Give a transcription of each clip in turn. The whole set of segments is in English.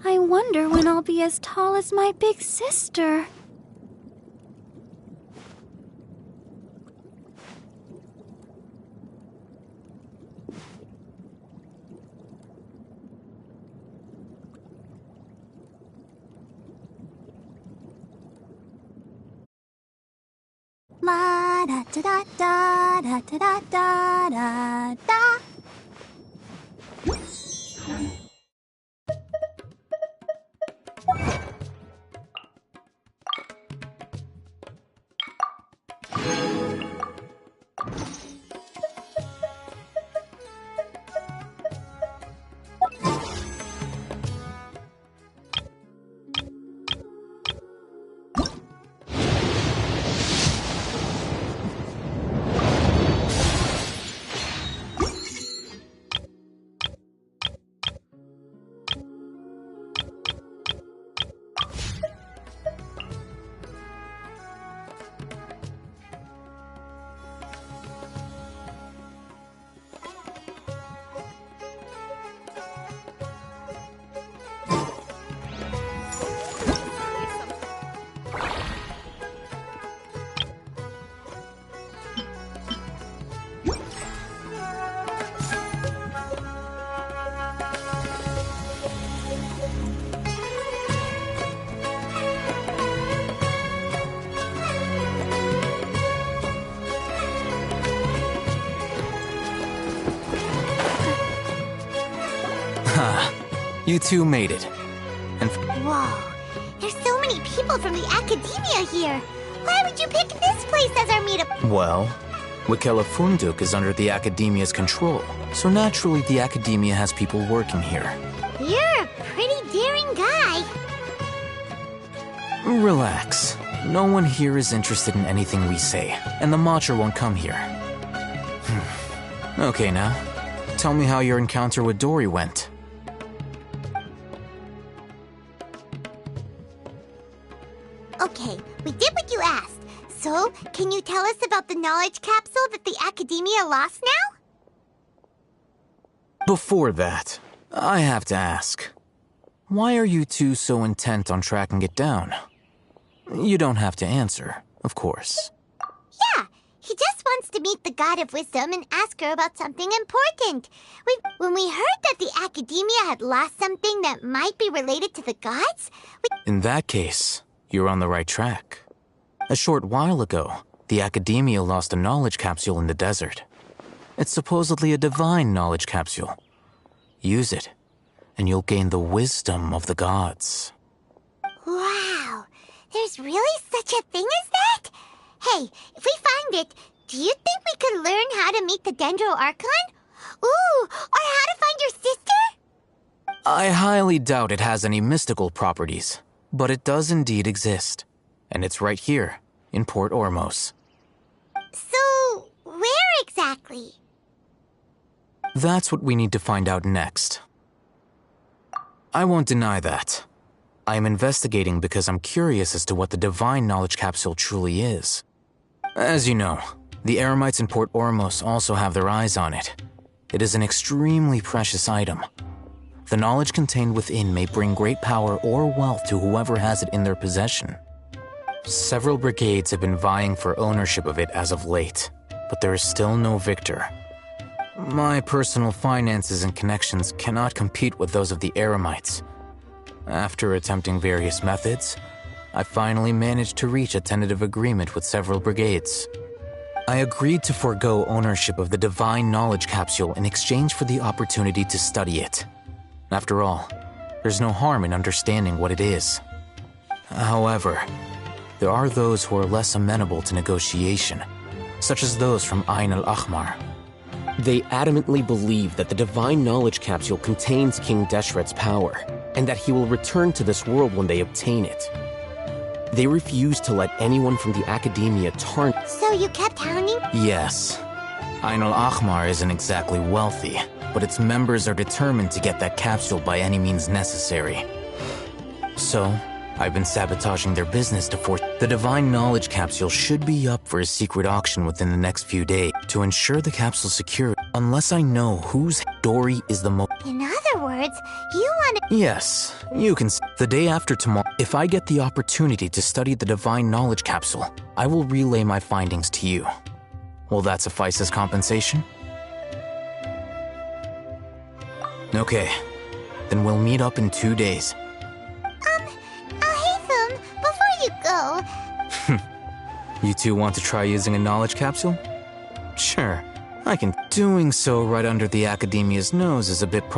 I wonder when I'll be as tall as my big sister. La da da da da da da da da da. You two made it. And Whoa, there's so many people from the academia here. Why would you pick this place as our meetup? well, Wikela Funduk is under the Academia's control, so naturally the Academia has people working here. You're a pretty daring guy. Relax. No one here is interested in anything we say, and the Matcha won't come here. Okay, now, tell me how your encounter with Dory went. Okay, we did what you asked. So, can you tell us about the knowledge capsule that the academia lost now? Before that, I have to ask. Why are you two so intent on tracking it down? You don't have to answer, of course. Yeah, he just wants to meet the God of Wisdom and ask her about something important. When we heard that the academia had lost something that might be related to the gods, In that case, you're on the right track. A short while ago, the Academia lost a knowledge capsule in the desert. It's supposedly a divine knowledge capsule. Use it, and you'll gain the wisdom of the gods. Wow, there's really such a thing as that? Hey, if we find it, do you think we could learn how to meet the Dendro Archon? Ooh, or how to find your sister? I highly doubt it has any mystical properties, but it does indeed exist. And it's right here, in Port Ormos. So, where exactly? That's what we need to find out next. I won't deny that. I am investigating because I'm curious as to what the Divine Knowledge Capsule truly is. As you know, the Eremites in Port Ormos also have their eyes on it. It is an extremely precious item. The knowledge contained within may bring great power or wealth to whoever has it in their possession. Several brigades have been vying for ownership of it as of late, but there is still no victor. My personal finances and connections cannot compete with those of the Eremites. After attempting various methods, I finally managed to reach a tentative agreement with several brigades. I agreed to forego ownership of the Divine Knowledge Capsule in exchange for the opportunity to study it. After all, there's no harm in understanding what it is. However, there are those who are less amenable to negotiation, such as those from Ain al-Ahmar. They adamantly believe that the Divine Knowledge Capsule contains King Deshret's power, and that he will return to this world when they obtain it. They refuse to let anyone from the Academia tarnish. So you kept hounding? Yes. Ain al-Ahmar isn't exactly wealthy, but its members are determined to get that capsule by any means necessary. So, I've been sabotaging their business to force. The Divine Knowledge Capsule should be up for a secret auction within the next few days to ensure the capsule's security, unless I know whose story is the most. In other words, you want to... Yes, you can. The day after tomorrow, if I get the opportunity to study the Divine Knowledge Capsule, I will relay my findings to you. Will that suffice as compensation? Okay, then we'll meet up in 2 days. Haytham, before you go... You two want to try using a knowledge capsule? Sure, I can. Doing so right under the Academia's nose is a bit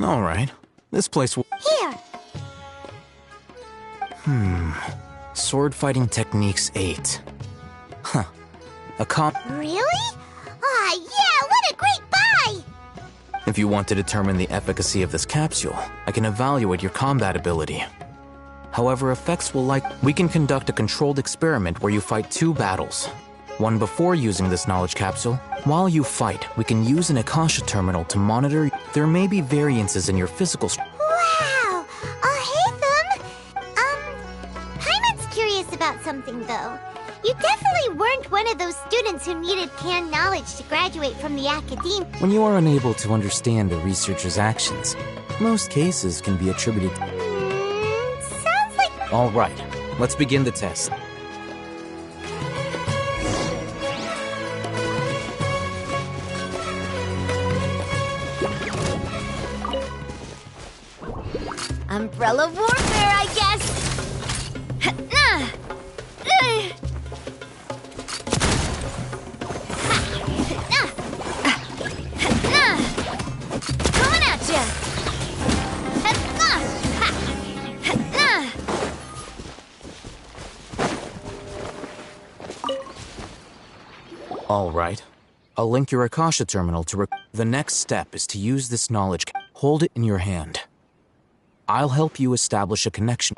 All right. This place will... Here! Sword Fighting Techniques 8. Huh. Really? Aw, yeah, what a great buy! If you want to determine the efficacy of this capsule, I can evaluate your combat ability. However, effects will we can conduct a controlled experiment where you fight 2 battles. One before using this knowledge capsule. While you fight, we can use an Akasha terminal to monitor. There may be variances in your physical Wow! Haytham! Paimon's curious about something, though. You definitely weren't one of those students who needed canned knowledge to graduate from the academe. When you are unable to understand a researcher's actions, most cases can be attributed to... Sounds like... All right, let's begin the test. Umbrella warfare, I guess. Coming at ya. All right, I'll link your Akasha terminal to the next step is to use this knowledge. Hold it in your hand. I'll help you establish a connection.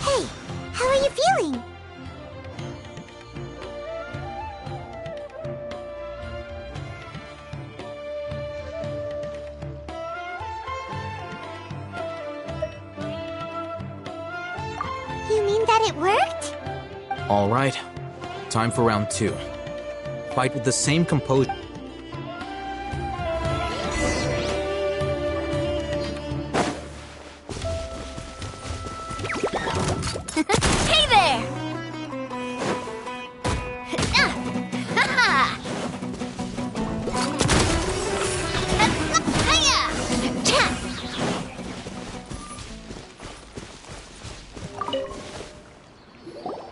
Hey, how are you feeling? You mean that it worked? All right. Time for round 2. Fight with the same composure. Hey there!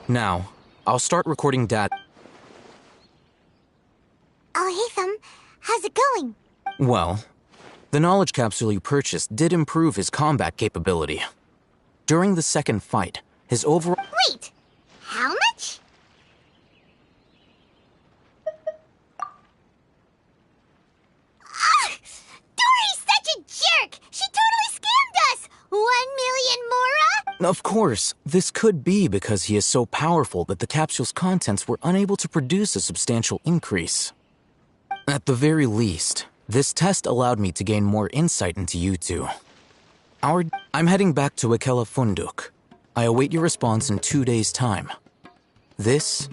Now, I'll start recording data. Oh, Haytham, how's it going? Well, the knowledge capsule you purchased did improve his combat capability. During the second fight, his overall... Wait, how much? Ah, Dory's such a jerk! She totally scammed us! 1 million Mora? Of course, this could be because he is so powerful that the capsule's contents were unable to produce a substantial increase. At the very least, this test allowed me to gain more insight into you two. I'm heading back to Akela Funduk. I await your response in 2 days' time. This...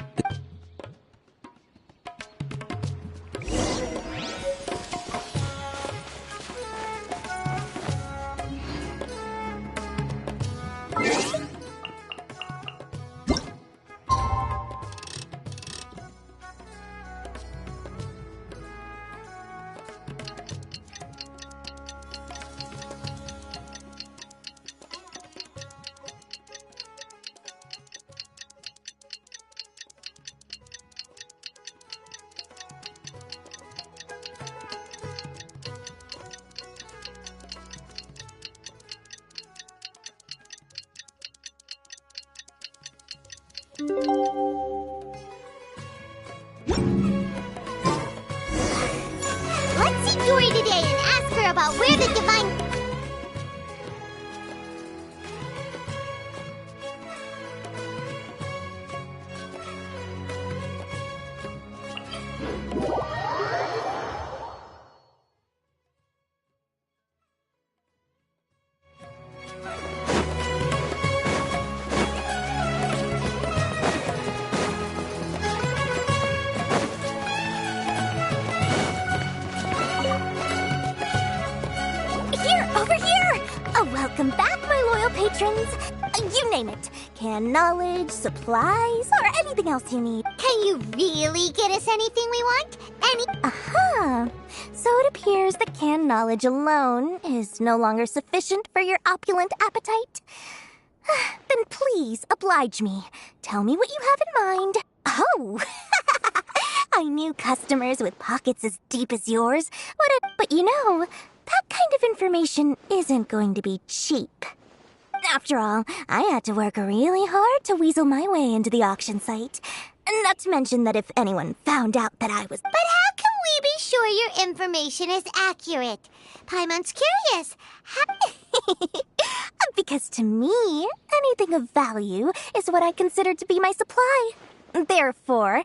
Let's see Dory today and ask her about where the divine... Over here! Welcome back, my loyal patrons. You name it. Canned knowledge, supplies, or anything else you need. Can you really get us anything we want? Aha! So it appears that canned knowledge alone is no longer sufficient for your opulent appetite. Then please oblige me. Tell me what you have in mind. Oh! I knew customers with pockets as deep as yours would have... But you know, that kind of information isn't going to be cheap. After all, I had to work really hard to weasel my way into the auction site. Not to mention that if anyone found out that I was... But how can we be sure your information is accurate? Paimon's curious. Because to me, anything of value is what I consider to be my supply. Therefore,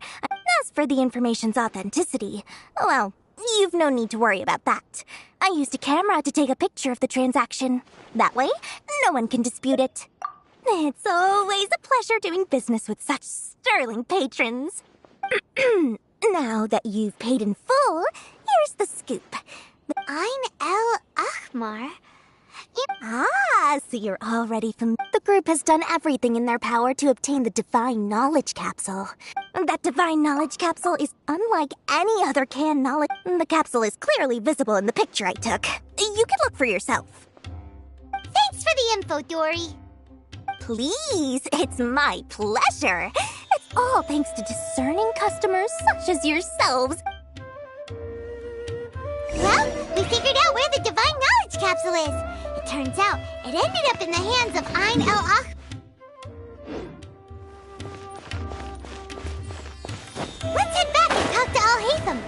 as for the information's authenticity, well, you've no need to worry about that. I used a camera to take a picture of the transaction. That way, no one can dispute it. It's always a pleasure doing business with such sterling patrons. Now that you've paid in full, here's the scoop. Ein El Ahmar? So you're already familiar. The group has done everything in their power to obtain the Divine Knowledge Capsule. That Divine Knowledge Capsule is unlike any other canned knowledge. The capsule is clearly visible in the picture I took. You can look for yourself. Thanks for the info, Dory. Please, it's my pleasure. It's all thanks to discerning customers such as yourselves. Well, we figured out where the Divine Knowledge Capsule is. It turns out it ended up in the hands of Ein El Ach. Let's head back and talk to Al Haytham.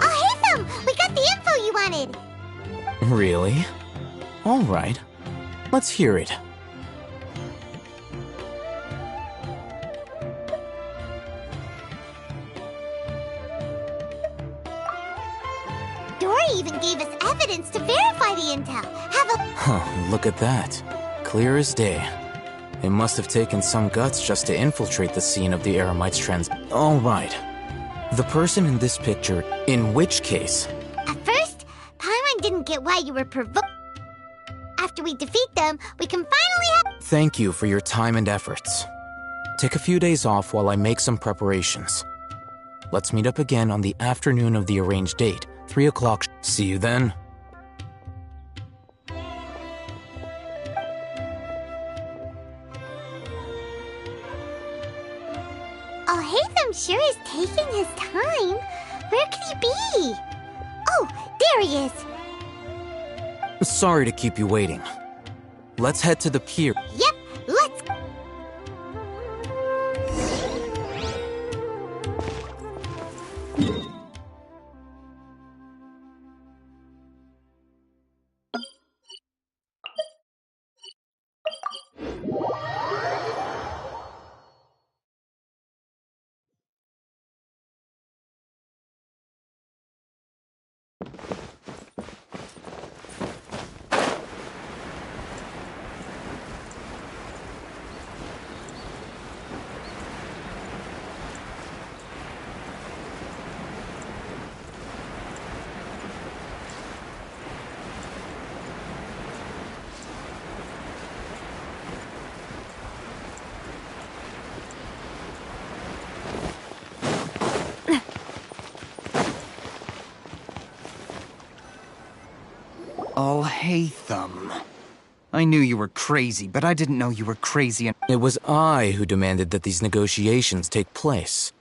Al Haytham, we got the info you wanted. Really? All right. Let's hear it. Dory even gave us evidence to verify the intel. Look at that. Clear as day. It must have taken some guts just to infiltrate the scene of the Eremites All right. The person in this picture, in which case? At first, Paimon didn't get why you were provoked. After we defeat them, we can finally have... Thank you for your time and efforts. Take a few days off while I make some preparations. Let's meet up again on the afternoon of the arranged date, 3 o'clock. See you then. Al Haytham sure is taking his time. Where could he be? Oh, there he is. Sorry to keep you waiting. Let's head to the pier. Yep, let's go. Al Haytham. I knew you were crazy, but I didn't know you were crazy and— It was I who demanded that these negotiations take place.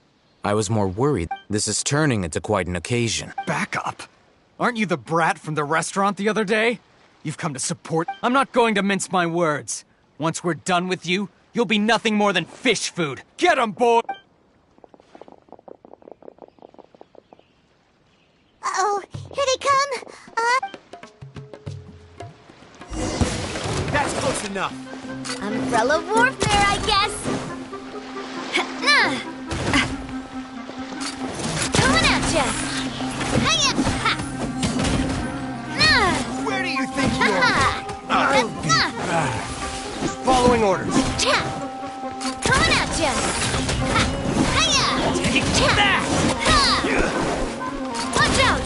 I was more worried. This is turning into quite an occasion. Back up! Aren't you the brat from the restaurant the other day? You've come to support— I'm not going to mince my words. Once we're done with you, you'll be nothing more than fish food. Get 'em, boy! Uh-oh, here they come. That's close enough. Umbrella warfare, I guess. Coming at ya. Where do you think you are? I'll be back. Following orders. Coming at ya. Take that! Watch out.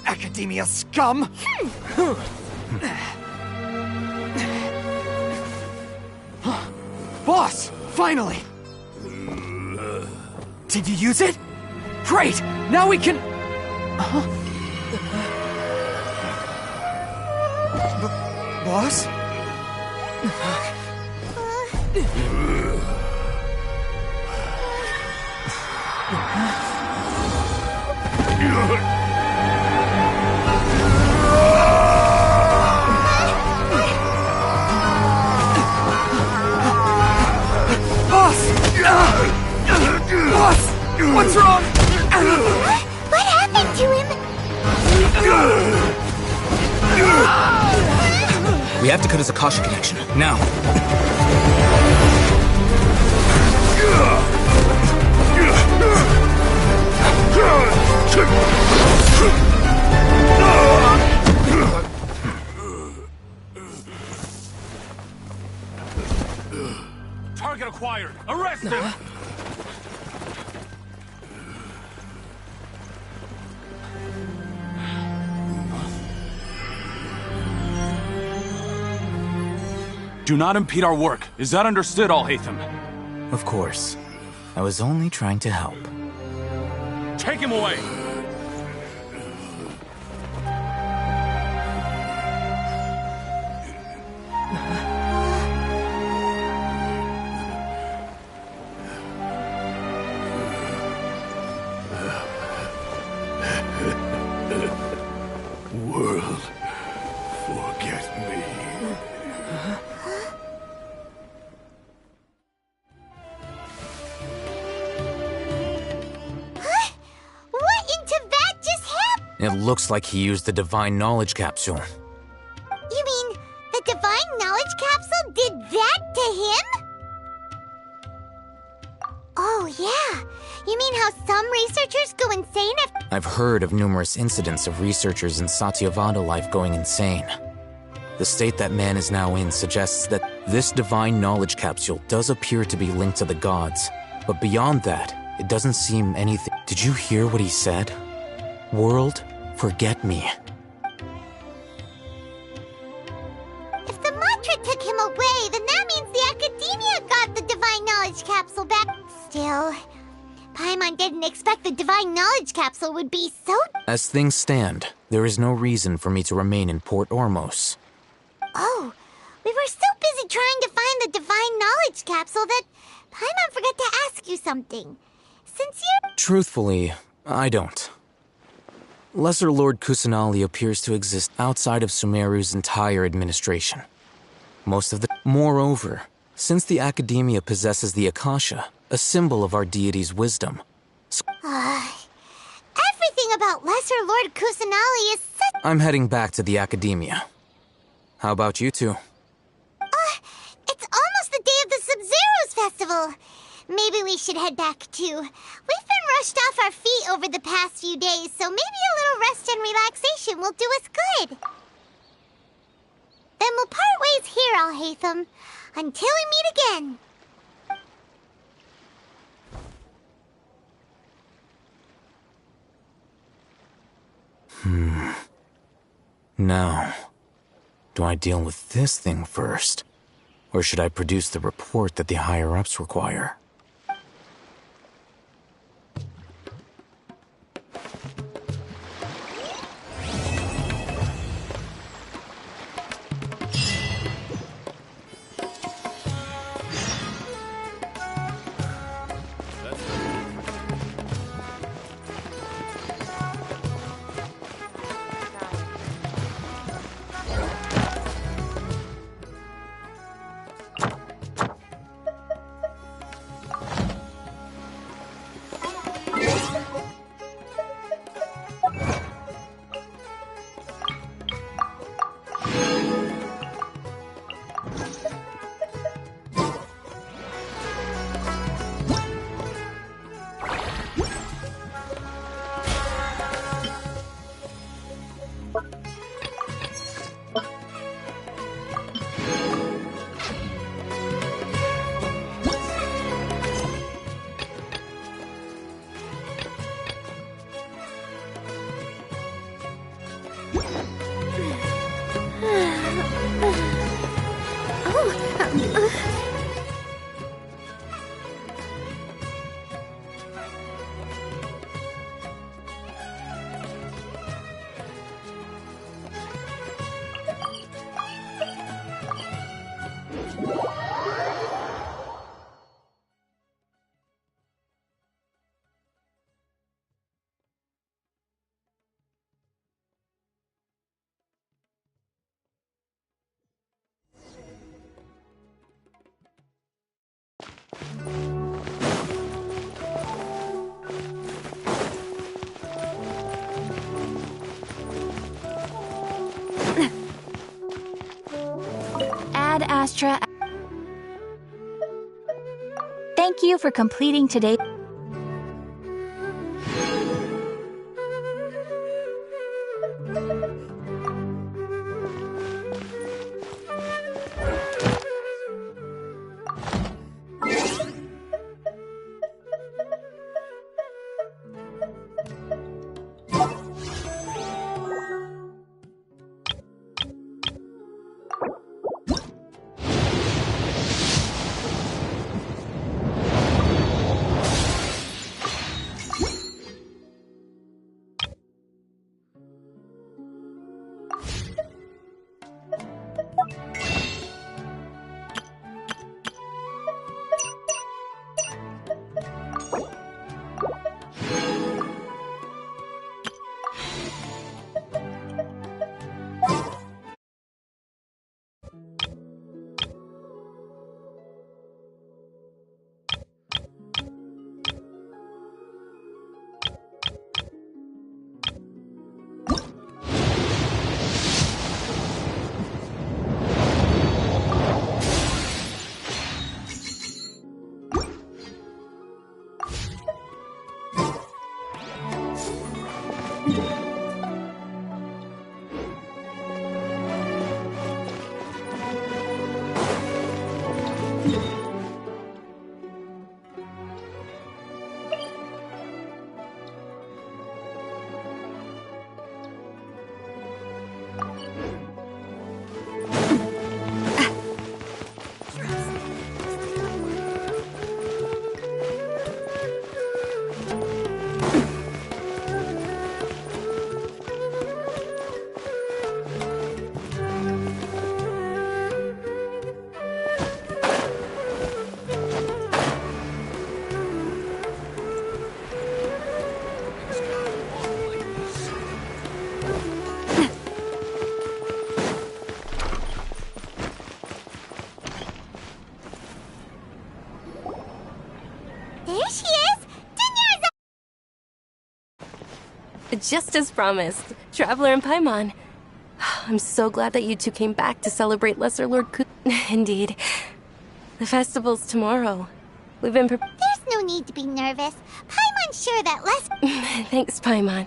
Academia scum! Boss! Finally! Did you use it? Great! Now we can... Boss? Boss! What's wrong? What happened to him? We have to cut his Akasha connection, now. Target acquired! Arrest him! Do not impede our work. Is that understood, Al-Haytham? Of course. I was only trying to help. Take him away! World, forget me. What in Tibet just happened? It looks like he used the Divine Knowledge Capsule. You mean the Divine Knowledge Capsule did that to him? Oh, yeah. You mean how some researchers go insane if... I've heard of numerous incidents of researchers in Satyavada life going insane. The state that man is now in suggests that this Divine Knowledge Capsule does appear to be linked to the gods, but beyond that, it doesn't seem anything. Did you hear what he said? World, forget me. If the mantra took him away, then that means the Academia got the Divine Knowledge Capsule back. Still, Paimon didn't expect the Divine Knowledge Capsule would be so... As things stand, there is no reason for me to remain in Port Ormos. Oh, we were so busy trying to find the Divine Knowledge Capsule that Paimon forgot to ask you something. Since you're... Truthfully, I don't. Lesser Lord Kusanali appears to exist outside of Sumeru's entire administration. Moreover, since the Academia possesses the Akasha, a symbol of our deity's wisdom. Everything about Lesser Lord Kusanali is such... I'm heading back to the Academia. How about you two? It's almost the day of the Sub-Zero's festival. Maybe we should head back too. We've been rushed off our feet over the past few days, so maybe a little rest and relaxation will do us good. Then we'll part ways here, Al-Haytham, until we meet again. Now, do I deal with this thing first? Or should I produce the report that the higher-ups require? Ad Astra. Thank you for completing today. There she is! Just as promised, Traveler and Paimon. I'm so glad that you two came back to celebrate Lesser Lord Ku- Indeed. The festival's tomorrow. We've been There's no need to be nervous. Paimon's sure that Thanks, Paimon.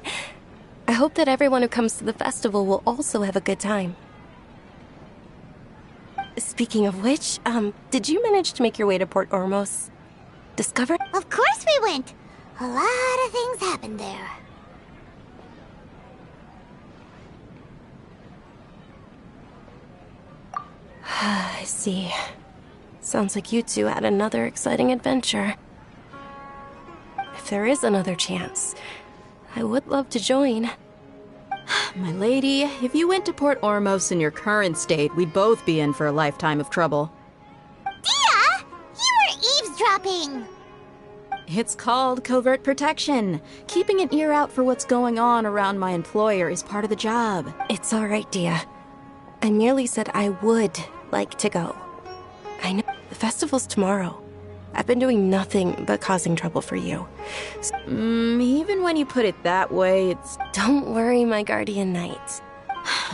I hope that everyone who comes to the festival will also have a good time. Speaking of which, did you manage to make your way to Port Ormos? Discover? Of course we went. A lot of things happened there. I see. Sounds like you two had another exciting adventure. If there is another chance, I would love to join. My lady, if you went to Port Ormos in your current state, we'd both be in for a lifetime of trouble. Dia! You were eavesdropping! It's called covert protection. Keeping an ear out for what's going on around my employer is part of the job. It's all right, Dia. I merely said I would like to go. I know the festival's tomorrow. I've been doing nothing but causing trouble for you. Even when you put it that way, it's... Don't worry, my guardian knight.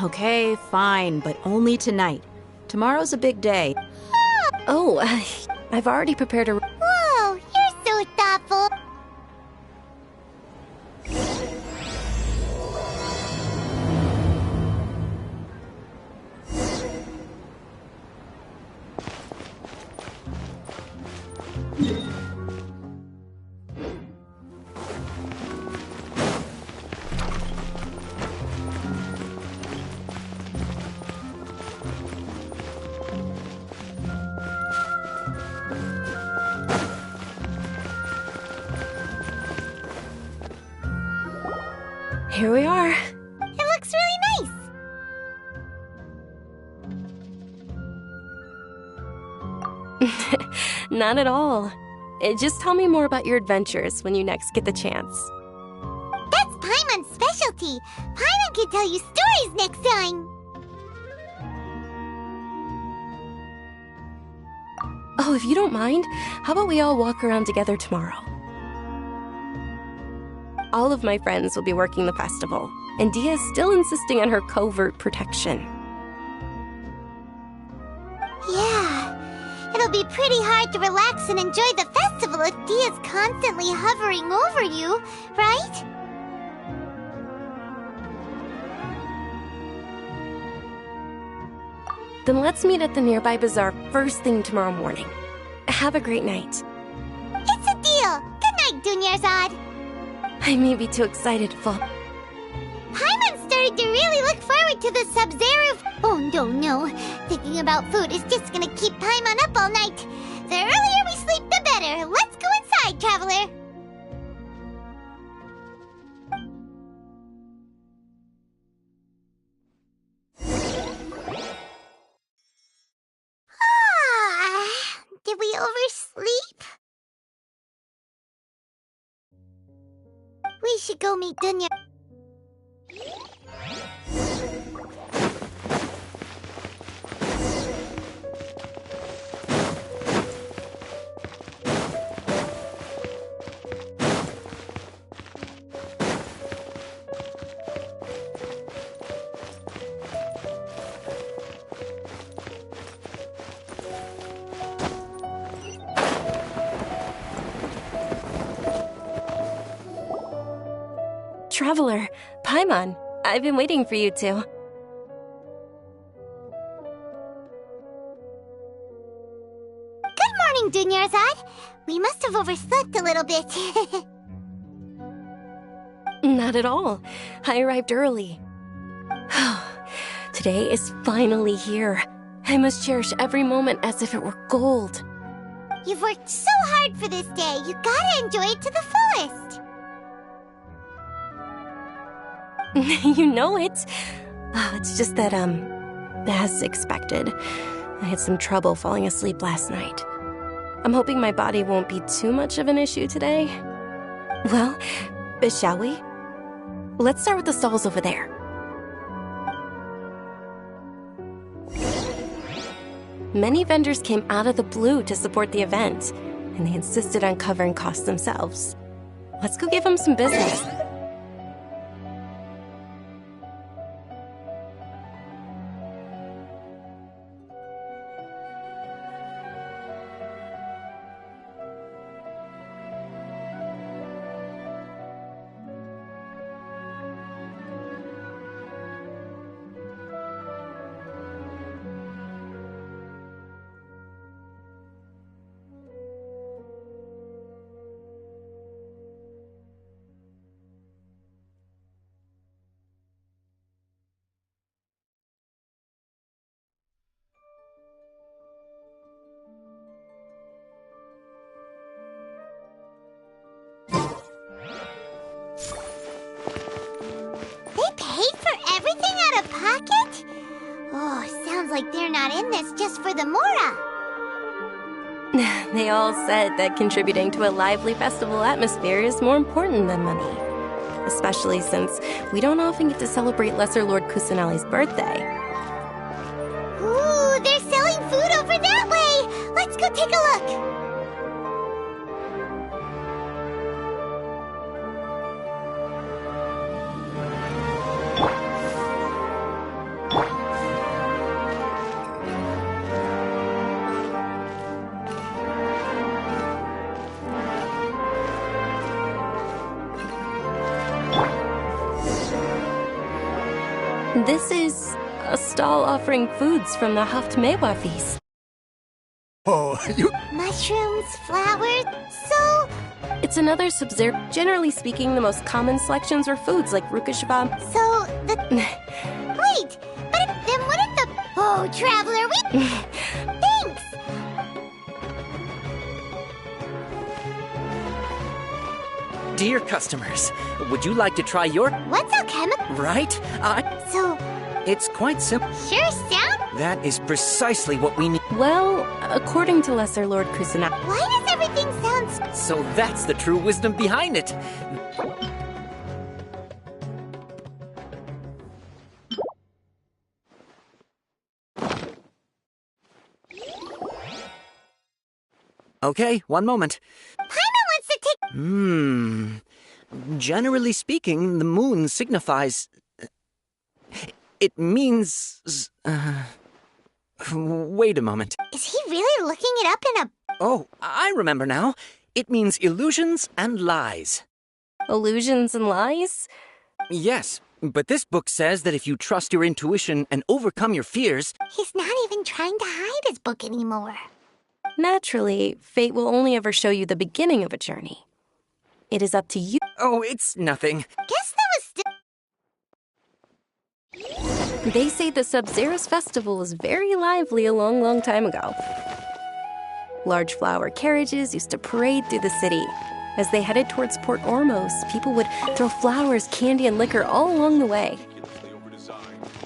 Okay, fine, but only tonight. Tomorrow's a big day. Oh, I've already prepared a... Whoa, you're so thoughtful. Here we are. It looks really nice. Not at all. Just tell me more about your adventures when you next get the chance. That's Paimon's specialty. Paimon can tell you stories next time. Oh, if you don't mind, how about we all walk around together tomorrow? All of my friends will be working the festival, and Dia's still insisting on her covert protection. Yeah, it'll be pretty hard to relax and enjoy the festival if Dia's constantly hovering over you, right? Then let's meet at the nearby bazaar first thing tomorrow morning. Have a great night. It's a deal. Good night, Dunyarzad. I may be too excited to fall. Paimon started to really look forward to the Sub-Zero. Oh, no. Thinking about food is just gonna keep Paimon up all night. The earlier we sleep, the better. Let's go inside, Traveler. Did we oversleep? We should go meet Dunya. Traveler, Paimon, I've been waiting for you two. Good morning, Dunyarzad. We must have overslept a little bit. Not at all. I arrived early. Today is finally here. I must cherish every moment as if it were gold. You've worked so hard for this day. You gotta enjoy it to the fullest. You know it. It's just that, as expected, I had some trouble falling asleep last night. I'm hoping my body won't be too much of an issue today. Well, shall we? Let's start with the stalls over there. Many vendors came out of the blue to support the event, and they insisted on covering costs themselves. Let's go give them some business. Like they're not in this just for the Mora. They all said that contributing to a lively festival atmosphere is more important than money. Especially since we don't often get to celebrate Lesser Lord Kusanali's birthday. Ooh, they're selling food over that way! Let's go take a look! This is a stall offering foods from the Haft Mewa feast. Oh, you... Mushrooms, flowers, so... It's another Sub-Zero. Generally speaking, the most common selections are foods like Rukashva. So, the... Wait, but then wouldn't the... Oh, Traveler, we... Thanks! Dear customers, would you like to try your... What's alchemical? Right? So... It's quite simple. Sure sound... That is precisely what we need. Well, according to Lesser Lord Kusanali... Why does everything sound... So that's the true wisdom behind it. Okay, one moment. Paimon wants to take... Generally speaking, the moon signifies... It means... Wait a moment. Is he really looking it up in a... Oh, I remember now. It means illusions and lies. Illusions and lies? Yes, but this book says that if you trust your intuition and overcome your fears... He's not even trying to hide his book anymore. Naturally, fate will only ever show you the beginning of a journey. It is up to you. Oh, it's nothing. Guess that was still... They say the Sub-Zeros festival was very lively a long, long time ago. Large flower carriages used to parade through the city. As they headed towards Port Ormos, people would throw flowers, candy, and liquor all along the way.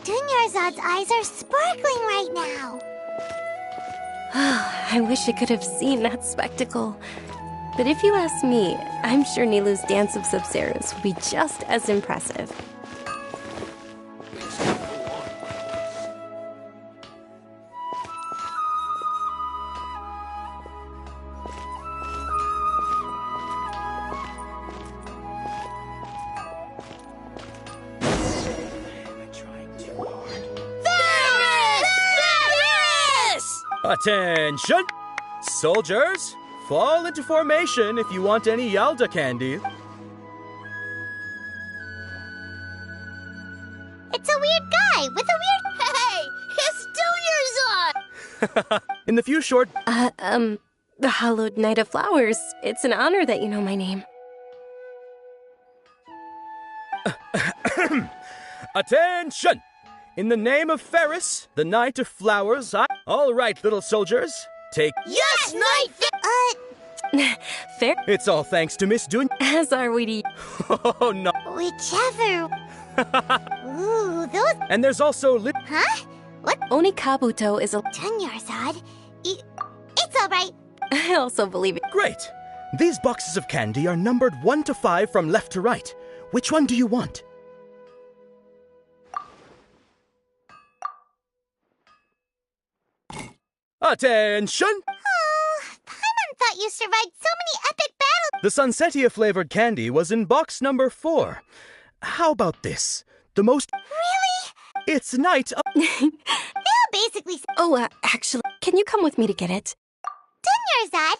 Dunyarzad's eyes are sparkling right now. I wish I could have seen that spectacle. But if you ask me, I'm sure Nilou's Dance of Sub-Zeros would be just as impressive. Attention! Soldiers, fall into formation if you want any Yalda candy. It's a weird guy with a weird... Hey! It's Dunyarzad! In the few short... The Hallowed Night of Flowers. It's an honor that you know my name. Attention! In the name of Ferris, the Knight of Flowers, All right, little soldiers, take... Yes, Knight! Fair? It's all thanks to Miss Dun... As are we to... Oh, no. Whichever. Ooh, those... And there's also... Huh? What? Onikabuto is a... Dunyarzad? It's all right. I also believe it. Great. These boxes of candy are numbered 1 to 5 from left to right. Which one do you want? Attention! Oh, Paimon thought you survived so many epic battles. The Sunsetia-flavored candy was in box number 4. How about this? The most... Really? It's Night of... They'll basically... Oh, actually, can you come with me to get it? Dunyarzad!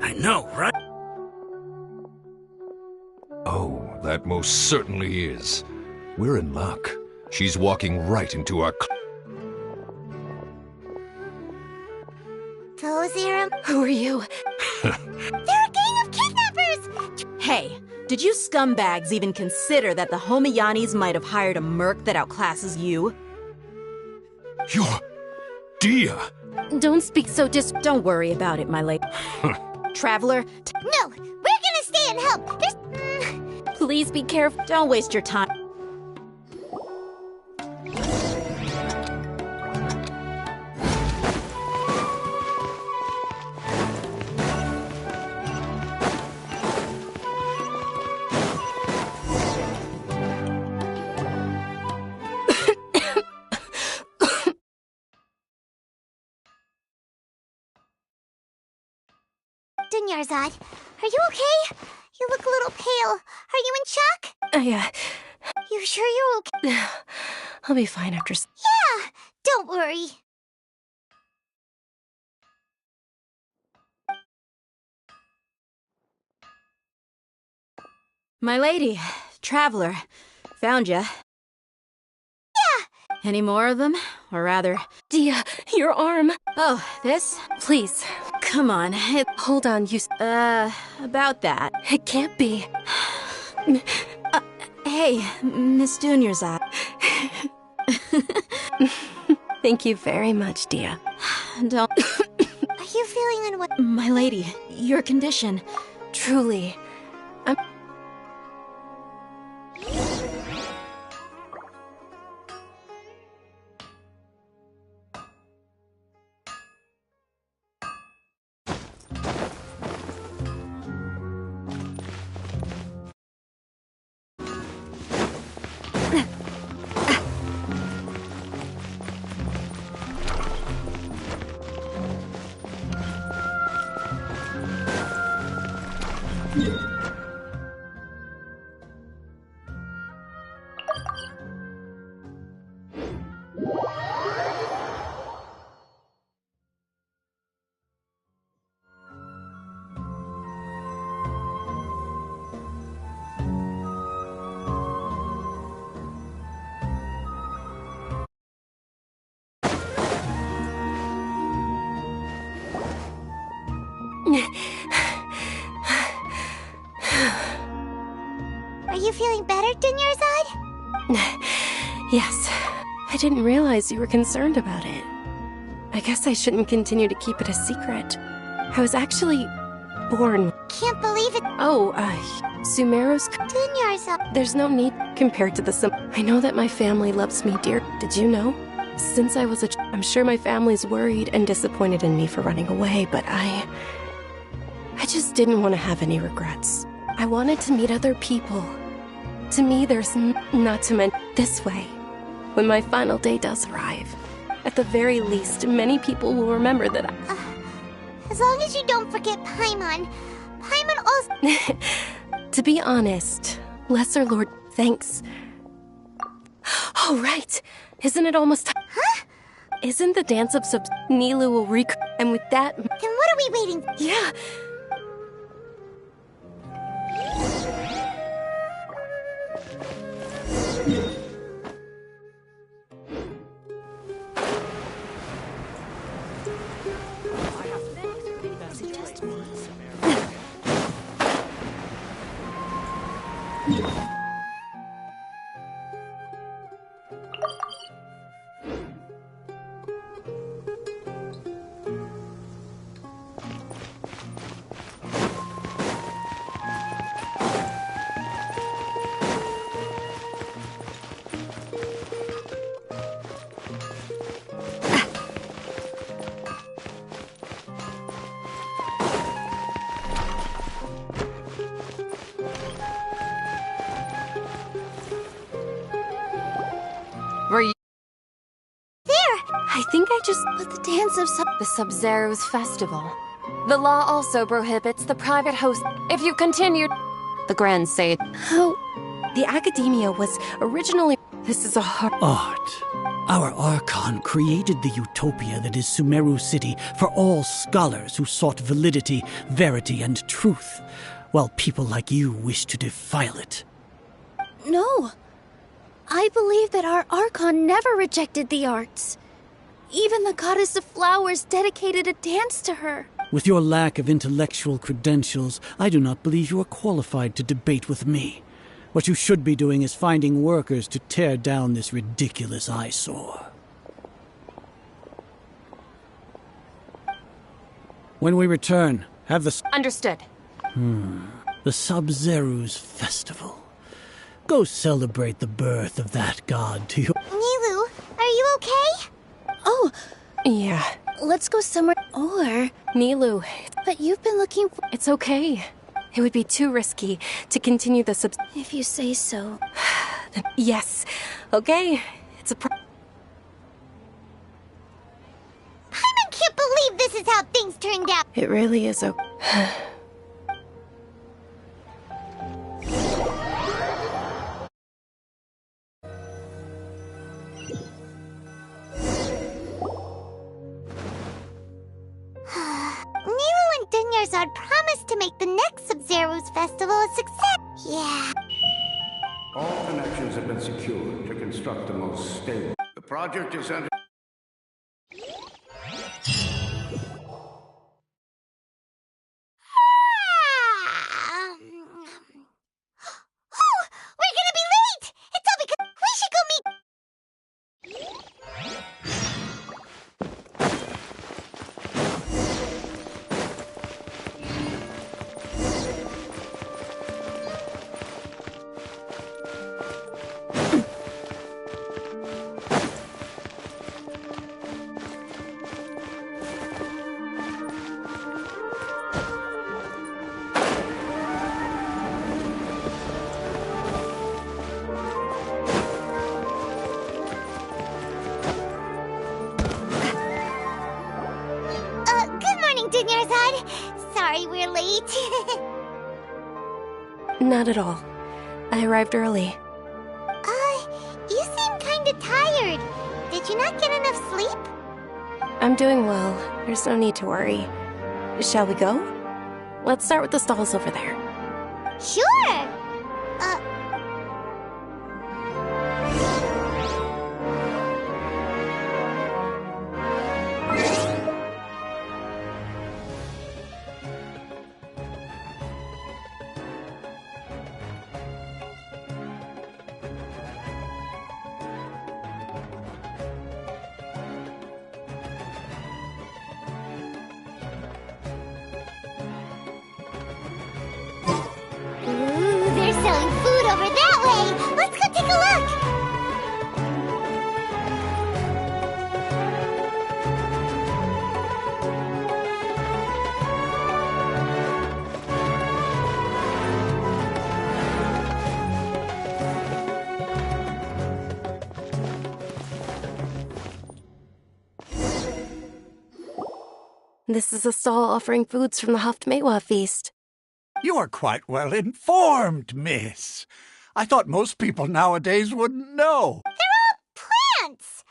I know, right? Oh, that most certainly is. We're in luck. She's walking right into our... Those are... Who are you? They're a gang of kidnappers! Hey, did you scumbags even consider that the Homiyanis might have hired a merc that outclasses you? You're... Dia! Don't speak so Don't worry about it, my lady. Traveler... No! We're gonna stay and help! There's... Please be careful. Don't waste your time. Dunyarzad, are you okay? You look a little pale. Are you in shock? Yeah. You sure you're okay? I'll be fine after... Yeah, don't worry. My lady, Traveler, found ya. Yeah! Any more of them? Or rather... Dia, your arm. Oh, this? Please. Come on, Hold on, you... about that. It can't be. Hey, Miss Dunyarzad. Thank you very much, Dia. Don't. Are you feeling unwell? My lady, your condition. Truly. Are you feeling better, Dunyarzad? Yes. I didn't realize you were concerned about it. I guess I shouldn't continue to keep it a secret. I was actually born. Can't believe it. Oh, Sumeru's. Dunyarzad. There's no need compared to the. I know that my family loves me dear. Did you know? Since I was I'm sure my family's worried and disappointed in me for running away, but I just didn't want to have any regrets. I wanted to meet other people. To me, there's not to mention this way. When my final day does arrive, at the very least, many people will remember that as long as you don't forget Paimon. Paimon also. To be honest, Lesser Lord, thanks. Oh, right. Isn't it almost time? Huh? Isn't the dance of Nilou will and with that. Then what are we waiting for? Yeah. Were you there? I think I just. But the dance of the Sub-Zero's festival. The law also prohibits the private host. If you continue, the Grand say. How? The Academia was originally. This is a hard. Art. Our Archon created the utopia that is Sumeru City for all scholars who sought validity, verity, and truth, while people like you wish to defile it. No. I believe that our Archon never rejected the arts. Even the Goddess of Flowers dedicated a dance to her. With your lack of intellectual credentials, I do not believe you are qualified to debate with me. What you should be doing is finding workers to tear down this ridiculous eyesore. When we return, have the... Understood. The Sub-Zero's festival. Go celebrate the birth of that god to you. Nilou, are you okay? Oh, yeah. Let's go somewhere. Or... Nilou. But you've been looking for... It's okay. It would be too risky to continue the If you say so. Yes. Okay. It's a Paimon can't believe this is how things turned out. It really is okay. Nilou and Dunyarzad promised to make the next Sub-Zero's festival a success. Yeah. All connections have been secured to construct the most stable. The project is under... Oh, we're gonna be late! It's all because we should go meet... morning, Dunyarzad. Sorry we're late. Not at all. I arrived early. You seem kinda tired. Did you not get enough sleep? I'm doing well. There's no need to worry. Shall we go? Let's start with the stalls over there. Sure! They're selling food over that way! Let's go take a look! This is a stall offering foods from the Haft-Mewa feast. You are quite well informed, miss. I thought most people nowadays wouldn't know. They're all plants!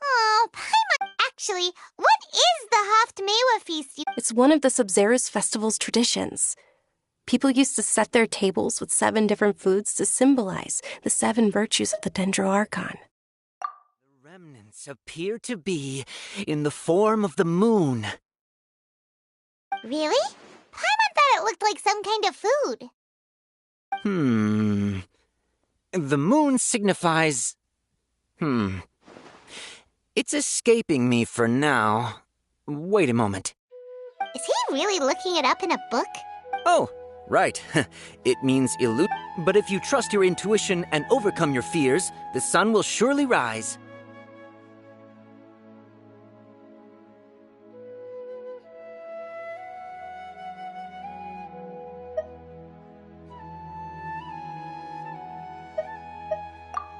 Oh, Paimon. Actually, what is the Haft-Mewa feast? It's one of the Sabzeruz festival's traditions. People used to set their tables with 7 different foods to symbolize the 7 virtues of the Dendroarchon. The remnants appear to be in the form of the moon. Really? Paimon thought it looked like some kind of food. The moon signifies... It's escaping me for now. Wait a moment. Is he really looking it up in a book? Oh, right. It means but if you trust your intuition and overcome your fears, the sun will surely rise.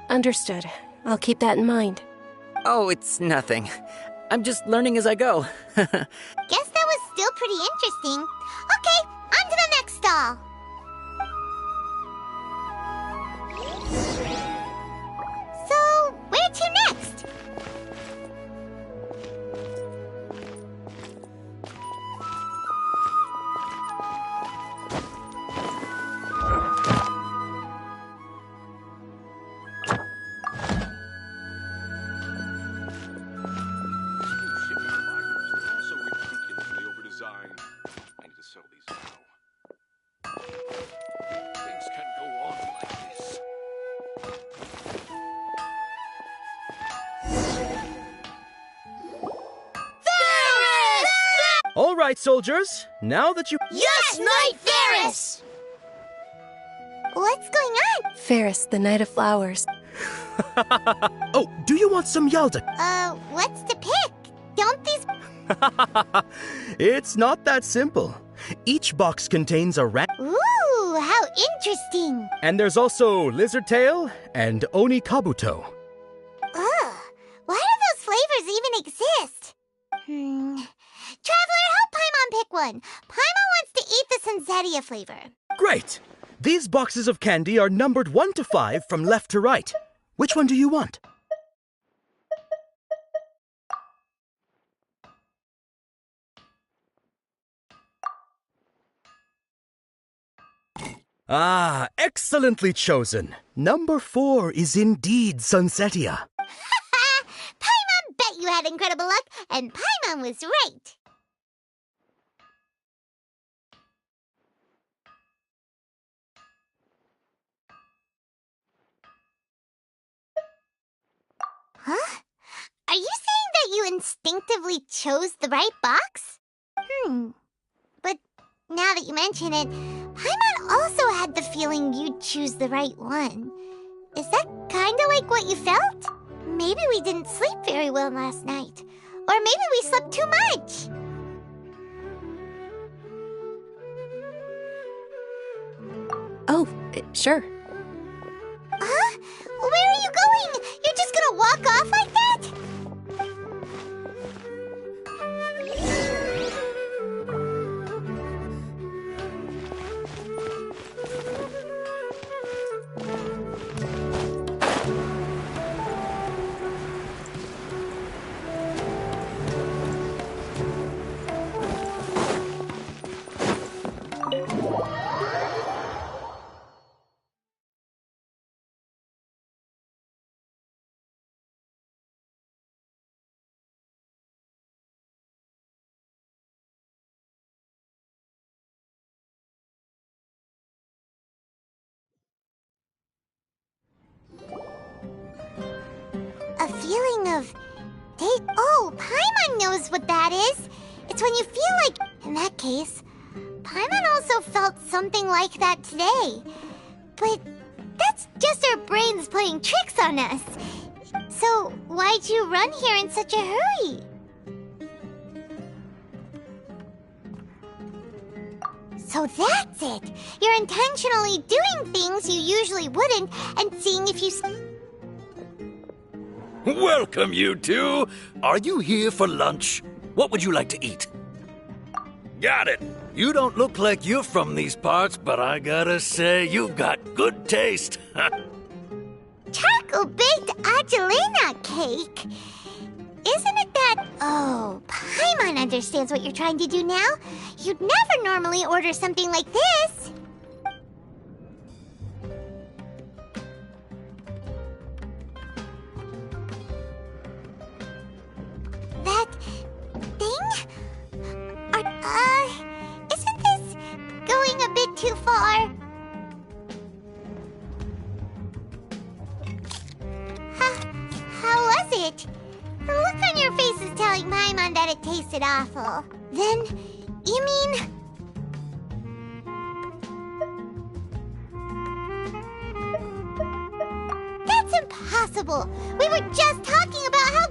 Understood. I'll keep that in mind. Oh, it's nothing. I'm just learning as I go. Guess that was still pretty interesting. Okay, on to the next stall. So, where to next? All right, soldiers. Now that you... Yes, Knight Ferris! What's going on? Ferris, the Knight of Flowers. Oh, do you want some Yalda? What's to pick? Don't these... It's not that simple. Each box contains a rat... Ooh, how interesting! And there's also Lizard Tail and Oni Kabuto. Ugh, why do those flavors even exist? Traveler, help Paimon pick one. Paimon wants to eat the Sensetia flavor. Great! These boxes of candy are numbered 1 to 5 from left to right. Which one do you want? Ah, excellently chosen. Number 4 is indeed Sunsetia. Paimon bet you had incredible luck, and Paimon was right. Huh? Are you saying that you instinctively chose the right box? But now that you mention it, Paimon also had the feeling you'd choose the right one. Is that kinda like what you felt? Maybe we didn't sleep very well last night. Or maybe we slept too much. Oh, sure. Huh? Where are you going? You're just gonna walk off like that? feeling of... Oh, Paimon knows what that is. It's when you feel like... In that case, Paimon also felt something like that today. But that's just our brains playing tricks on us. So, why'd you run here in such a hurry? So that's it! You're intentionally doing things you usually wouldn't and seeing if you... Welcome, you two! Are you here for lunch? What would you like to eat? Got it! You don't look like you're from these parts, but I gotta say, you've got good taste. Charcoal-baked Angelina cake! Isn't it that... Oh, Paimon understands what you're trying to do now. You'd never normally order something like this. That... thing? Isn't this going a bit too far? How was it? The look on your face is telling Paimon that it tasted awful. Then, you mean... That's impossible! We were just talking about how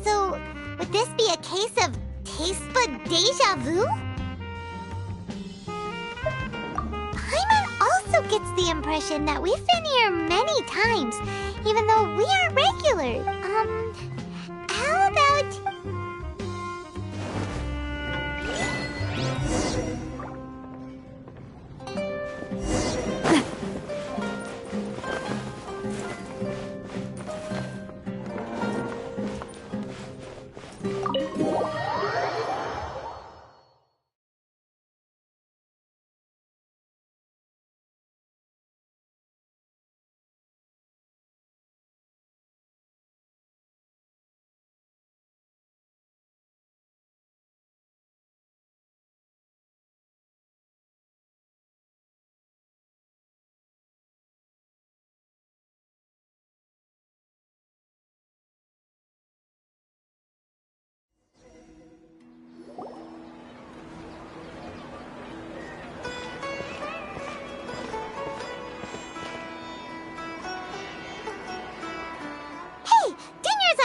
So, would this be a case of taste bud deja vu? Paimon also gets the impression that we've been here many times, even though we aren't regular. How about...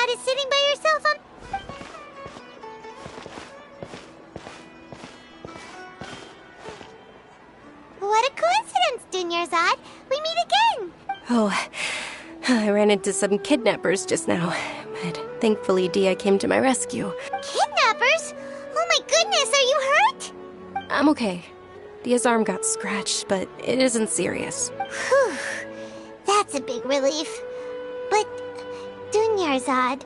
Is sitting by yourself on... What a coincidence, Dunyarzad! We meet again! Oh, I ran into some kidnappers just now, but thankfully Dia came to my rescue. Kidnappers? Oh my goodness, are you hurt? I'm okay. Dia's arm got scratched, but it isn't serious. Whew. That's a big relief. But... Dunyarzad...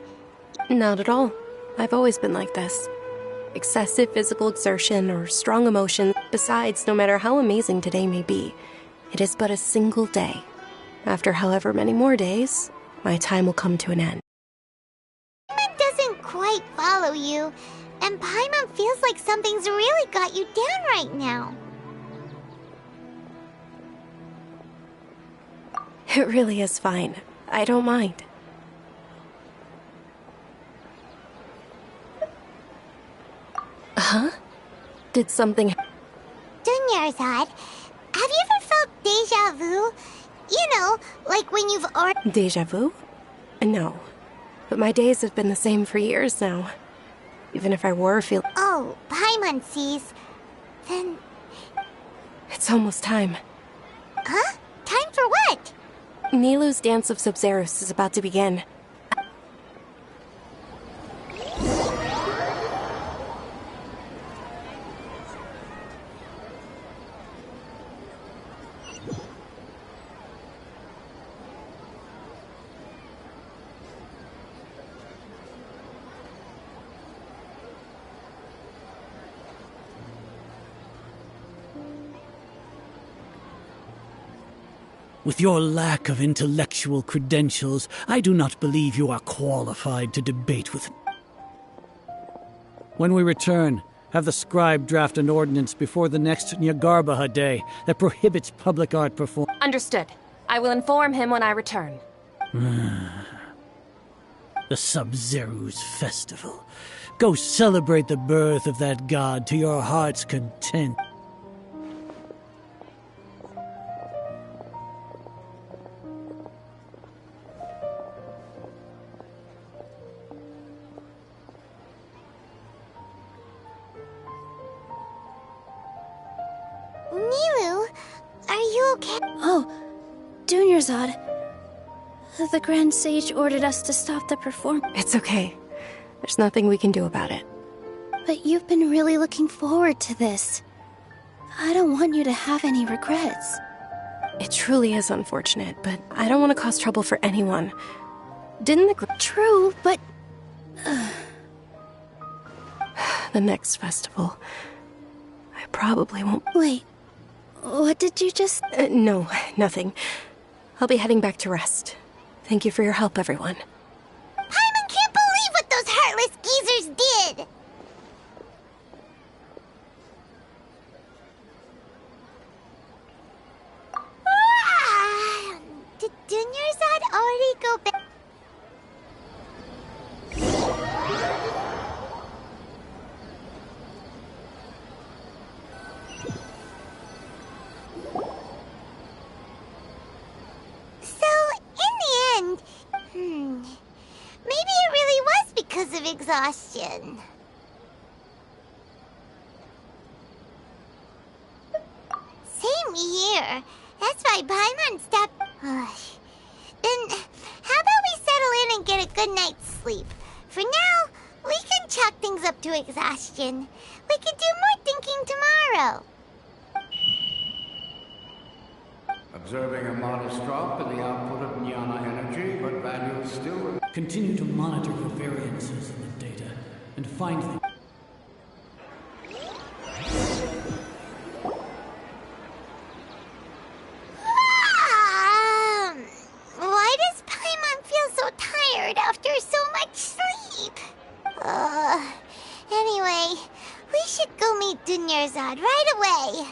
Not at all. I've always been like this. Excessive physical exertion or strong emotion. Besides, no matter how amazing today may be, it is but a single day. After however many more days, my time will come to an end. Paimon doesn't quite follow you, and Paimon feels like something's really got you down right now. It really is fine. I don't mind. Huh? Did something... Dunyarzad, have you ever felt deja vu? You know, like when you've Deja vu? No. But my days have been the same for years now. Even if I were feeling... Oh, Paimon sees. Then... It's almost time. Huh? Time for what? Nilou's Dance of Sabzeruz is about to begin. With your lack of intellectual credentials, I do not believe you are qualified to debate with... When we return, have the scribe draft an ordinance before the next Nyagarbaha Day that prohibits public art performance. Understood. I will inform him when I return. the Sub-Zeru's festival. Go celebrate the birth of that god to your heart's content. Nilou, are you okay? Oh, Dunyarzad. The Grand Sage ordered us to stop the performance. It's okay. There's nothing we can do about it. But you've been really looking forward to this. I don't want you to have any regrets. It truly is unfortunate, but I don't want to cause trouble for anyone. Didn't the... True, but... The next festival... I probably won't... Wait, what did you just... No, nothing. I'll be heading back to rest. Thank you for your help, everyone. Paimon can't believe what those heartless geezers did! Did Dunyarzad already go back? So, in the end, maybe it really was because of exhaustion. Same here. That's why Paimon stopped. Then, how about we settle in and get a good night's sleep? For now, we can chalk things up to exhaustion. We can do more thinking tomorrow. Observing a modest drop in the output of Jnana energy, but values still... Continue to monitor for variances in the data and find them. Why does Paimon feel so tired after so much sleep? Anyway, we should go meet Dunyarzad right away.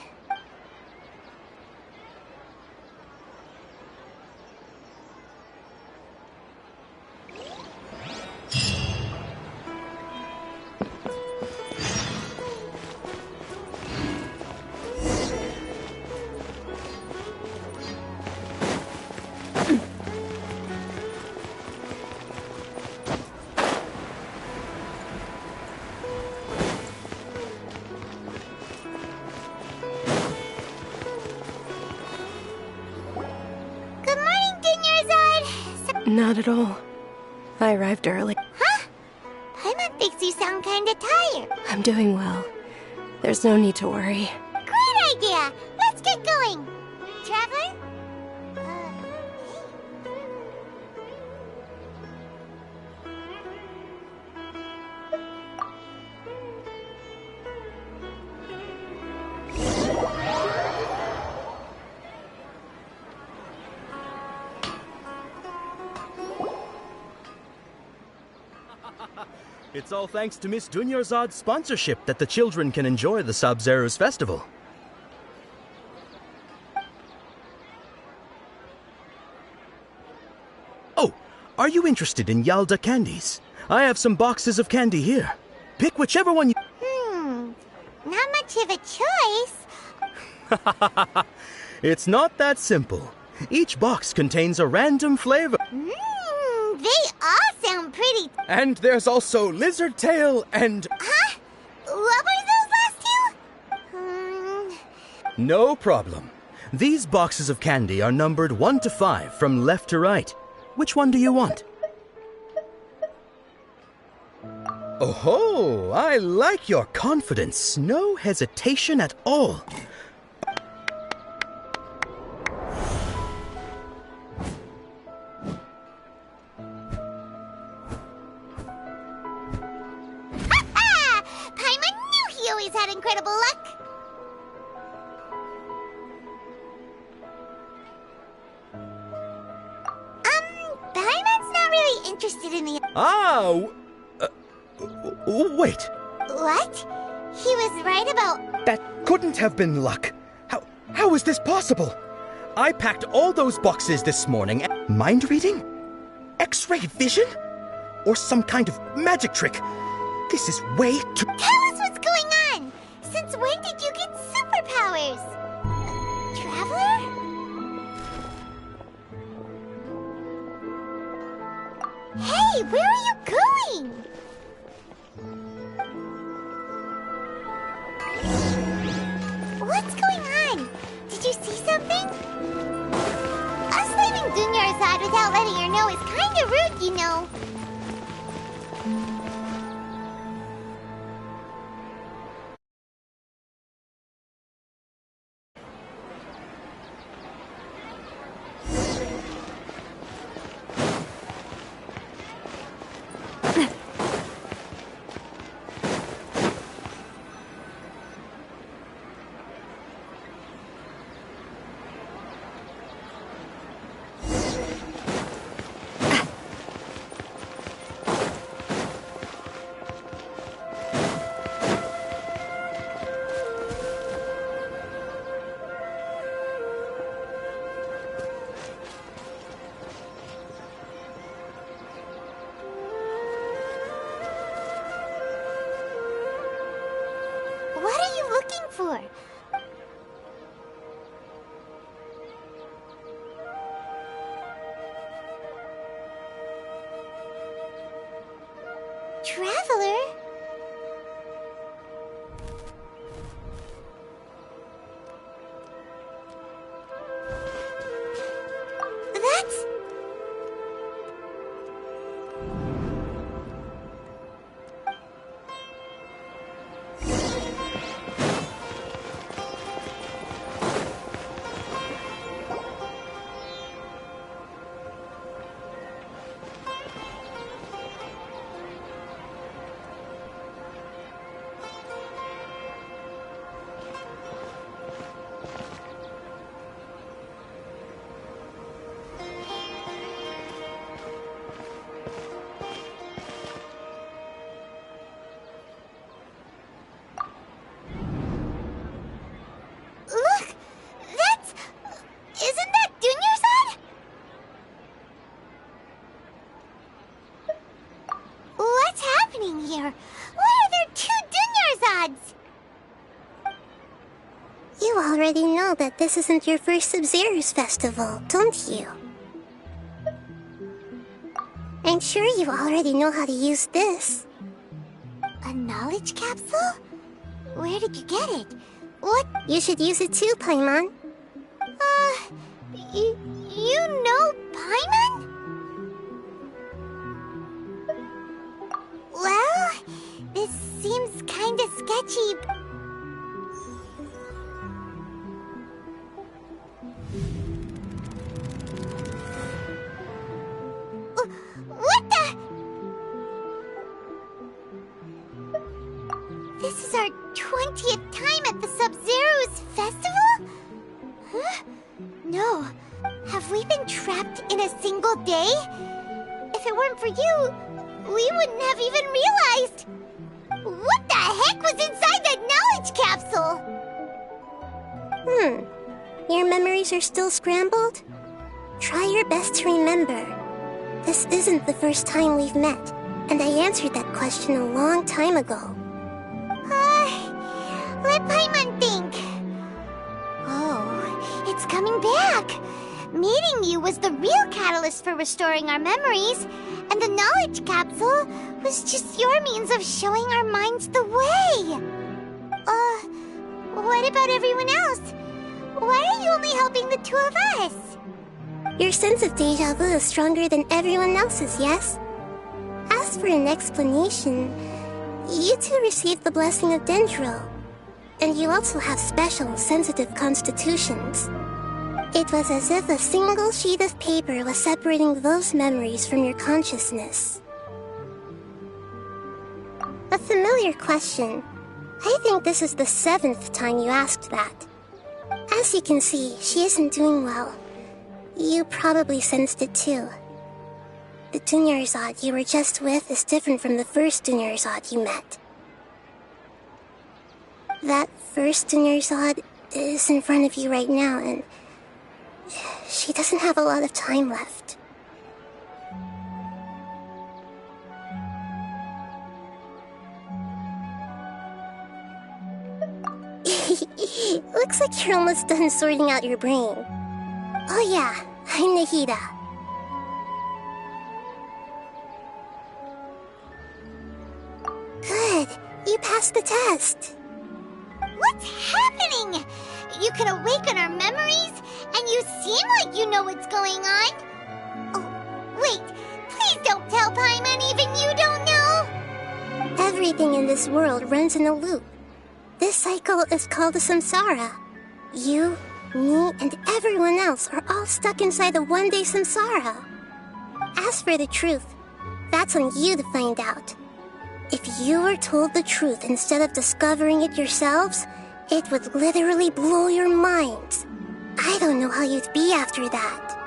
Not at all. I arrived early. Huh? Paimon thinks you sound kinda tired. I'm doing well. There's no need to worry. Great idea! Let's get going! Traveler? It's all thanks to Miss Dunyarzad's sponsorship that the children can enjoy the Sub-Zeru's festival. Oh, are you interested in Yalda candies? I have some boxes of candy here. Pick whichever one you... Not much of a choice. It's not that simple. Each box contains a random flavor. They all sound pretty. And there's also lizard tail and... Huh? What were those last two? No problem. These boxes of candy are numbered 1 to 5 from left to right. Which one do you want? Oh, I like your confidence. No hesitation at all. Paimon knew he always had incredible luck. Paimon's not really interested in the... Wait. What? He was right about... That couldn't have been luck. How is this possible? I packed all those boxes this morning. Mind reading? X-ray vision? or some kind of magic trick. This is way too... Tell us what's going on! Since when did you get superpowers? Traveler? Hey, where are you going? What's going on? Did you see something? Us leaving Dunyarzad without letting her know is kinda rude, you know. What are you looking for? Traveler? That's... Look! That's... Isn't that Dunyarzad? What's happening here? Why are there two Dunyarzads? You already know that this isn't your first Sub-Zero's festival, don't you? I'm sure you already know how to use this. A knowledge capsule? Where did you get it? What? You should use it too, Paimon. You know Paimon? Well, this seems kinda sketchy. What the? This is our 20th time at the Sub-Zero's festival? Huh? No. Have we been trapped in a single day? If it weren't for you, we wouldn't have even realized. What the heck was inside that knowledge capsule? Your memories are still scrambled? Try your best to remember. This isn't the first time we've met, and I answered that question a long time ago. Let Paimon think. Oh, it's coming back. Meeting you was the real catalyst for restoring our memories, and the knowledge capsule was just your means of showing our minds the way. What about everyone else? Why are you only helping the two of us? Your sense of deja vu is stronger than everyone else's, yes? As for an explanation, you two received the blessing of Dendro, and you also have special, sensitive constitutions. It was as if a single sheet of paper was separating those memories from your consciousness. A familiar question. I think this is the 7th time you asked that. As you can see, she isn't doing well. You probably sensed it too. The Dunyarzad you were just with is different from the first Dunyarzad you met. That first Dunyarzad is in front of you right now, and she doesn't have a lot of time left. Looks like you're almost done sorting out your brain. Oh yeah, I'm Nahida. Good. You passed the test. What's happening? You can awaken our memories, and you seem like you know what's going on. Oh, wait. Please don't tell Paimon even you don't know. Everything in this world runs in a loop. This cycle is called the samsara. You, me, and everyone else are all stuck inside the one-day samsara. As for the truth, that's on you to find out. If you were told the truth instead of discovering it yourselves, it would literally blow your minds. I don't know how you'd be after that.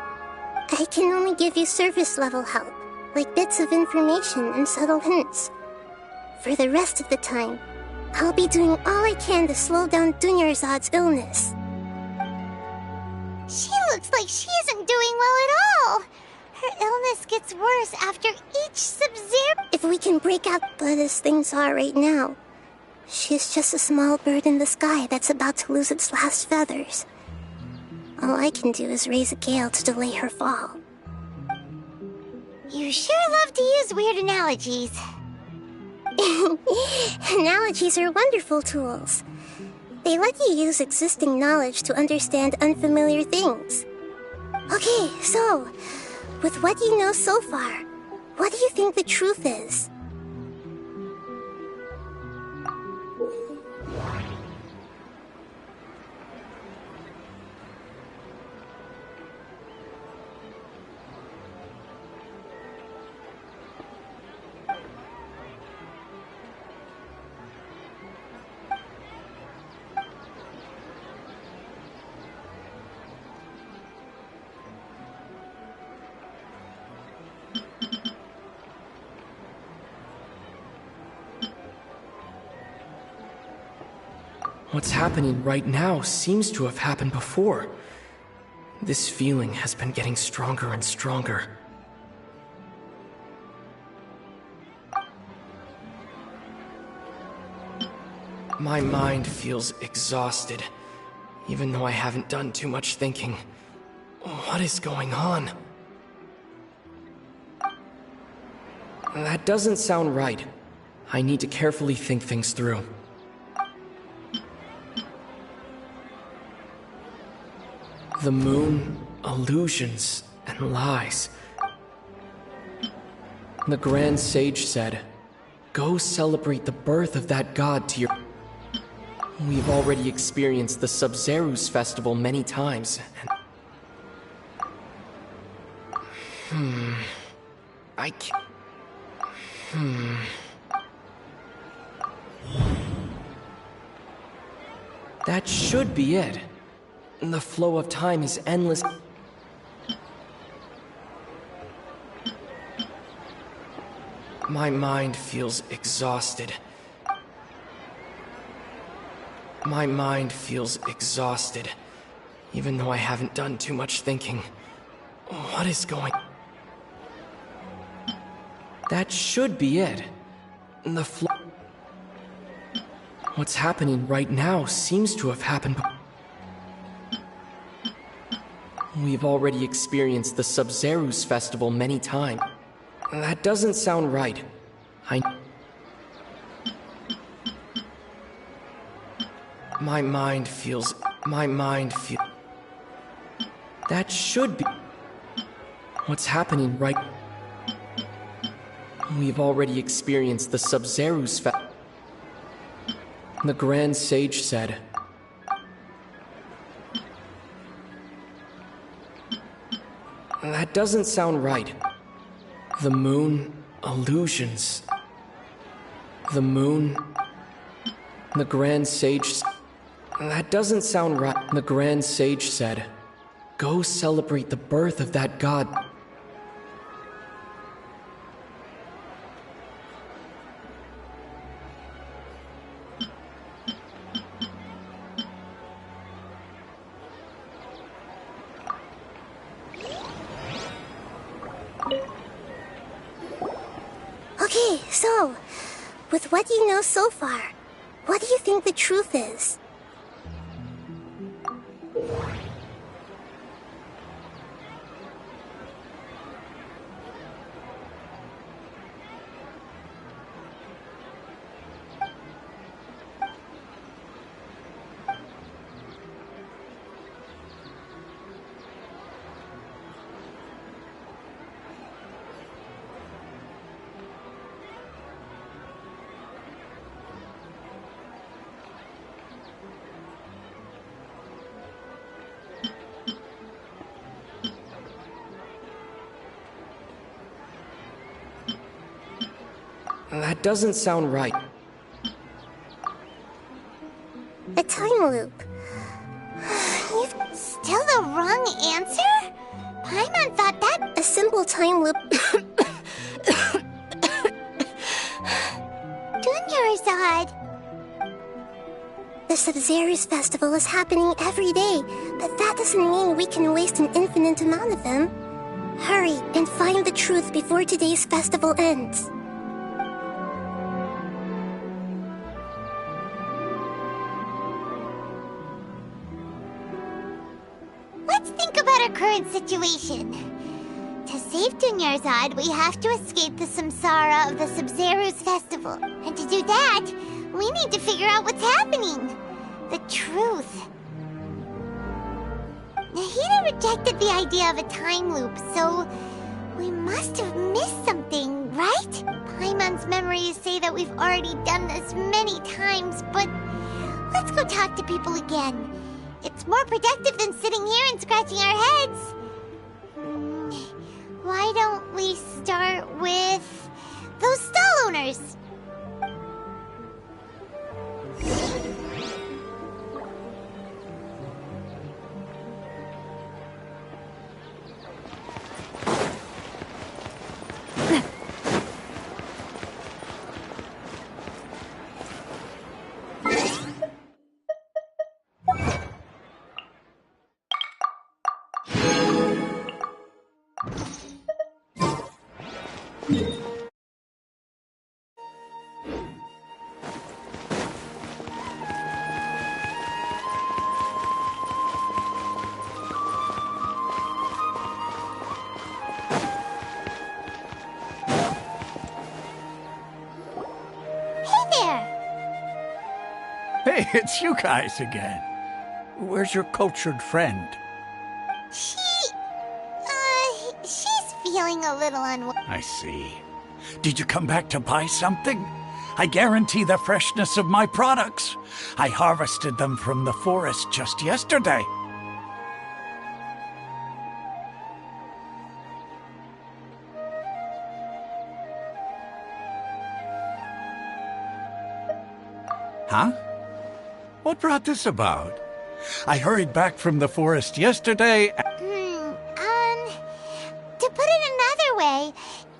I can only give you surface-level help, like bits of information and subtle hints. For the rest of the time, I'll be doing all I can to slow down Dunyarzad's illness. She looks like she isn't doing well at all. Her illness gets worse after each Sub-Zero. If we can break out, but as things are right now, she's just a small bird in the sky that's about to lose its last feathers. All I can do is raise a gale to delay her fall. You sure love to use weird analogies. Analogies are wonderful tools. They let you use existing knowledge to understand unfamiliar things. Okay, so, with what you know so far, what do you think the truth is? What's happening right now seems to have happened before. This feeling has been getting stronger and stronger. My mind feels exhausted, even though I haven't done too much thinking. What is going on? That doesn't sound right. I need to carefully think things through. The moon, illusions, and lies. The Grand Sage said, "Go celebrate the birth of that god to your..." We've already experienced the Sub-Zerus festival many times, and... I can't... That should be it. The flow of time is endless. My mind feels exhausted. My mind feels exhausted, even though I haven't done too much thinking. What is going... That should be it. The flow... What's happening right now seems to have happened... We've already experienced the Sub-Zerus festival many times. That doesn't sound right. My mind feels... That should be... What's happening right... We've already experienced the Sub-Zerus festival. The Grand Sage said... That doesn't sound right. The moon, illusions. The moon... The Grand Sage... That doesn't sound right. The Grand Sage said, "Go celebrate the birth of that god." Okay, so, with what you know so far, what do you think the truth is? That doesn't sound right. A time loop. You've still the wrong answer? Paimon thought that... A simple time loop... Dunyarzad! The Sabzeruz festival is happening every day, but that doesn't mean we can waste an infinite amount of them. Hurry and find the truth before today's festival ends. Let's think about our current situation. To save Dunyarzad, we have to escape the samsara of the Sabzeruz festival. And to do that, we need to figure out what's happening. The truth. Nahida rejected the idea of a time loop, so we must have missed something, right? Paimon's memories say that we've already done this many times, but let's go talk to people again. It's more productive than sitting here and scratching our heads. Why don't we start with those stall owners? Hey, it's you guys again. Where's your cultured friend? She's feeling a little unwell. I see. Did you come back to buy something? I guarantee the freshness of my products. I harvested them from the forest just yesterday. Huh? What brought this about? I hurried back from the forest yesterday. To put it another way,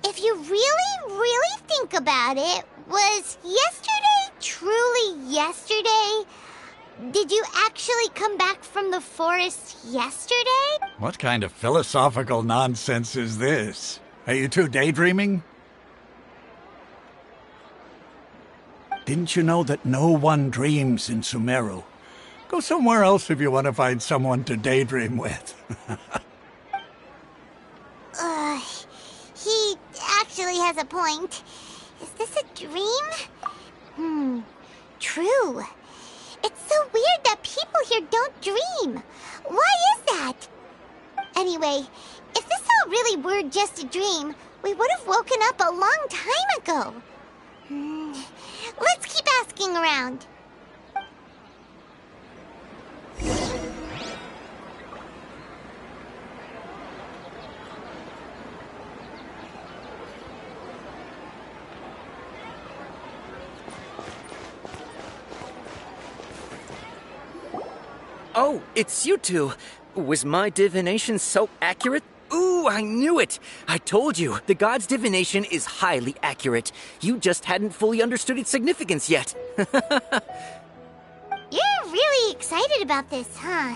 if you really think about it, was yesterday truly yesterday? Did you actually come back from the forest yesterday? What kind of philosophical nonsense is this? Are you two daydreaming? Didn't you know that no one dreams in Sumeru? Go somewhere else if you want to find someone to daydream with. He actually has a point. Is this a dream? True. It's so weird that people here don't dream. Why is that? Anyway, if this all really were just a dream, we would have woken up a long time ago. Let's keep asking around. Oh, it's you two. Was my divination so accurate? Ooh, I knew it! I told you, the god's divination is highly accurate. You just hadn't fully understood its significance yet. You're really excited about this, huh?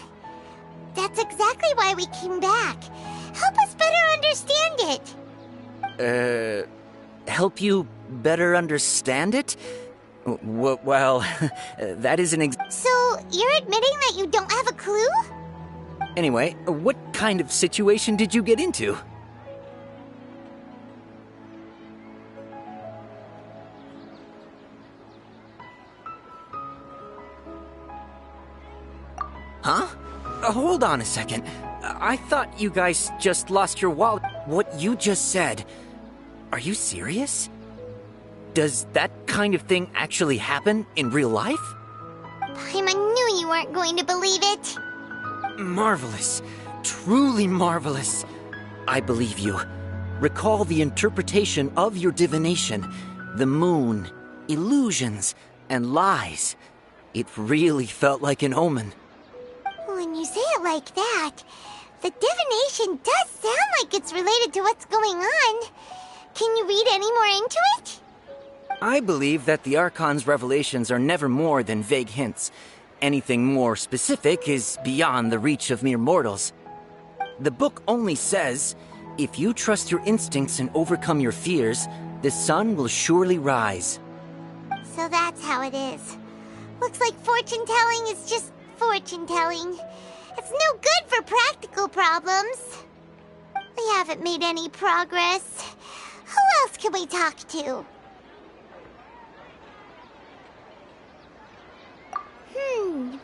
That's exactly why we came back. Help us better understand it. Help you better understand it? Well, that isn't So, you're admitting that you don't have a clue? Anyway, what kind of situation did you get into? Huh? Hold on a second. I thought you guys just lost your wallet. What you just said, are you serious? Does that kind of thing actually happen in real life? Paimon knew you weren't going to believe it. Marvelous. Truly marvelous. I believe you. Recall the interpretation of your divination. The moon, illusions, and lies. It really felt like an omen. When you say it like that, the divination does sound like it's related to what's going on. Can you read any more into it? I believe that the Archon's revelations are never more than vague hints. Anything more specific is beyond the reach of mere mortals. The book only says, if you trust your instincts and overcome your fears, the sun will surely rise. So that's how it is. Looks like fortune-telling is just fortune-telling. It's no good for practical problems. We haven't made any progress. Who else can we talk to?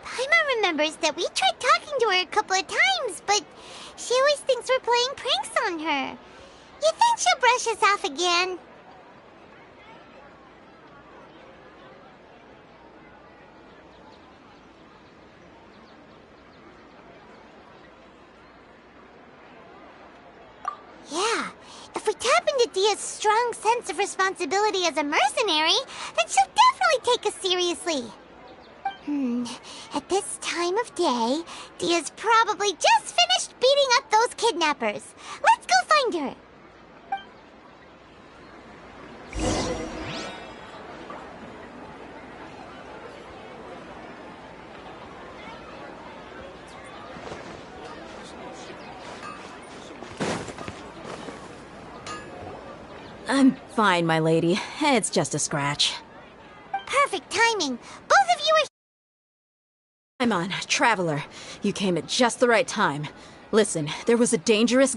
Paimon remembers that we tried talking to her a couple of times, but she always thinks we're playing pranks on her. You think she'll brush us off again? Yeah, if we tap into Dia's strong sense of responsibility as a mercenary, then she'll definitely take us seriously. At this time of day, Dia's probably just finished beating up those kidnappers. Let's go find her. I'm fine, my lady. It's just a scratch. Perfect timing. Both of you are... Paimon, Traveler. You came at just the right time. Listen, there was a dangerous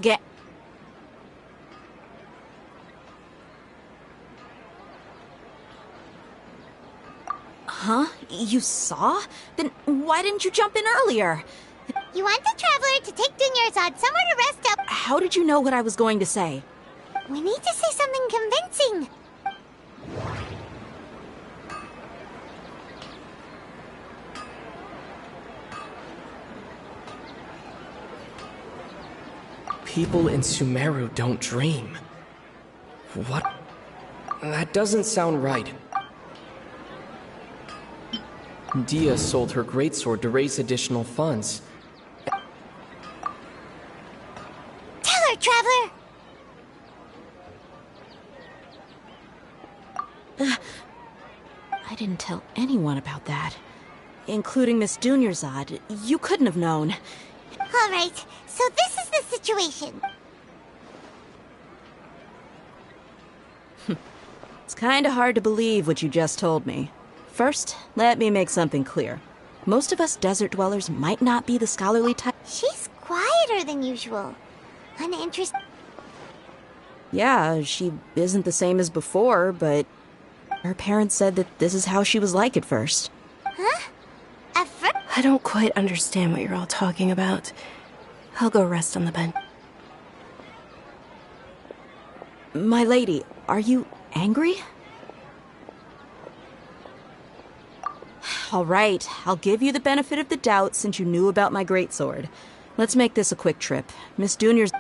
Huh? You saw? Then why didn't you jump in earlier? You want the Traveler to take Dunyarzad somewhere to rest up. How did you know what I was going to say? We need to say something convincing. People in Sumeru don't dream. What? That doesn't sound right. Dia sold her greatsword to raise additional funds. Tell her, Traveler! I didn't tell anyone about that. Including Miss Dunyarzad. You couldn't have known. All right, so this is the situation. It's kinda hard to believe what you just told me. First, let me make something clear. Most of us desert dwellers might not be the scholarly type. She's quieter than usual. Uninterested. Yeah, she isn't the same as before, but her parents said that this is how she was like at first. Huh? I don't quite understand what you're all talking about. I'll go rest on the bench. My lady, are you angry? All right, I'll give you the benefit of the doubt since you knew about my greatsword. Let's make this a quick trip. Miss Dunyarzad...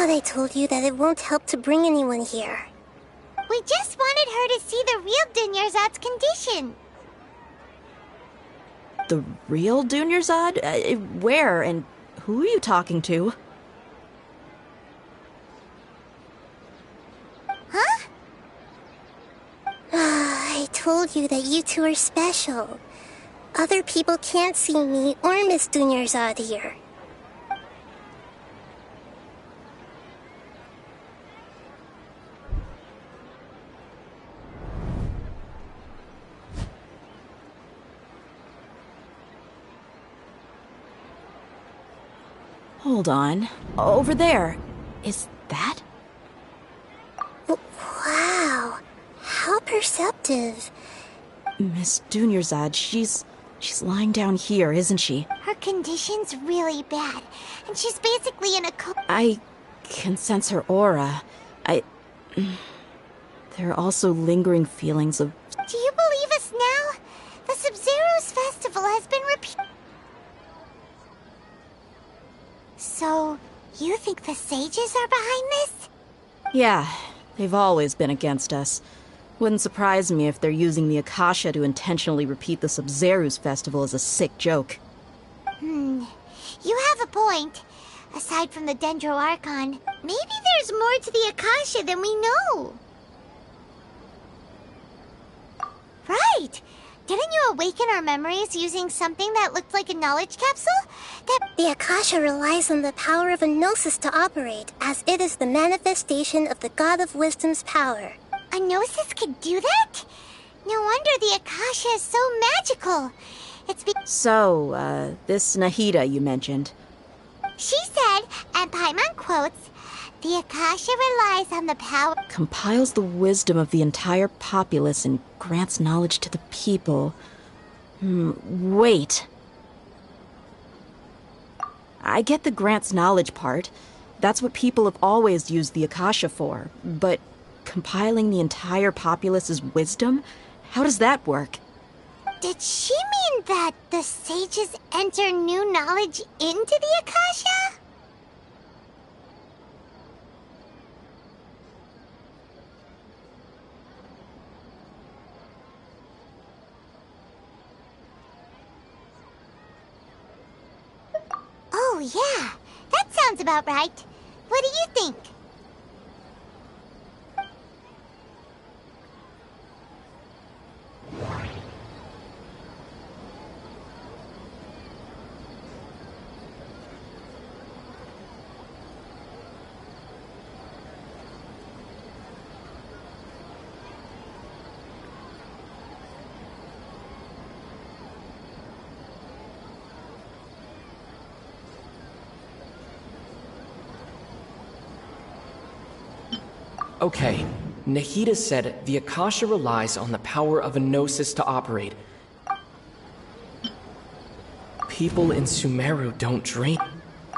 thought I told you that it won't help to bring anyone here. We just wanted her to see the real Dunyarzad's condition. The real Dunyarzad? Where and who are you talking to? Huh? I told you that you two are special. Other people can't see me or Miss Dunyarzad here. Hold on. Over there. Is that? Wow. How perceptive. Miss Dunyarzad, she's lying down here, isn't she? Her condition's really bad, and she's basically in a I can sense her aura. There are also lingering feelings of... Do you believe us now? The Sub-Zero's festival has been repeated. So, you think the sages are behind this? Yeah, they've always been against us. Wouldn't surprise me if they're using the Akasha to intentionally repeat the Sub-Zero's festival as a sick joke. You have a point. Aside from the Dendro Archon, maybe there's more to the Akasha than we know. Right! Didn't you awaken our memories using something that looked like a knowledge capsule? The Akasha relies on the power of a Gnosis to operate, as it is the manifestation of the God of Wisdom's power. A Gnosis could do that? No wonder the Akasha is so magical. It's So, this Nahida you mentioned. She said, and Paimon quotes, the Akasha relies on the power... Compiles the wisdom of the entire populace and grants knowledge to the people. Wait. I get the grants knowledge part. That's what people have always used the Akasha for. But compiling the entire populace's wisdom? How does that work? Did she mean that the sages enter new knowledge into the Akasha? Oh, yeah. That sounds about right. What do you think? Okay, Nahida said the Akasha relies on the power of a Gnosis to operate. People in Sumeru don't dream.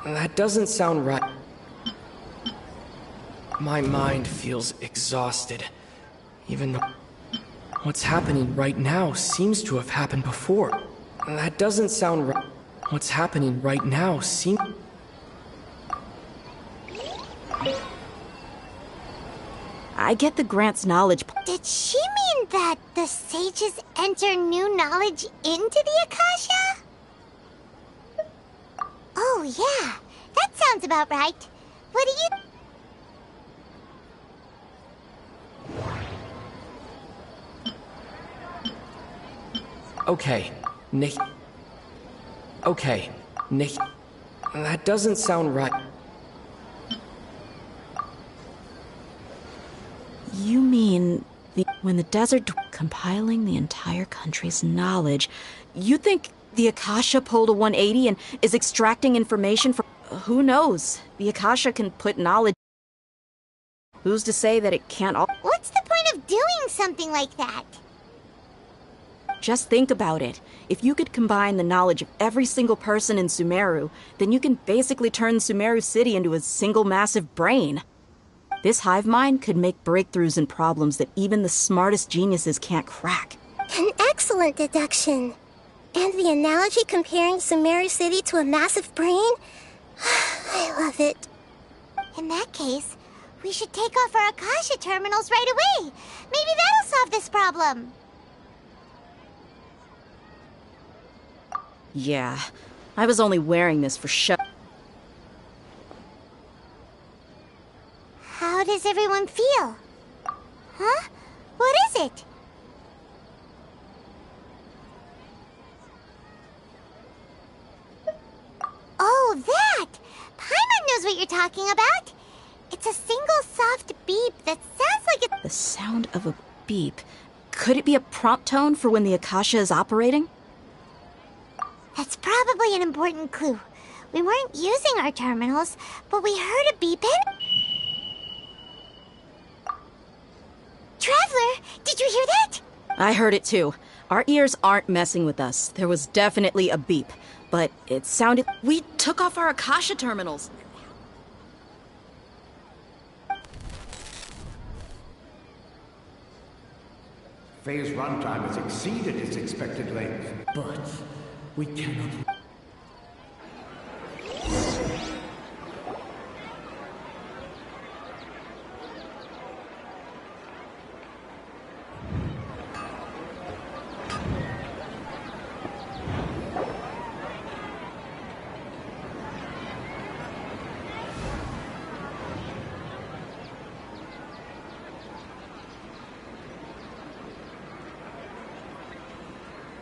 That doesn't sound right. My mind feels exhausted, even though what's happening right now seems to have happened before. That doesn't sound right. What's happening right now seems... I get the grants knowledge. Did she mean that the sages enter new knowledge into the Akasha? Oh, yeah. That sounds about right. What do you... Okay, that doesn't sound right. You mean when the desert compiling the entire country's knowledge, you think the Akasha pulled a 180 and is extracting information from... Who knows? The Akasha can put knowledge... Who's to say that it can't all... What's the point of doing something like that? Just think about it. If you could combine the knowledge of every single person in Sumeru, then you can basically turn Sumeru City into a single massive brain. This hive mind could make breakthroughs in problems that even the smartest geniuses can't crack. An excellent deduction. And the analogy comparing Sumeru City to a massive brain? I love it. In that case, we should take off our Akasha terminals right away. Maybe that'll solve this problem. Yeah, I was only wearing this for show. How does everyone feel? Huh? What is it? Oh, that! Paimon knows what you're talking about. It's a single soft beep that sounds like it. The sound of a beep. Could it be a prompt tone for when the Akasha is operating? That's probably an important clue. We weren't using our terminals, but we heard a beep and... Traveler, did you hear that? I heard it too. Our ears aren't messing with us. There was definitely a beep, but it sounded... We took off our Akasha terminals. Phase runtime has exceeded its expected length. But we cannot...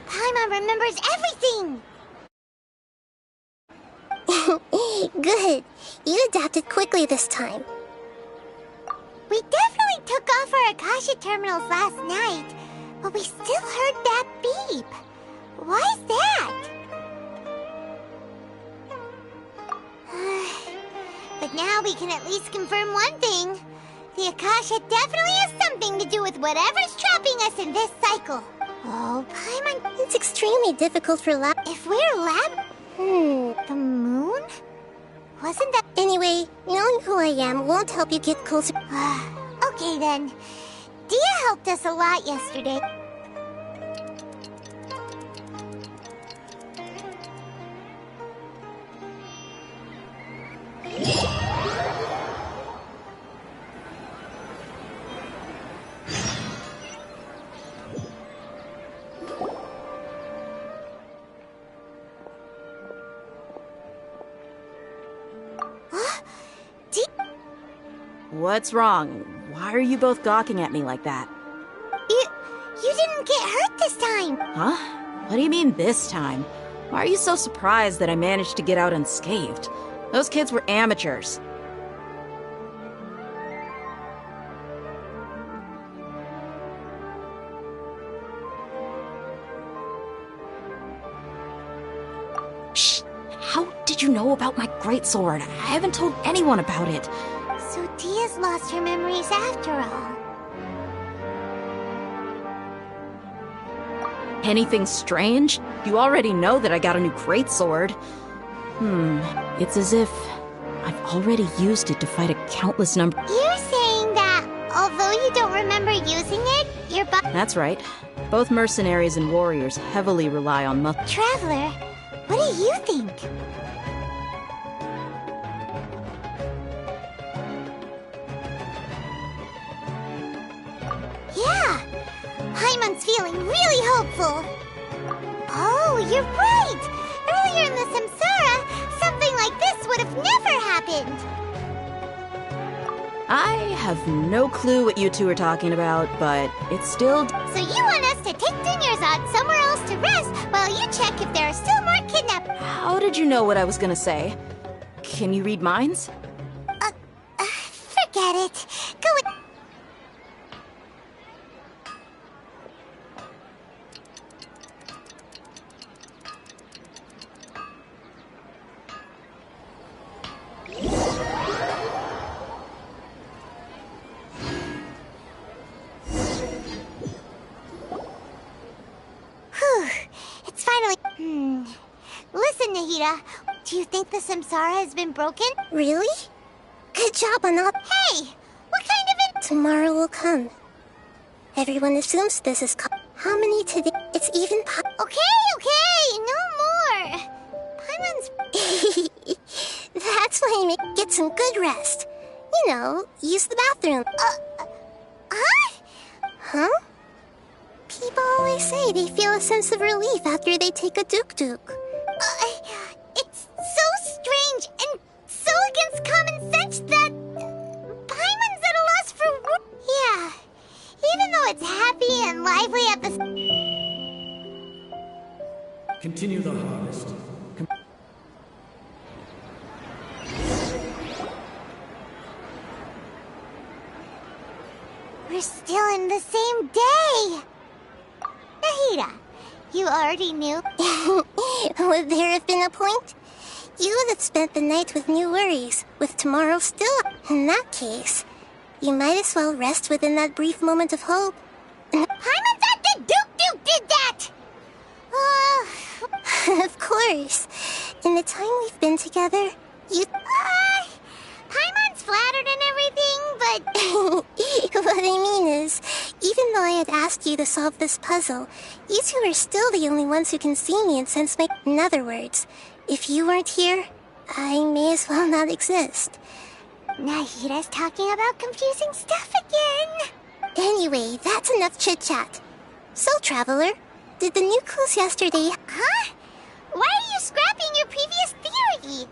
Paimon remembers everything! Good. You adapted quickly this time. We definitely took off our Akasha terminals last night, but we still heard that beep. Why is that? But now we can at least confirm one thing. The Akasha definitely has something to do with whatever's trapping us in this cycle. Oh, Paimon... It's extremely difficult for lab... If we're lab... The moon? Wasn't that... Anyway, knowing who I am won't help you get closer. Okay then. Dia helped us a lot yesterday. What's wrong? Why are you both gawking at me like that? You didn't get hurt this time! Huh? What do you mean this time? Why are you so surprised that I managed to get out unscathed? Those kids were amateurs. Shh! How did you know about my greatsword? I haven't told anyone about it. So Dia's lost her memories after all. Anything strange? You already know that I got a new greatsword. It's as if I've already used it to fight a countless number. You're saying that, although you don't remember using it, your That's right. Both mercenaries and warriors heavily rely on Traveler, what do you think? Yeah! Paimon's feeling really hopeful. Oh, you're right! Earlier in the Samsara, something like this would have never happened. I have no clue what you two are talking about, but it's still... So you want us to take Dunyarzad somewhere else to rest while you check if there are still more kidnapped... How did you know what I was gonna say? Can you read minds? Forget it. Go with... It's finally... Listen, Nahida. Do you think the Samsara has been broken? Really? Good job on all... Hey! What kind of it... Tomorrow will come. Everyone assumes this is... How many today? It's even... Okay, no more! Paimon's... That's why I make... Get some good rest. go, use the bathroom. Huh? People always say they feel a sense of relief after they take a duk-duk. It's so strange and so against common sense that Paimon's at a loss for words. Yeah, even though it's happy and lively at the... Continue the harvest. We're still in the same day! Nahida, you already knew? Would there have been a point? You would have spent the night with new worries, with tomorrow still. In that case, you might as well rest within that brief moment of hope. Paimon thought the Duke did that! Of course. In the time we've been together, you... Paimon's flattered and everything, but... What I mean is, even though I had asked you to solve this puzzle, you two are still the only ones who can see me and sense my... In other words, if you weren't here, I may as well not exist. Nahida's talking about confusing stuff again. Anyway, that's enough chit-chat. So, Traveler, did the new clues yesterday... Huh? Why are you scrapping your previous theory?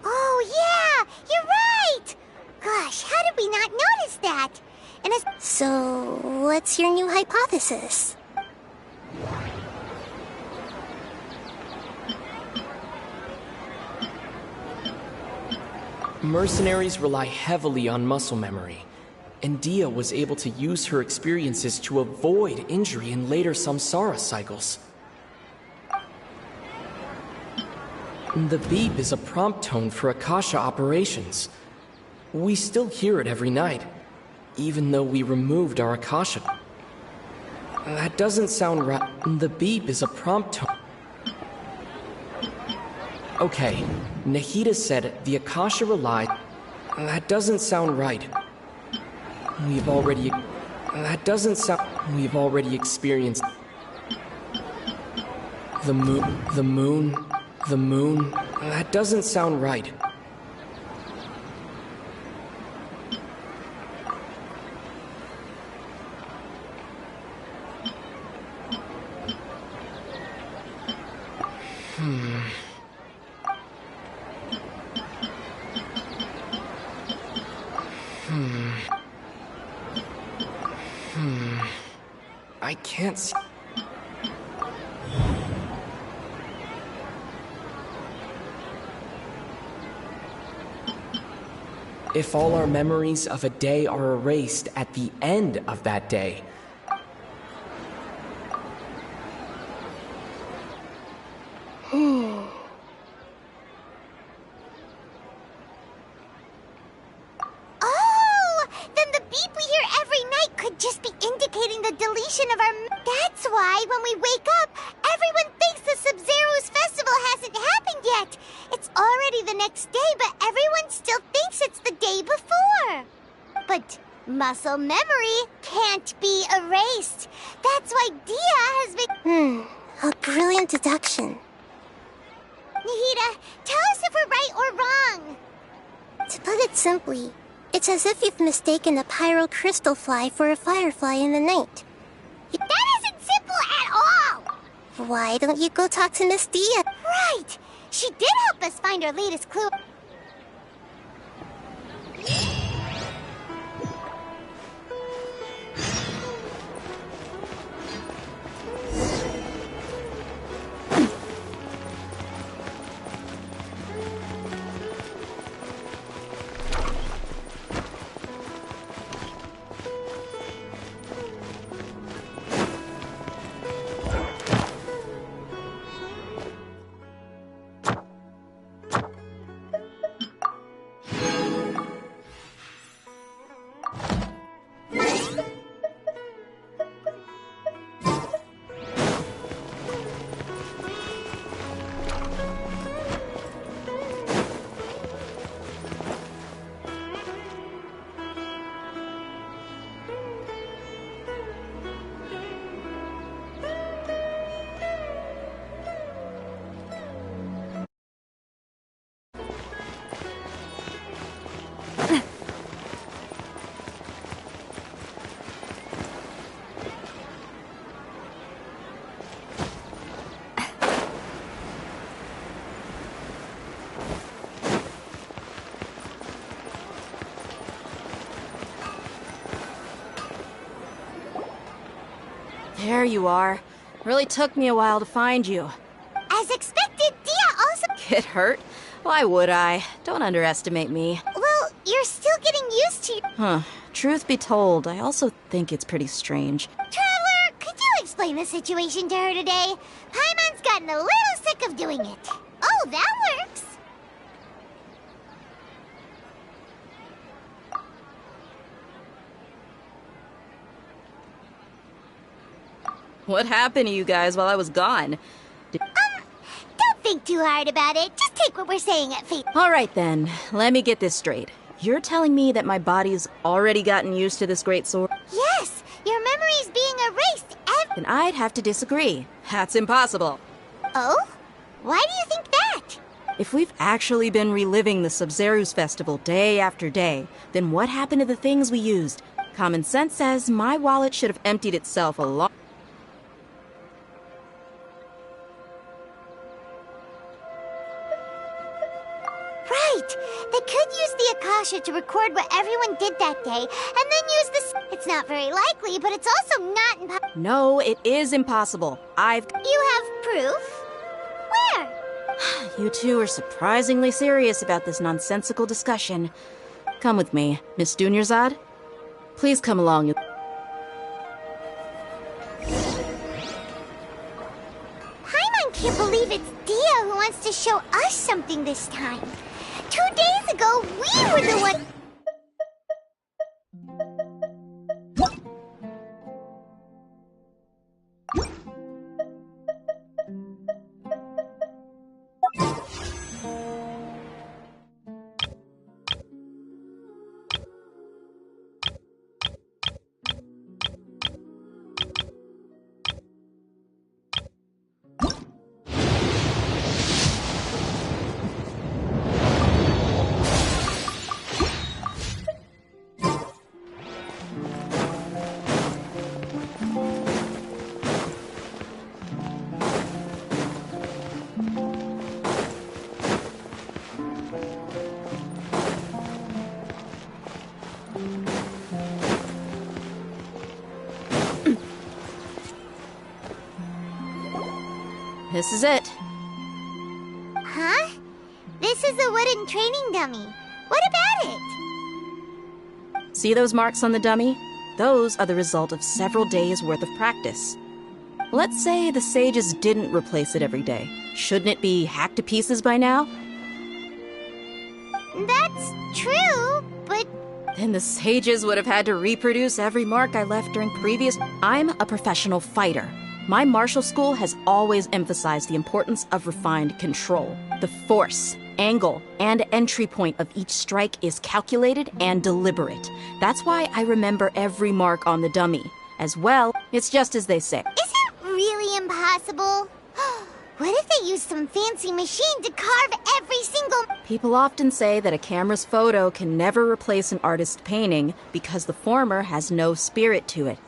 Oh, yeah! You're right! Gosh, how did we not notice that? And So, what's your new hypothesis? Mercenaries rely heavily on muscle memory, and Dia was able to use her experiences to avoid injury in later samsara cycles. The beep is a prompt tone for Akasha operations. We still hear it every night, even though we removed our Akasha. That doesn't sound right. The beep is a prompt tone. Okay, Nahida said the Akasha relied. That doesn't sound right. We've already... That doesn't sound... We've already experienced... The moon... That doesn't sound right. I can't see... If all our memories of a day are erased at the end of that day, Oh! Then the beep we hear every night could just be indicating the deletion of our... That's why when we wake up, everyone thinks the Sub-Zero's festival hasn't happened yet. It's already the next day, but everyone still thinks it's the day before. But muscle memory can't be erased. That's why Dia has been... A brilliant deduction. Nahida, tell us if we're right or wrong. To put it simply, it's as if you've mistaken a pyro crystal fly for a firefly in the night. That isn't simple at all! Why don't you go talk to Miss Dia? Right! She did help us find our latest clue. There you are. Really took me a while to find you. As expected, Dia also... Get hurt? Why would I? Don't underestimate me. Well, you're still getting used to... Huh. Truth be told, I also think it's pretty strange. Traveler, could you explain the situation to her today? Paimon's gotten a little sick of doing it. Oh, that works. What happened to you guys while I was gone? Don't think too hard about it. Just take what we're saying at face. All right then, let me get this straight. You're telling me that my body's already gotten used to this great sword? Yes, your memory's being erased. Then I'd have to disagree. That's impossible. Oh? Why do you think that? If we've actually been reliving the Sub-Zerus festival day after day, then what happened to the things we used? Common sense says my wallet should have emptied itself a long... Right! They could use the Akasha to record what everyone did that day, and then use this. It's not very likely, but it's also not impossible. No, it is impossible. You have proof? Where? You two are surprisingly serious about this nonsensical discussion. Come with me, Miss Dunyarzad. Please come along. Paimon can't believe it's Dia who wants to show us something this time. 2 days ago, we were the one... This is it. Huh? This is a wooden training dummy. What about it? See those marks on the dummy? Those are the result of several days' worth of practice. Let's say the sages didn't replace it every day. Shouldn't it be hacked to pieces by now? That's true, but... Then the sages would have had to reproduce every mark I left during previous... I'm a professional fighter. My martial school has always emphasized the importance of refined control. The force, angle, and entry point of each strike is calculated and deliberate. That's why I remember every mark on the dummy. As well, it's just as they say. Is it really impossible? What if they use some fancy machine to carve every single... People often say that a camera's photo can never replace an artist's painting because the former has no spirit to it.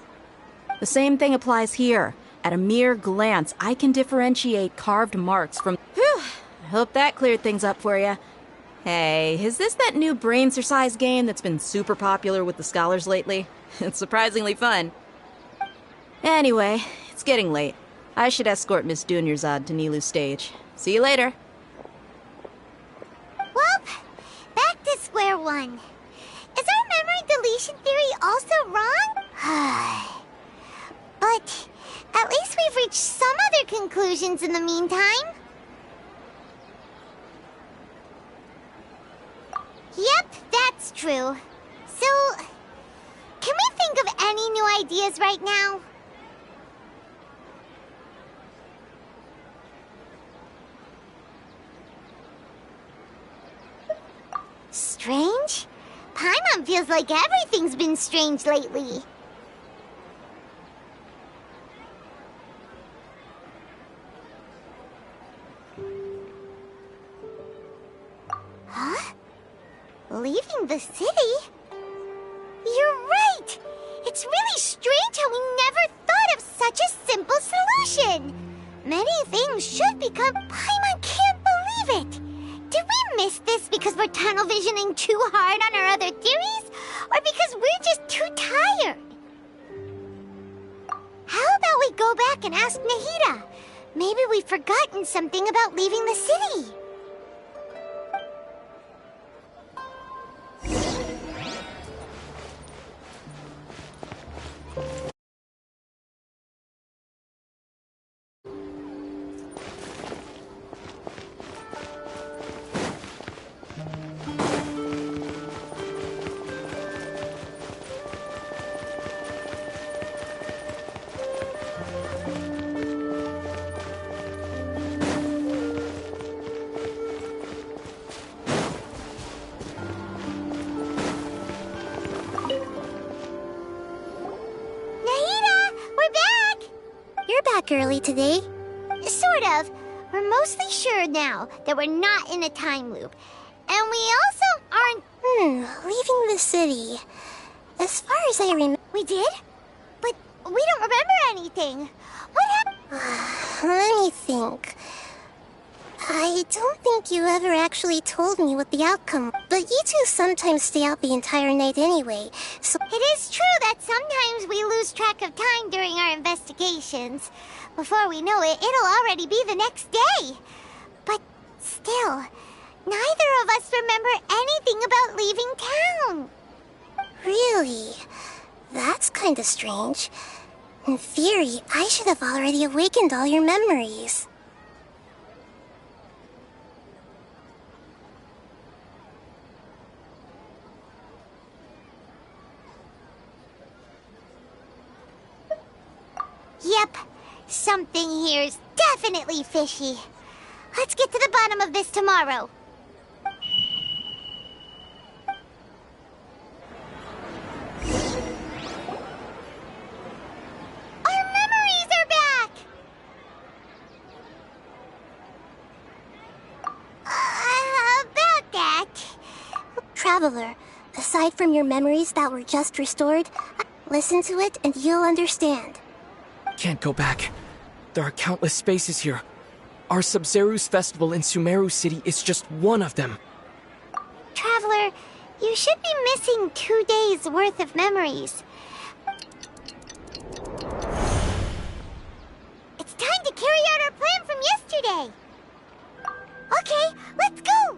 The same thing applies here. At a mere glance, I can differentiate carved marks from... Whew! I hope that cleared things up for you. Hey, is this that new brain-exercise game that's been super popular with the scholars lately? It's surprisingly fun. Anyway, it's getting late. I should escort Miss Dunyarzad to Nilou's stage. See you later. Well, back to square one. Is our memory deletion theory also wrong? But... at least we've reached some other conclusions in the meantime. Yep, that's true. So, can we think of any new ideas right now? Strange? Paimon feels like everything's been strange lately. Huh? Leaving the city? You're right! It's really strange how we never thought of such a simple solution! Many things should become... Paimon can't believe it! Did we miss this because we're tunnel visioning too hard on our other theories? Or because we're just too tired? How about we go back and ask Nahida. Maybe we've forgotten something about leaving the city. Early today? Sort of. We're mostly sure now that we're not in a time loop. And we also aren't... leaving the city. As far as I remember... We did? But we don't remember anything. What happened? Let me think. I don't think you ever actually told me what the outcome was. But you two sometimes stay out the entire night anyway, so... It is true that sometimes we lose track of time during our investigations. Before we know it, it'll already be the next day. But still, neither of us remember anything about leaving town. Really? That's kinda strange. In theory, I should have already awakened all your memories. Yep. Something here's definitely fishy. Let's get to the bottom of this tomorrow. Our memories are back! About that... Traveler, aside from your memories that were just restored, listen to it and you'll understand. Can't go back. There are countless spaces here. Our Sabzeruz festival in Sumeru City is just one of them. Traveler, you should be missing 2 days' worth of memories. It's time to carry out our plan from yesterday. Okay, let's go!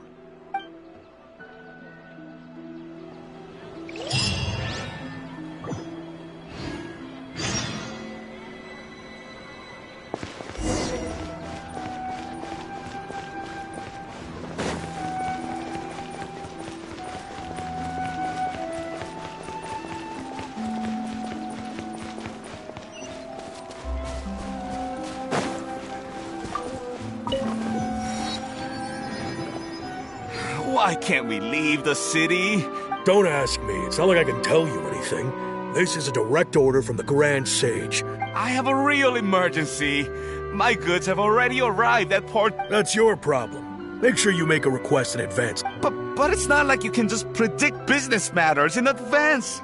Why can't we leave the city? Don't ask me. It's not like I can tell you anything. This is a direct order from the Grand Sage. I have a real emergency. My goods have already arrived at port. That's your problem. Make sure you make a request in advance. But it's not like you can just predict business matters in advance.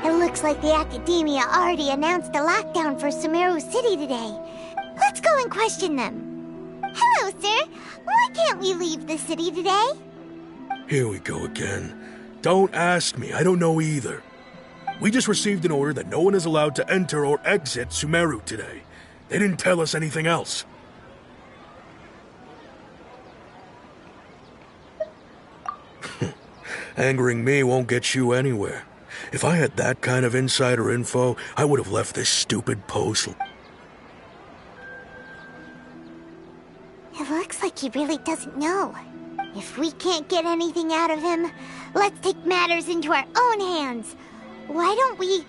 It looks like the Academia already announced a lockdown for Sumeru City today. Let's go and question them. Hello, sir. Why can't we leave the city today? Here we go again. Don't ask me. I don't know either. We just received an order that no one is allowed to enter or exit Sumeru today. They didn't tell us anything else. Angering me won't get you anywhere. If I had that kind of insider info, I would have left this stupid post. It looks like he really doesn't know. If we can't get anything out of him, let's take matters into our own hands. Why don't we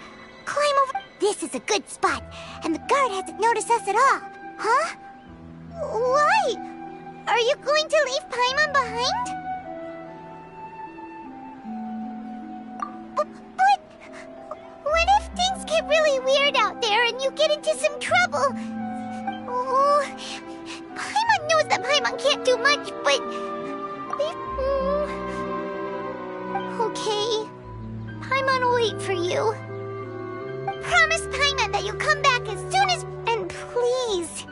climb over? This is a good spot, and the guard hasn't noticed us at all. Huh? Why? Are you going to leave Paimon behind? But what if things get really weird out there and you get into some trouble? Oh, Paimon knows that Paimon can't do much, but... Okay. Paimon will wait for you. Promise Paimon that you'll come back as soon as... And please...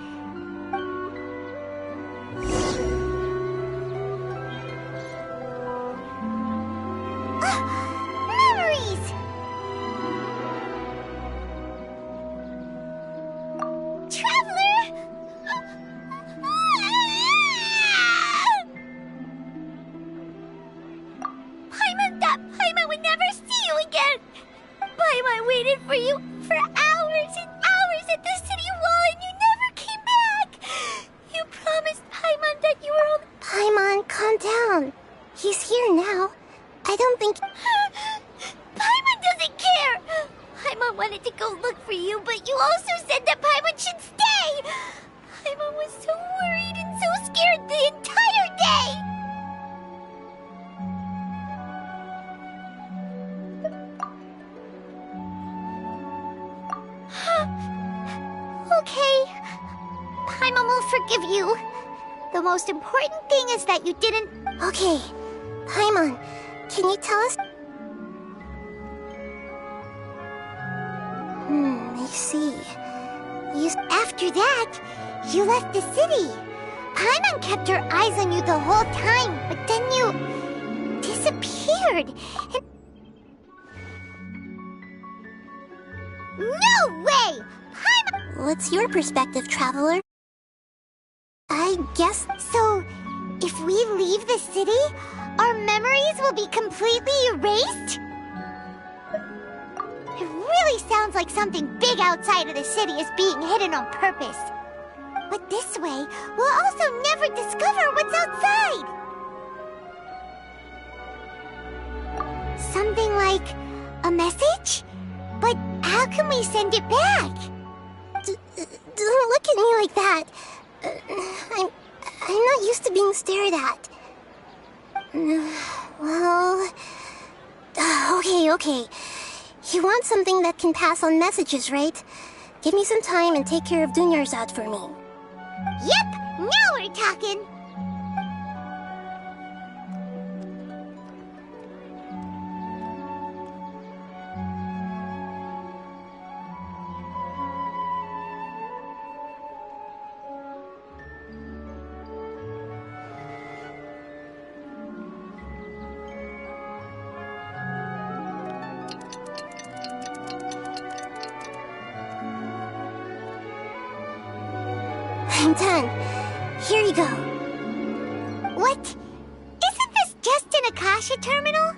Memories! waited for you for hours and hours at the city wall and you never came back! You promised Paimon that you were on... Paimon, calm down. He's here now. I don't think... Paimon doesn't care! Paimon wanted to go look for you, but you also said that Paimon should stay! Paimon was so worried and so scared the entire day! Okay. Paimon will forgive you. The most important thing is that you didn't... Okay. Paimon, can you tell us... I see. After that, you left the city. Paimon kept her eyes on you the whole time, but then you... disappeared. And... No way! Paimon... What's your perspective, traveler? I guess... So, if we leave the city, our memories will be completely erased? It really sounds like something big outside of the city is being hidden on purpose. But this way, we'll also never discover what's outside! Something like a message? But how can we send it back? Don't look at me like that. I'm not used to being stared at. Well... Okay. You want something that can pass on messages, right? Give me some time and take care of Dunyarzad for me. Yep! Now we're talking! I'm done. Here you go. What? Isn't this just an Akasha terminal?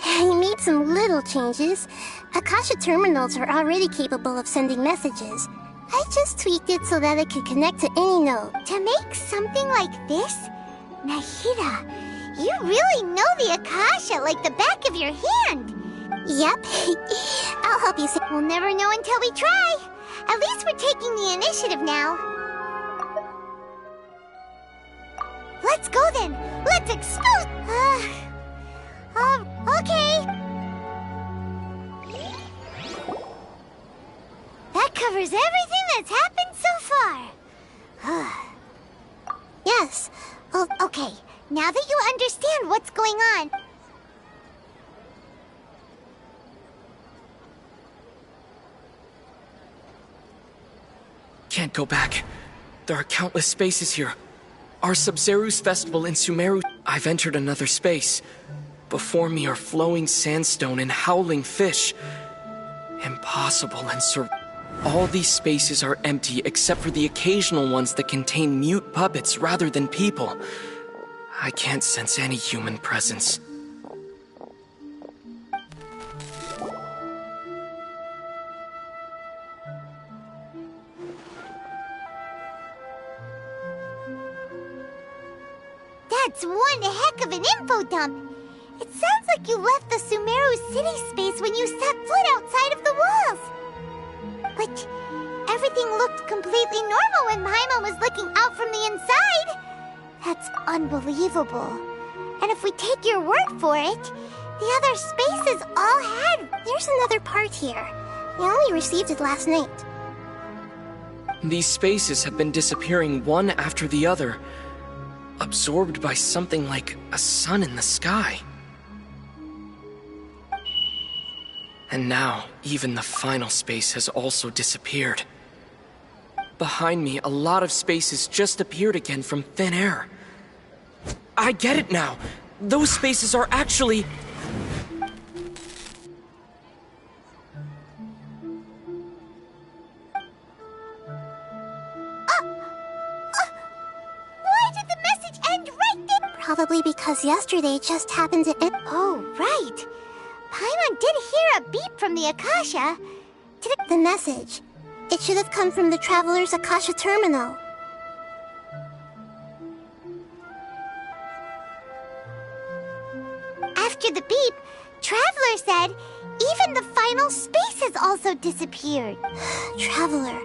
I made some little changes. Akasha terminals are already capable of sending messages. I just tweaked it so that it could connect to any node. To make something like this? Nahida, you really know the Akasha like the back of your hand. Yep. I'll help you. We'll never know until we try. At least we're taking the initiative now. Let's go then! Let's expose... okay. That covers everything that's happened so far. Yes. Oh, okay. Now that you understand what's going on... Can't go back. There are countless spaces here. Our Sabzeruz festival in Sumeru. I've entered another space. Before me are flowing sandstone and howling fish. Impossible and all these spaces are empty except for the occasional ones that contain mute puppets rather than people. I can't sense any human presence. That's one heck of an info dump. It sounds like you left the Sumeru city space when you set foot outside of the walls. But everything looked completely normal when Paimon was looking out from the inside. That's unbelievable. And if we take your word for it, the other spaces all had... There's another part here. We only received it last night. These spaces have been disappearing one after the other, absorbed by something like a sun in the sky. And now, even the final space has also disappeared. Behind me, a lot of spaces just appeared again from thin air. I get it now! Those spaces are actually... Why did the message end right there? Probably because yesterday just happened to end. Oh, right. Paimon did hear a beep from the Akasha. The message. It should have come from the Traveler's Akasha terminal. After the beep, Traveler said even the final space has also disappeared. Traveler,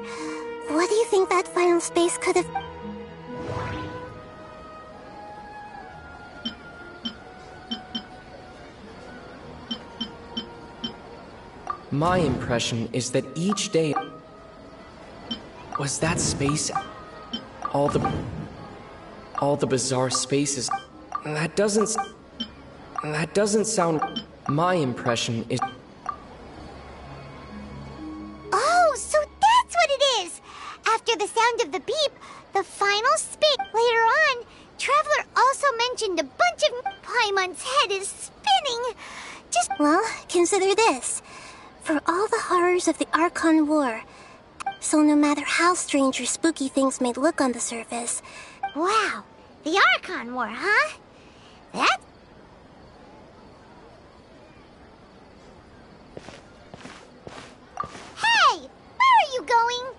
what do you think that final space could have... My impression is that each day... Was that space... All the bizarre spaces... That doesn't sound... My impression is... Oh, so that's what it is! After the sound of the beep, the final space... Later on, Traveler also mentioned a bunch of... Paimon's head is spinning! Well, consider this. For all the horrors of the Archon War, so no matter how strange or spooky things may look on the surface... Wow, the Archon War, huh? That... Hey! Where are you going?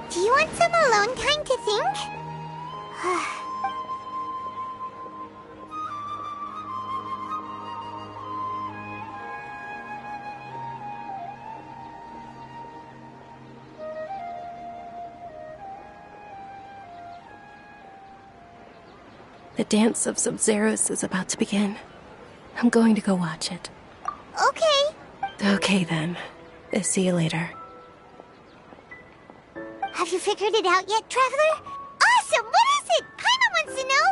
Do you want some alone time to think? The dance of Sub-Zeros is about to begin. I'm going to go watch it. Okay. Okay then. See you later. Have you figured it out yet, Traveler? Awesome! What is it? Paimon wants to know!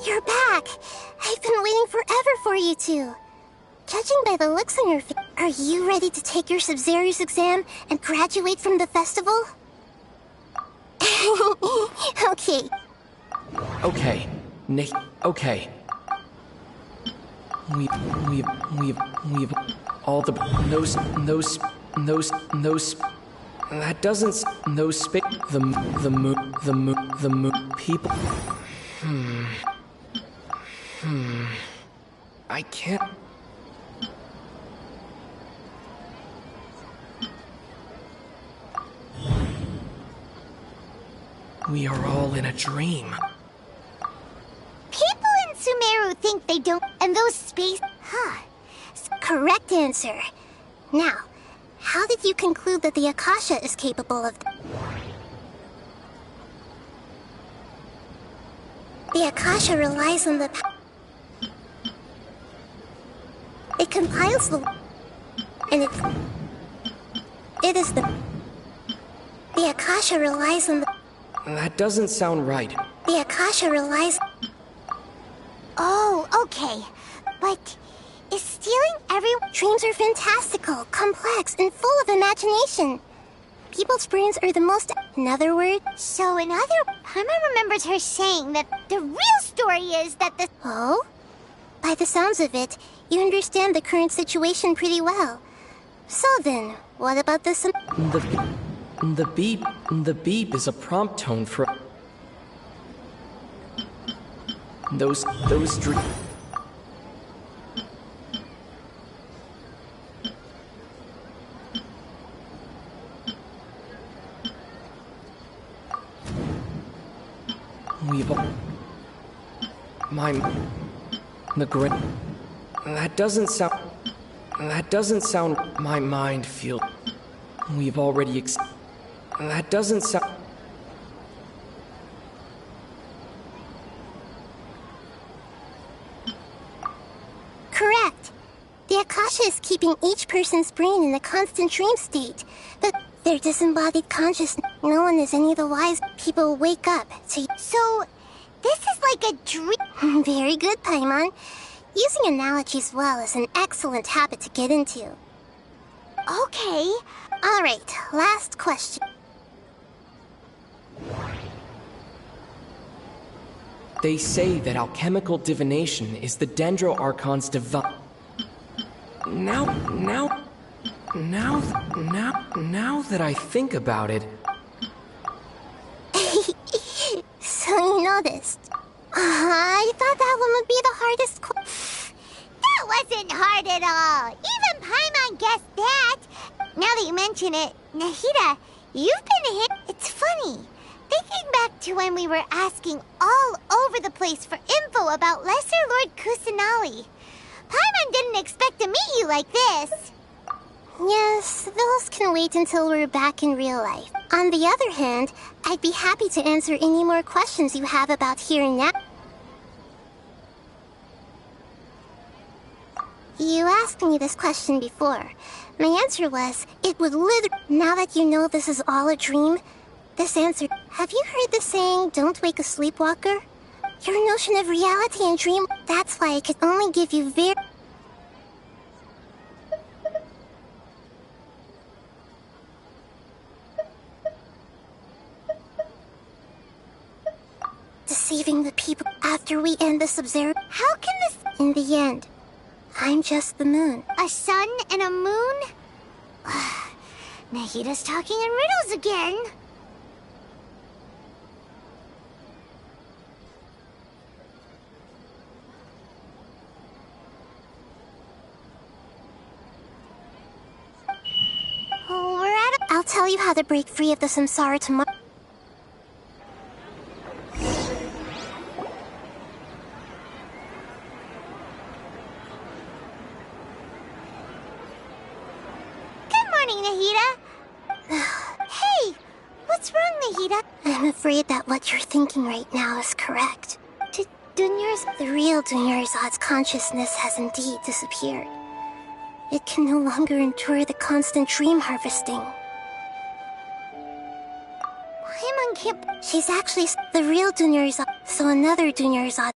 You're back! I've been waiting forever for you two. Judging by the looks on your face, are you ready to take your Sub-Zero's exam and graduate from the festival? Okay. Okay. Okay. We've all the those that doesn't no space the people. I can't. We are all in a dream. People in Sumeru think they don't... And those space... Correct answer. Now, how did you conclude that the Akasha is capable of... The Akasha relies on the... It compiles the... And it is the... The Akasha relies on the... That doesn't sound right. The Akasha relies... Oh, okay. But is stealing Dreams are fantastical, complex, and full of imagination. People's brains are the most... In other words... So in other... Paimon remembers her saying that the real story is that the... Oh? By the sounds of it, you understand the current situation pretty well. So then, what about this? The beep is a prompt tone for those We've the grin. That doesn't sound. My mind feel. We've already that doesn't sound. Correct. The Akasha is keeping each person's brain in a constant dream state. Their disembodied consciousness. No one is any the wise. People wake up to. So, this is like a dream. Very good, Paimon. Using analogies well is an excellent habit to get into. Okay. Alright, last question. They say that alchemical divination is the Dendro Archon's divine. Now that I think about it. So you noticed. I thought that one would be the hardest That wasn't hard at all. Even Paimon guessed that. Now that you mention it, Nahida, you've been hit. It's funny. Thinking back to when we were asking all over the place for info about Lesser Lord Kusanali. Paimon didn't expect to meet you like this. Yes, those can wait until we're back in real life. On the other hand, I'd be happy to answer any more questions you have about here and now. You asked me this question before. My answer was, it would literally... Now that you know this is all a dream, this answer... Have you heard the saying, don't wake a sleepwalker? Your notion of reality and dream... That's why I could only give you very... Deceiving the people after we end this observe. How can this... In the end, I'm just the moon. A sun and a moon? Nahida's talking in riddles again. Oh, we're at it. I'll tell you how to break free of the samsara tomorrow. Nahida? Hey! What's wrong, Nahida? I'm afraid that what you're thinking right now is correct. The real Dunyarzad's consciousness has indeed disappeared. It can no longer endure the constant dream harvesting. Paimon can't... She's actually the real Dunyarzad, so another Dunyarzad.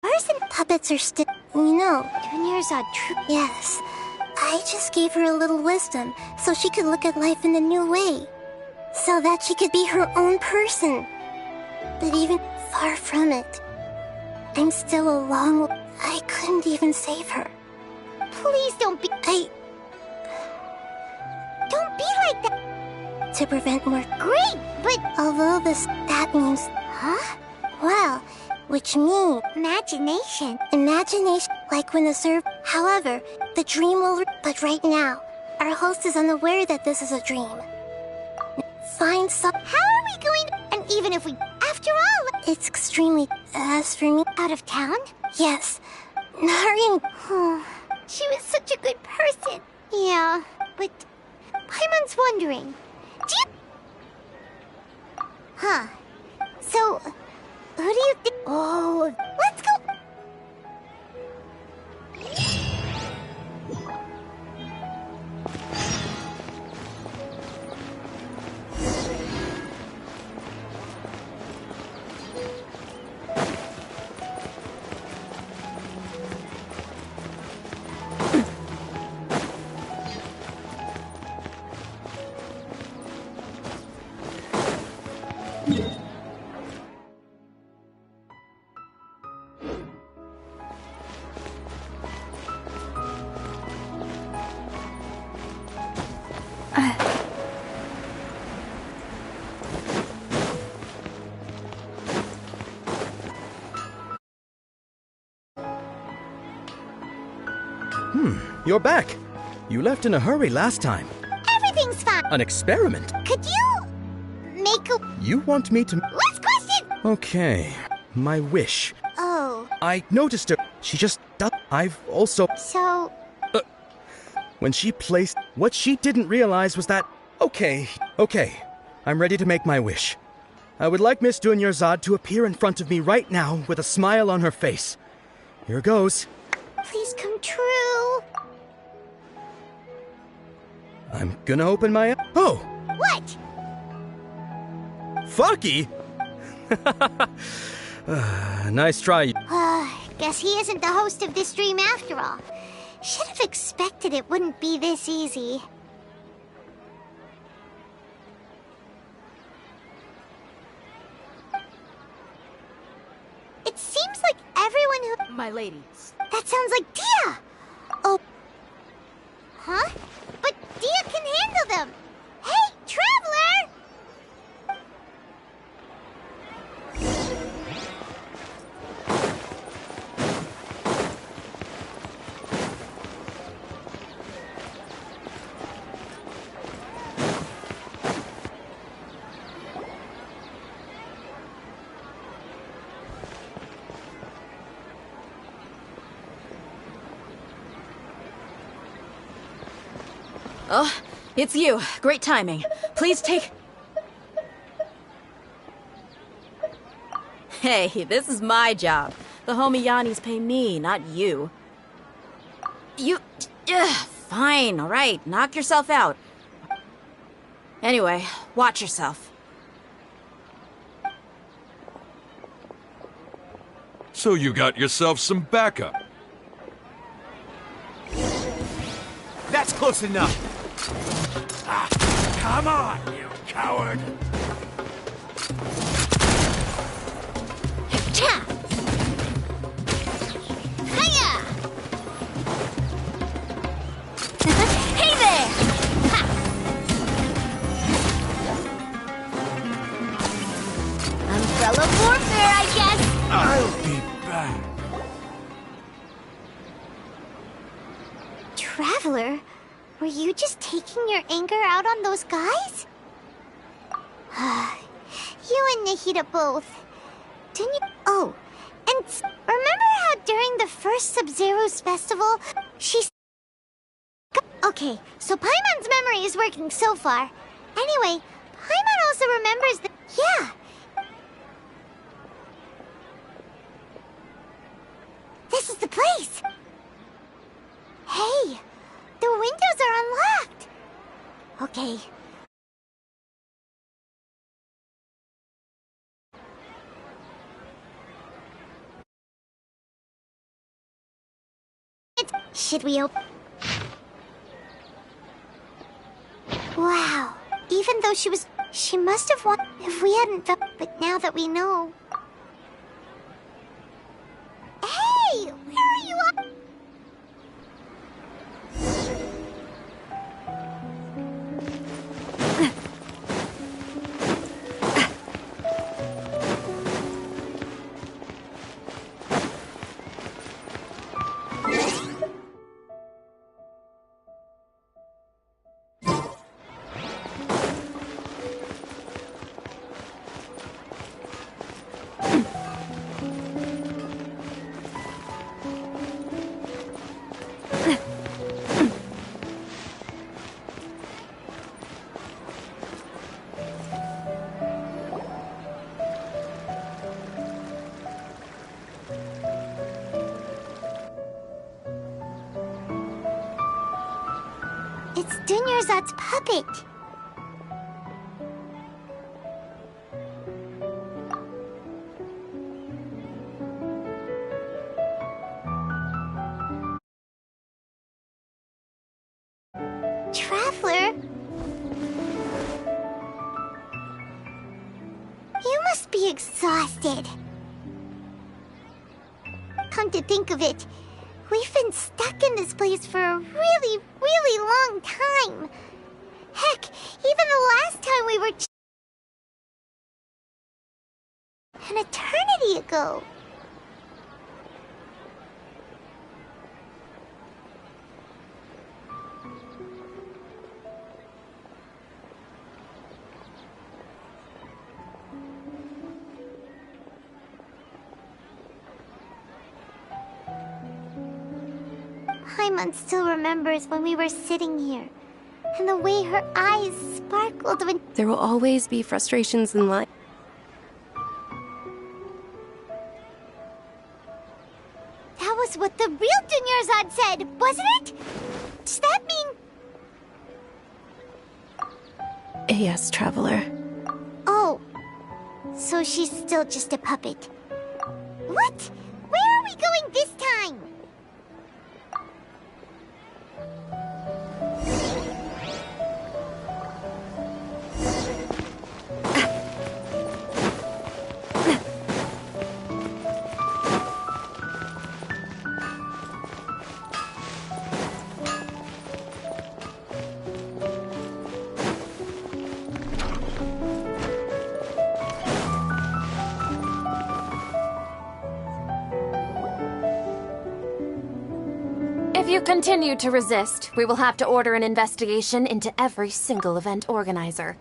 Person puppets are still... You know. Dunyarzad true... Yes. I just gave her a little wisdom, so she could look at life in a new way. So that she could be her own person. But even far from it, I'm still a long... I couldn't even save her. Please don't be... Don't be like that! To prevent more... Great, but... Although that means... Huh? Well, which means... Imagination. Imagination, like when the However, the dream will... But right now, our host is unaware that this is a dream. Find some... How are we going... And even if we... After all... It's extremely... As for me... Out of town? Yes. Narin... She was such a good person. Yeah, but... Paimon's wondering... Do you... Huh. So... Who do you think... Oh... Let's go... You're back. You left in a hurry last time. Everything's fine. An experiment? Could you make a... You want me to... Last question! Okay. My wish. Oh. I noticed her. She just... I've also... So... When she placed... What she didn't realize was that... Okay. I'm ready to make my wish. I would like Miss Dunyarzad to appear in front of me right now with a smile on her face. Here goes. Please come true. I'm gonna open my... Oh! What? Fucky? Nice try. Guess he isn't the host of this dream after all. Should have expected it wouldn't be this easy. It seems like everyone who... My ladies. That sounds like Dia! Oh. Huh? But Dia can handle them! Hey, Traveler! Oh, it's you. Great timing. Please take... Hey, this is my job. The homie Yannis pay me, not you. You... fine, alright. Knock yourself out. Anyway, watch yourself. So you got yourself some backup. That's close enough. Come on, you coward! Cha! Hiya! Hey there! Ha! Umbrella warfare, I guess! I'll be back. Traveler, were you just taking your anger out on those guys? You and Nahida both. Didn't you? Oh, and remember how during the first Sub-Zero's festival, she... Okay, so Paimon's memory is working so far. Anyway, Paimon also remembers that... Yeah. This is the place. Hey, the windows are unlocked. Okay. Should we open? Wow. Even though she must have won if we hadn't felt, but now that we know. Hey, where are you up? It's Dunyarzad's puppet. Traveler? You must be exhausted. Come to think of it, we've been stuck in this place for a really, really long time. Heck, even the last time we were... an eternity ago. Paimon still remembers when we were sitting here, and the way her eyes sparkled when— There will always be frustrations in life. That was what the real Dunyarzad said, wasn't it? Does that mean— Yes, Traveler. Oh, so she's still just a puppet. What? Where are we going this time? If you continue to resist, we will have to order an investigation into every single event organizer.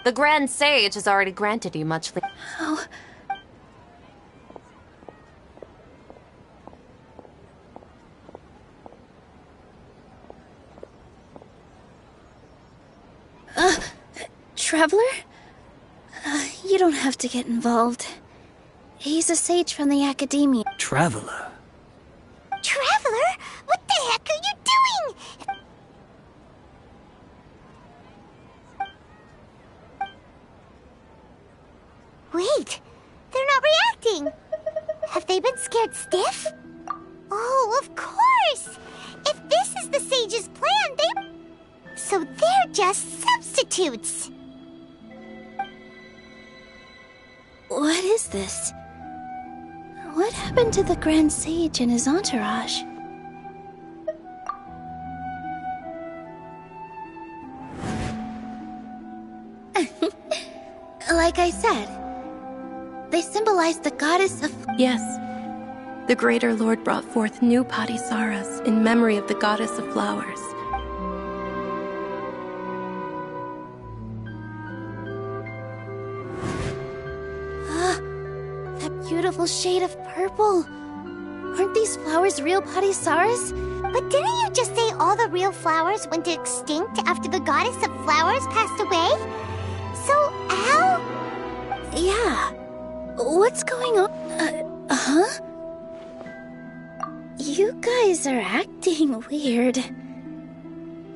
The Grand Sage has already granted you much leave. Oh. Traveler? You don't have to get involved. He's a sage from the Academia. Traveler? Traveler? What the heck are you doing? Wait, they're not reacting. Have they been scared stiff? Oh, of course! If this is the sage's plan, they— So they're just substitutes! What is this? What happened to the Grand Sage and his entourage? Like I said, they symbolize the goddess of— Yes. The Greater Lord brought forth new Padisaras in memory of the goddess of flowers. That beautiful shade of purple. Aren't these flowers real Padisaras? But didn't you just say all the real flowers went extinct after the goddess of flowers passed away? So, how? Yeah. What's going on? Huh? You guys are acting weird.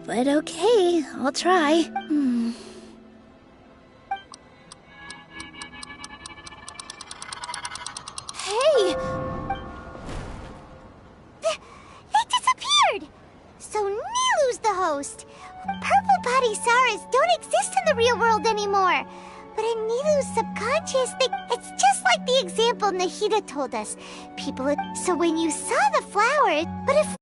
But okay, I'll try. Hey! They disappeared! So Nilu's the host. Purple Padisaras don't exist in the real world anymore. But in Nilu's subconscious, it's just like the example Nahida told us. People— So when you saw the flowers— But if—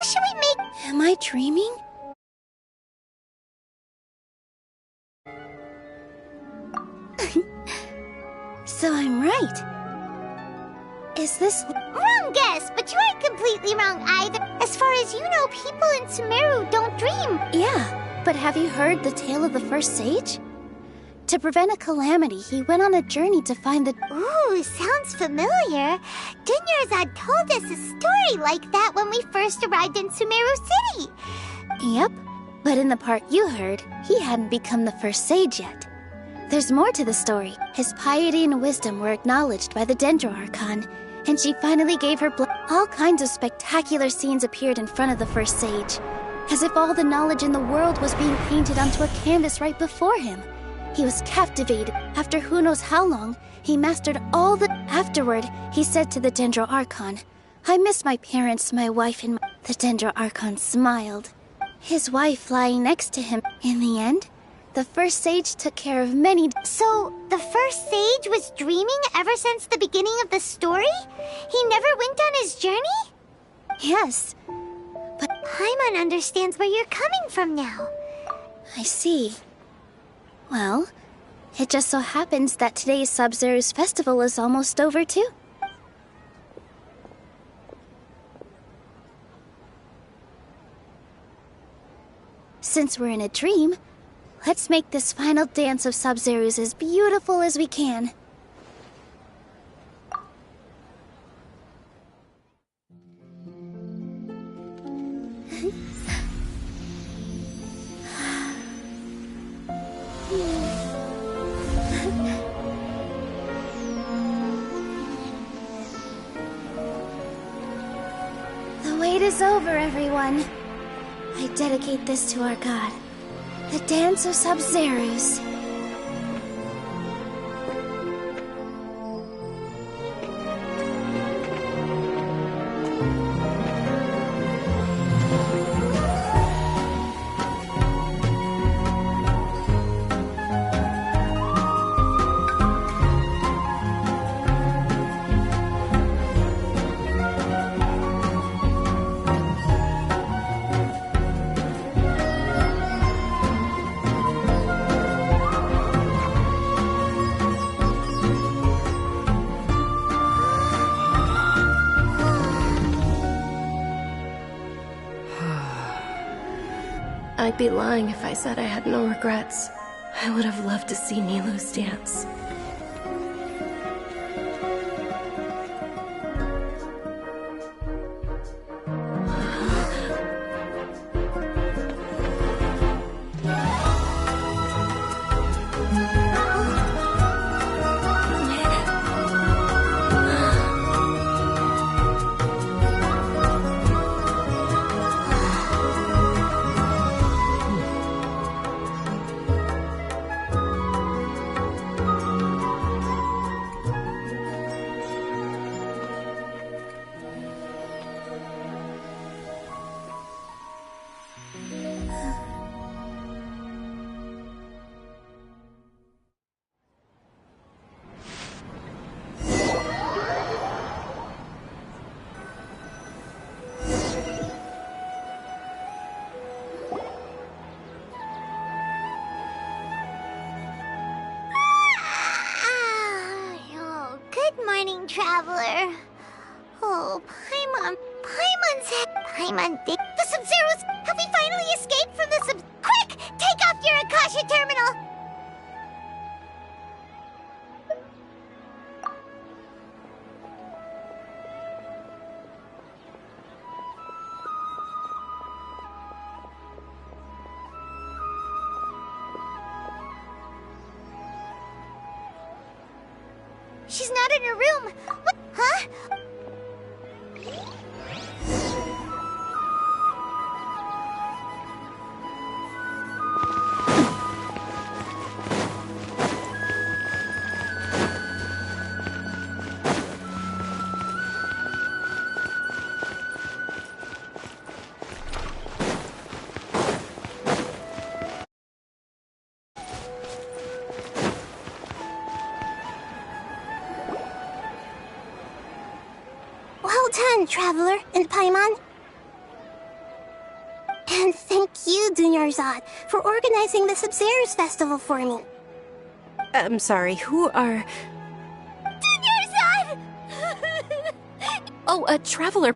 Should we make— Am I dreaming? So I'm right. Is this— Wrong guess, but you aren't completely wrong either. As far as you know, people in Sumeru don't dream. Yeah, but have you heard the tale of the first sage? To prevent a calamity, he went on a journey to find the— Ooh, sounds familiar. Dunyarzad told us a story like that when we first arrived in Sumeru City. Yep, but in the part you heard, he hadn't become the first sage yet. There's more to the story. His piety and wisdom were acknowledged by the Dendro Archon, and she finally gave her blood. All kinds of spectacular scenes appeared in front of the first sage, as if all the knowledge in the world was being painted onto a canvas right before him. He was captivated. After who knows how long, he mastered all the— Afterward, he said to the Dendro Archon, "I miss my parents, my wife, and my—" The Dendro Archon smiled, his wife lying next to him. In the end, the first sage took care of many— So, the first sage was dreaming ever since the beginning of the story? He never went on his journey? Yes, but Paimon understands where you're coming from now. I see. Well, it just so happens that today's Sabzeruz festival is almost over too. Since we're in a dream, let's make this final dance of Sabzeruz as beautiful as we can. It is over, everyone. I dedicate this to our god, the Dance of Sub-Zerus. I'd be lying if I said I had no regrets. I would have loved to see Nilou's dance. Traveler. Oh, Paimon, the Sub-Zerus! Have we finally escaped from the sub... Quick! Take off your Akasha terminal! She's not in her room. What? Huh? Well done, Traveler and Paimon. And thank you, Dunyarzad, for organizing the Sub-Zerus festival for me. I'm sorry, who are... Dunyarzad! Oh, a Traveler.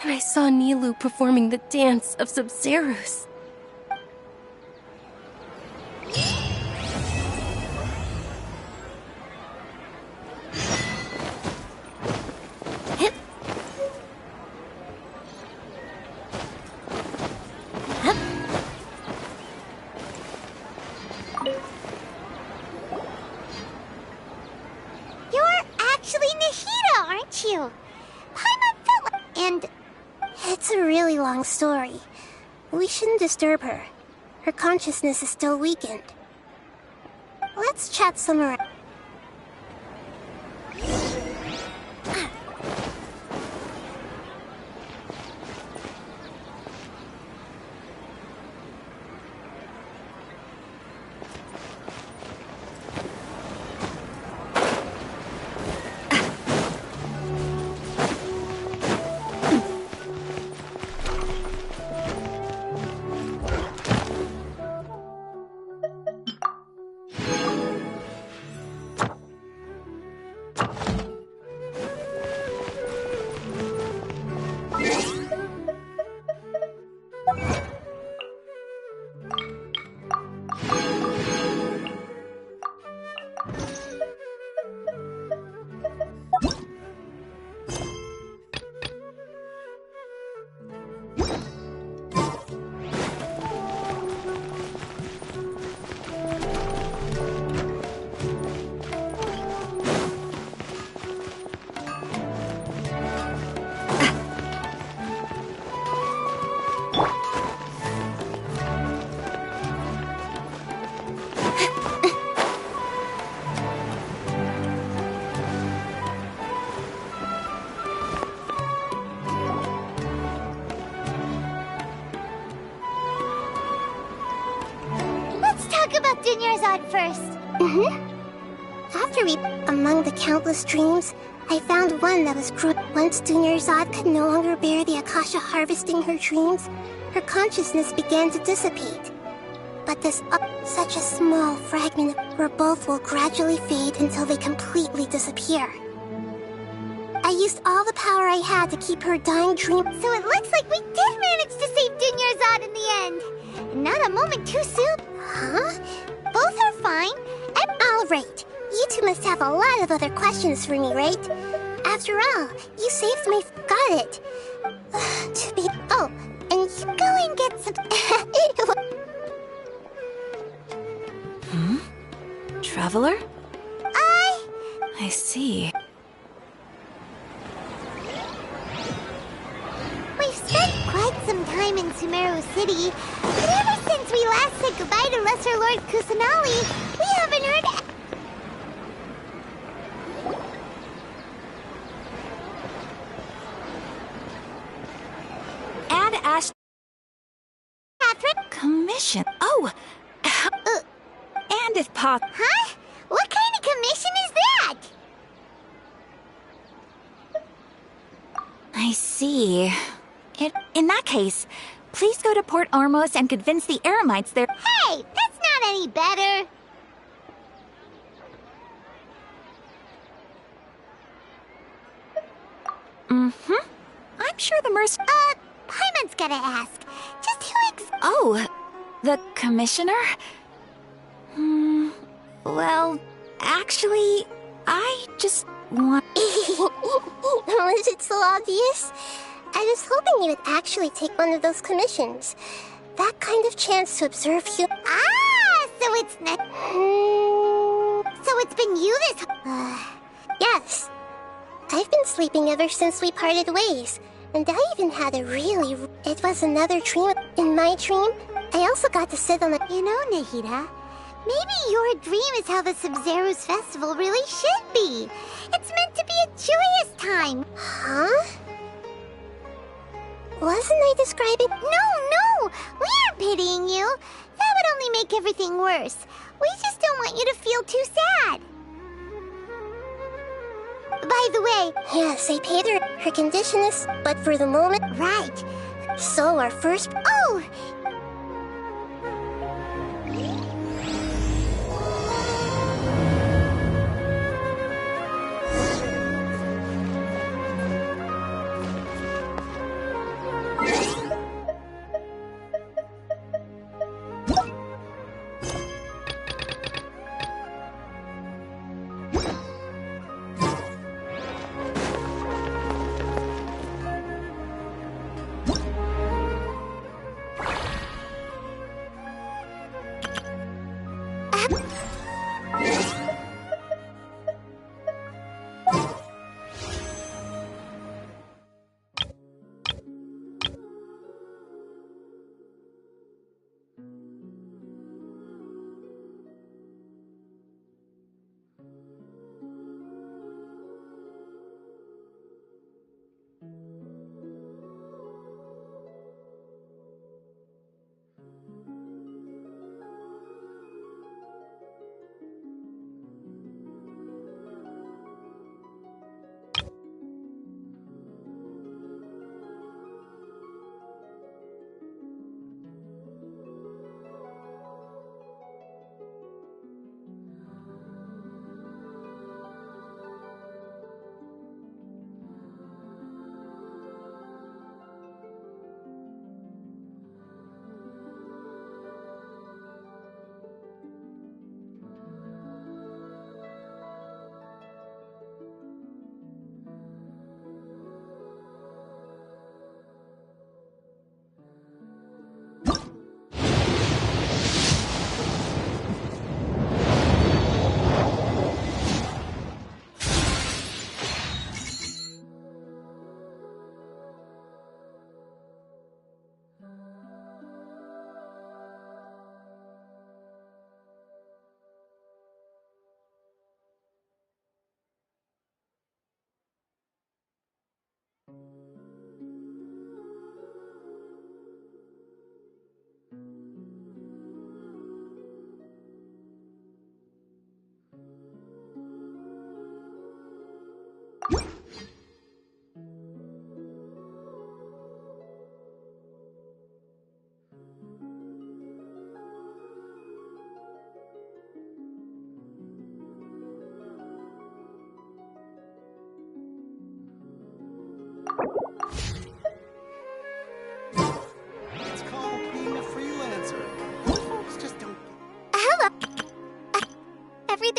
And I saw Nilou performing the dance of Sub-Zerus. You're actually Nahida, aren't you? Paimon felt like... And it's a really long story. We shouldn't disturb her. Her consciousness is still weakened. Let's chat some around. Let's talk about Dunyarzad first. After among the countless dreams, I found one that was cruel. Once Dunyarzad could no longer bear the Akasha harvesting her dreams, her consciousness began to dissipate. But this such a small fragment where both will gradually fade until they completely disappear. I used all the power I had to keep her dying dream. So it looks like we did manage to save Dunyarzad in the end. Not a moment too soon. Huh? Both are fine. All right. You two must have a lot of other questions for me, right? After all, you saved my... Got it. To be... Oh, and you go and get some... Traveler? I see. We've spent quite some time in Sumeru City, but ever since we last said goodbye to Lesser Lord Kusanali, we haven't heard... Ad Astra... Catherine? Commission. Oh! And if possible... Huh? What kind of commission is that? I see. In that case, please go to Port Ormos and convince the Eremites there. Hey, that's not any better. I'm sure the Paimon's gotta ask. Just who Oh, the commissioner? Well, actually, I just want... Was it so obvious? I was hoping you would actually take one of those commissions. That kind of chance to observe you... so it's not... So it's been you this... Yes. I've been sleeping ever since we parted ways. And I even had a really... It was another dream. In my dream, I also got to sit on the... You know, Nahida, maybe your dream is how the Sub-Zero's festival really should be. It's meant to be a joyous time. Huh? Wasn't I describing... No! We aren't pitying you. That would only make everything worse. We just don't want you to feel too sad. By the way... Yes, I paid her. Her condition is... But for the moment... Right. So our first... Oh!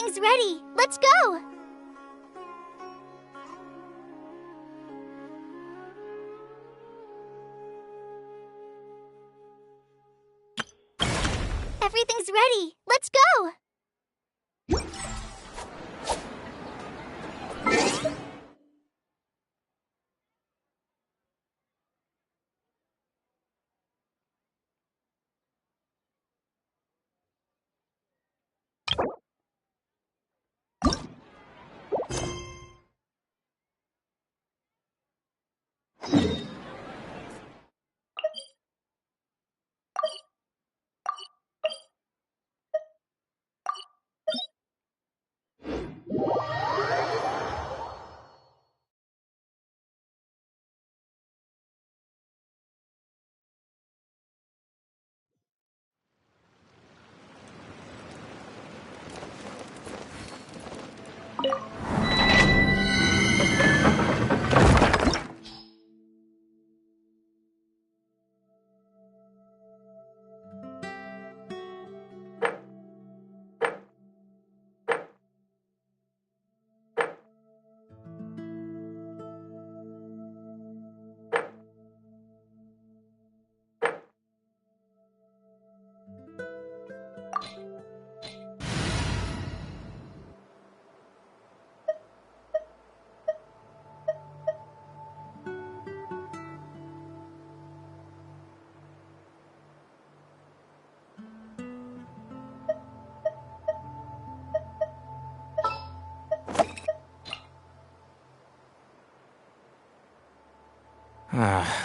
Everything's ready. Let's go. Everything's ready. Let's go.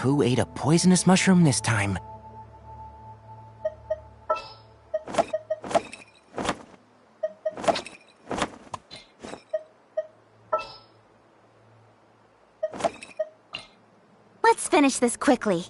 Who ate a poisonous mushroom this time? Let's finish this quickly.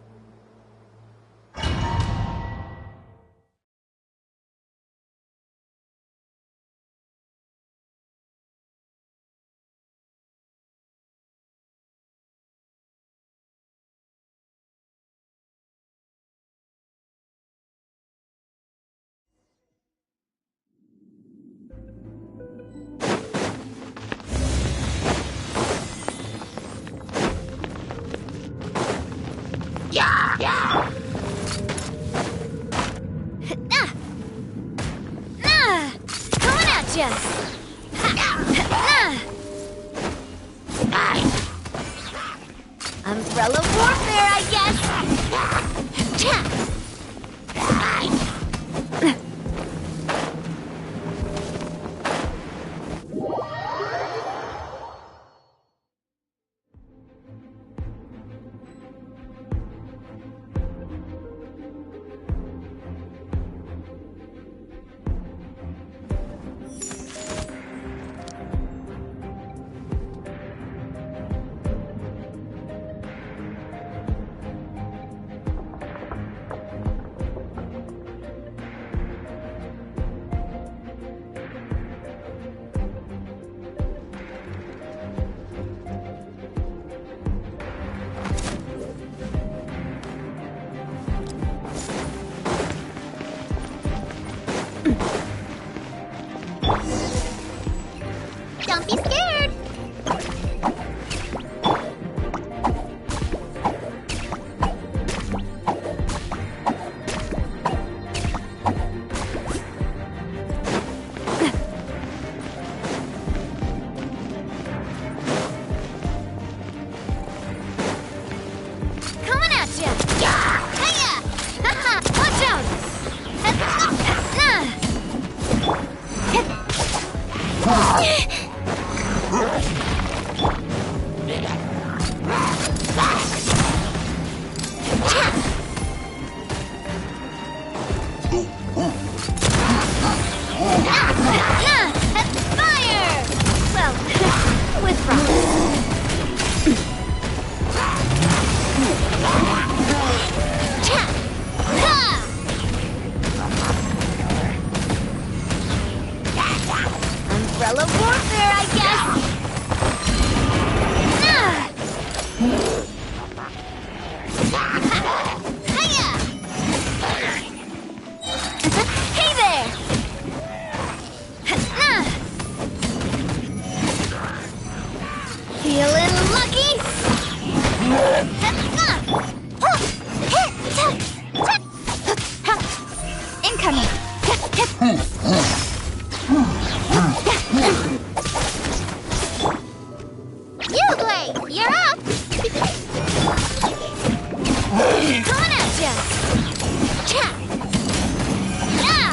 Coming at ya! Umbrella warfare, I guess! Don't be scared! Coming at ya! Hiya! Watch out! Fire! Well, with Umbrella warfare, I guess! Hey there! Blade, you're up! Coming at ya! Cha! Yeah!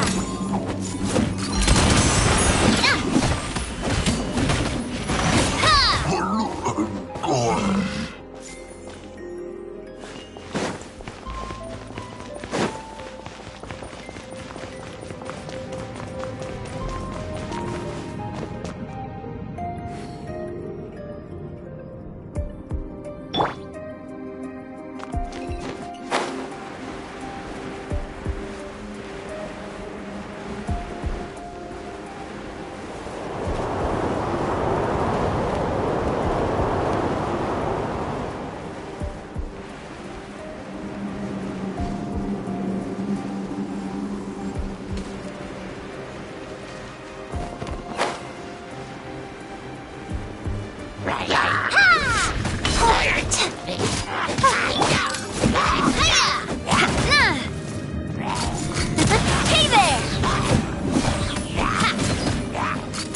Hey there!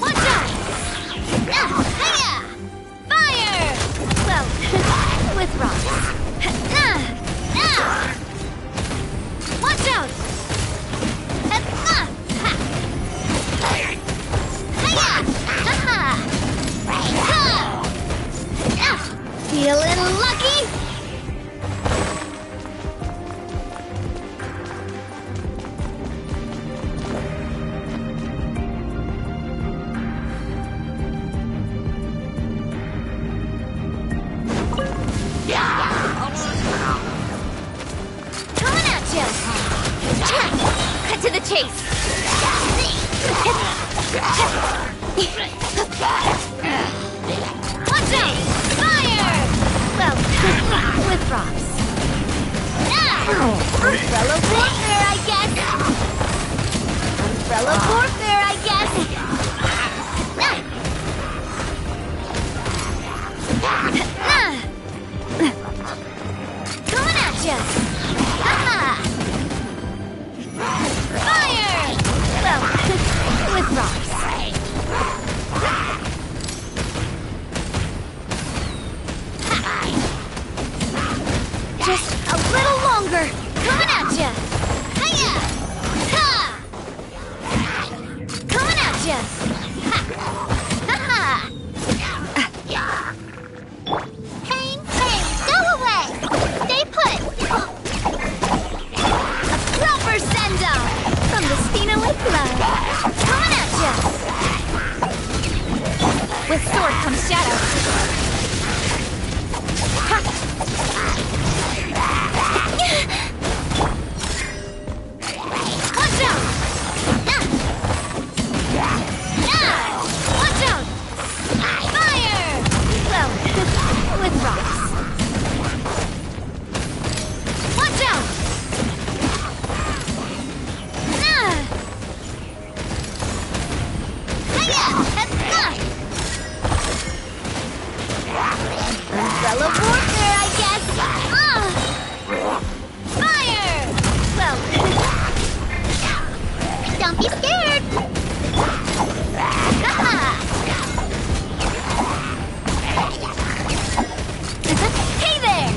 Watch out! Fire! Well, with rocks. Watch out! Feeling lucky? Coming at you! Cut to the chase! Watch out! Fire! Well, with rocks. Umbrella warfare, I guess! Umbrella warfare, I guess! Coming at ya! Fire! Well, with rocks. Just a little longer. Coming at ya! Hiya! Ha! Coming at ya! Ha! Ha! Pain, pain, go away! Stay put! A proper send-off from the Stina Club. Coming at ya! With sword comes shadow. Ha! Watch out! Watch out! Fire! Well, with rocks. Watch out! Umbrella warfare, I guess! Fire! Well, don't be scared! Hey there!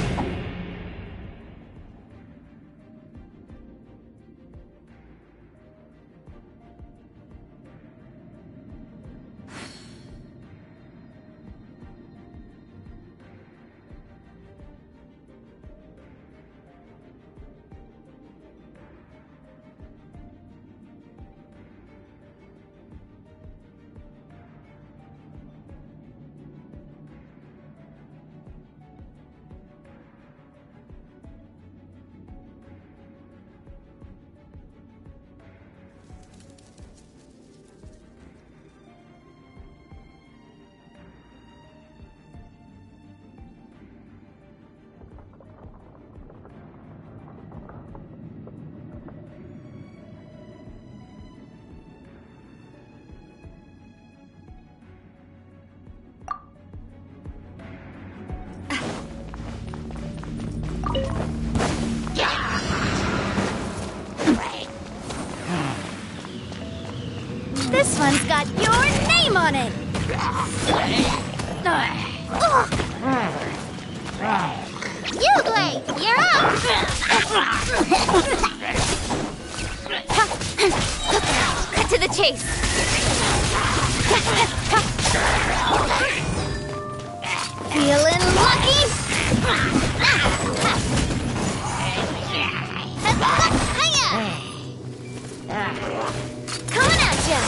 This one's got your name on it! You, Blade! You're up! Cut to the chase. Feeling lucky? Coming at ya!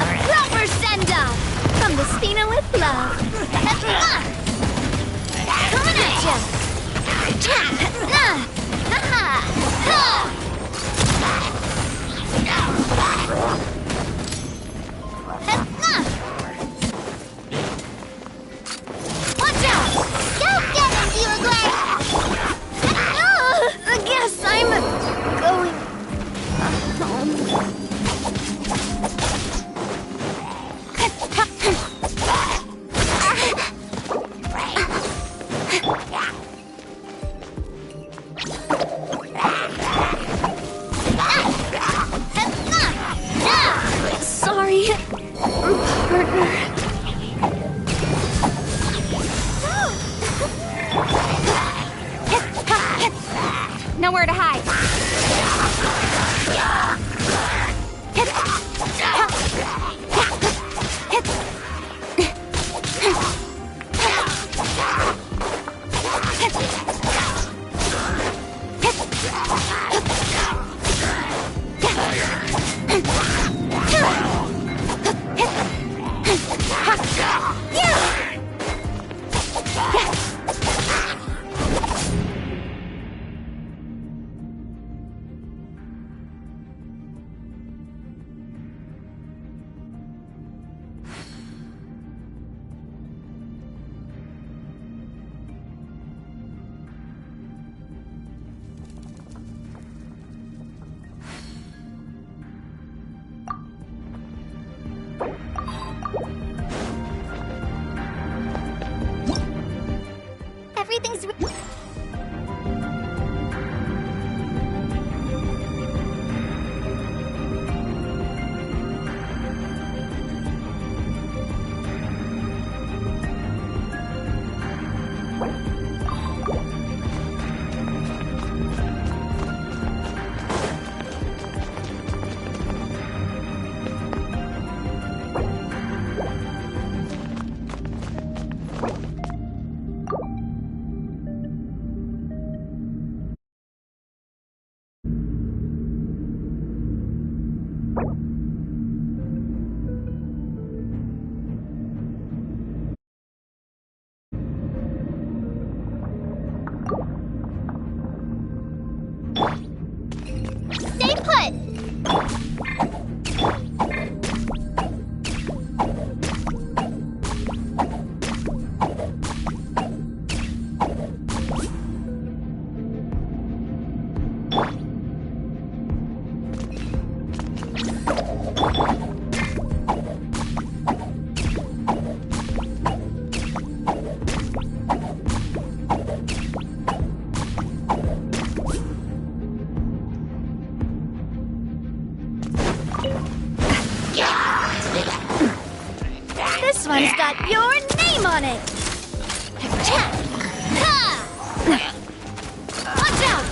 A proper send-off from the Spina with love. Coming at ya! Watch out! Go get him, Eagleglade! I guess I'm going home. Sorry, partner. Nowhere to hide. Everything's... Stay put! This one's got your name on it! Watch out! Watch out!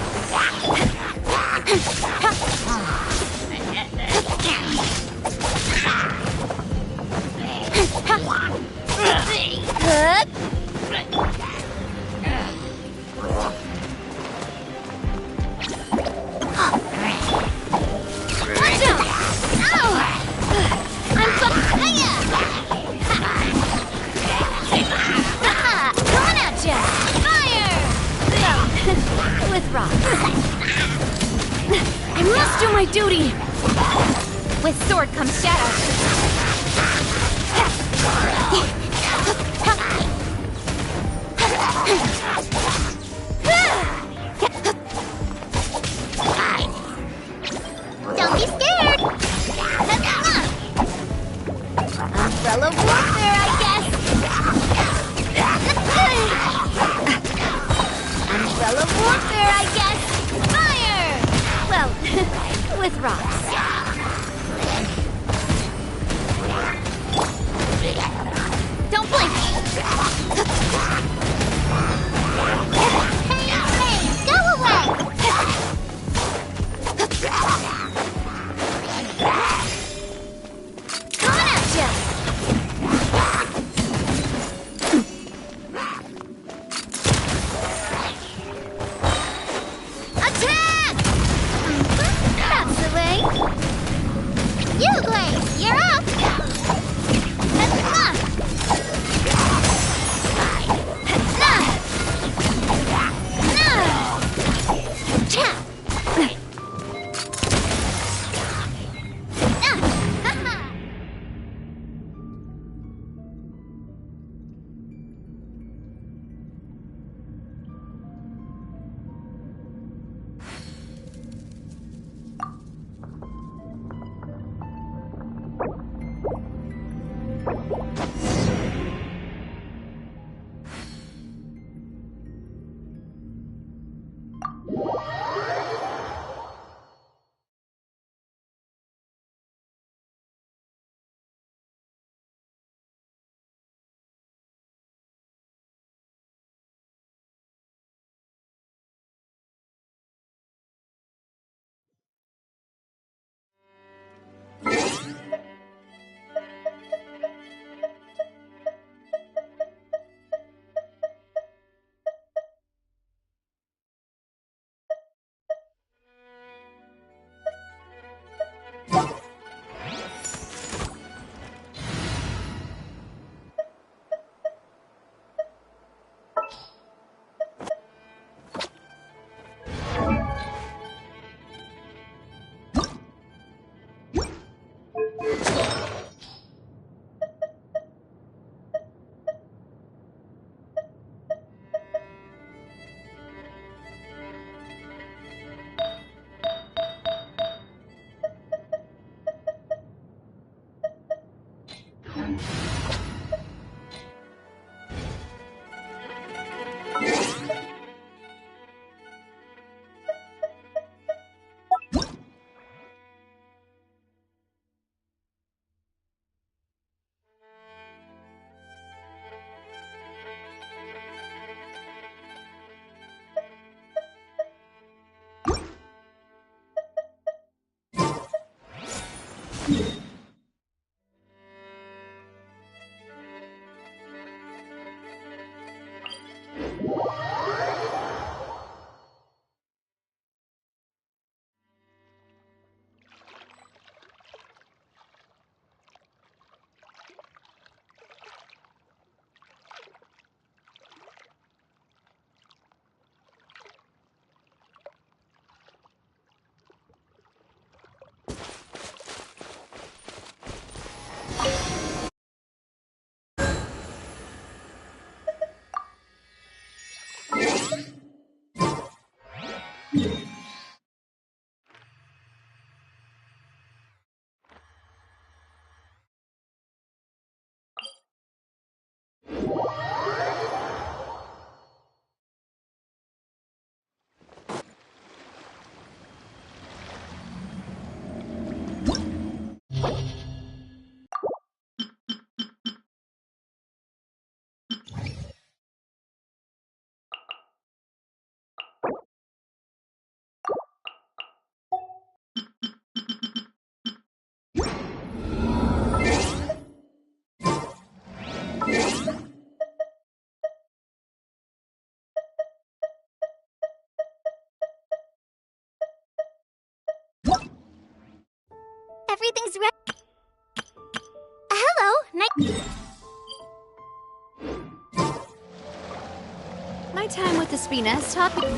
Ow! I'm coming at ya! Fire! With rocks. I must do my duty! With sword comes shadow. Don't be scared! Umbrella warfare, I guess! Umbrella warfare, I guess! Fire! Well, with rocks. Everything's ready. Hello, My time with the Spines taught me.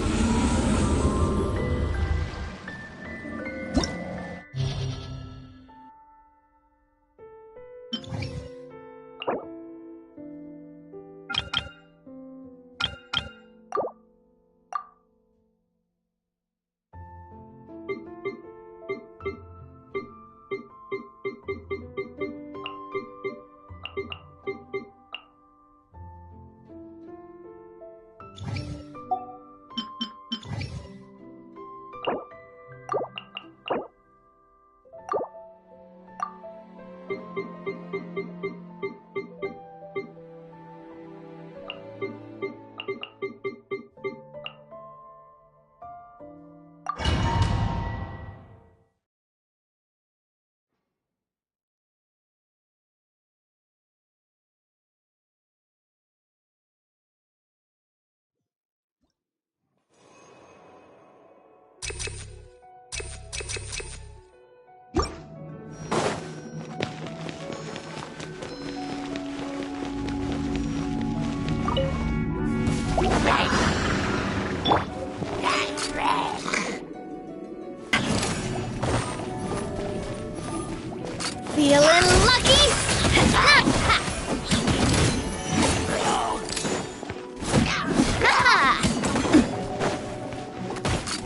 Feeling lucky?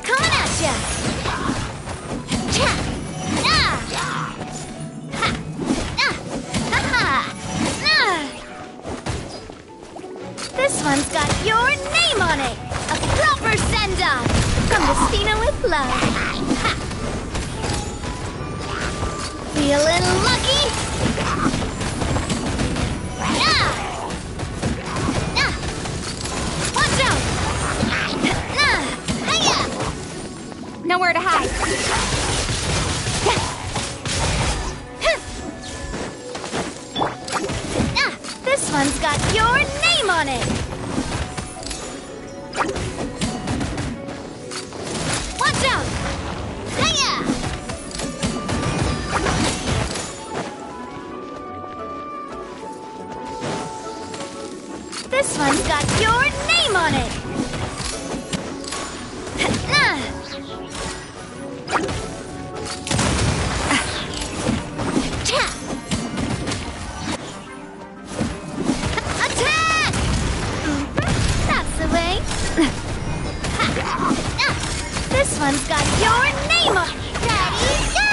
Coming at ya! This one's got your name on it! A proper send-off! From Destino with love! Feeling lucky? Watch out! Nowhere to hide. one's got your name on it! Watch out! Hiya! This one's got your name on it! Attack! That's the way. This one's got your name on it. Ready, go!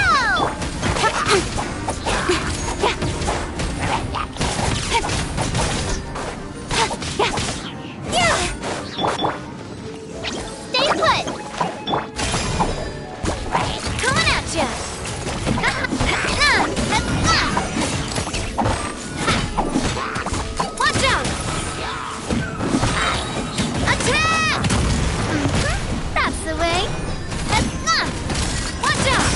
Stay put! Coming at ya! Watch out! Attack! That's the way! Watch out!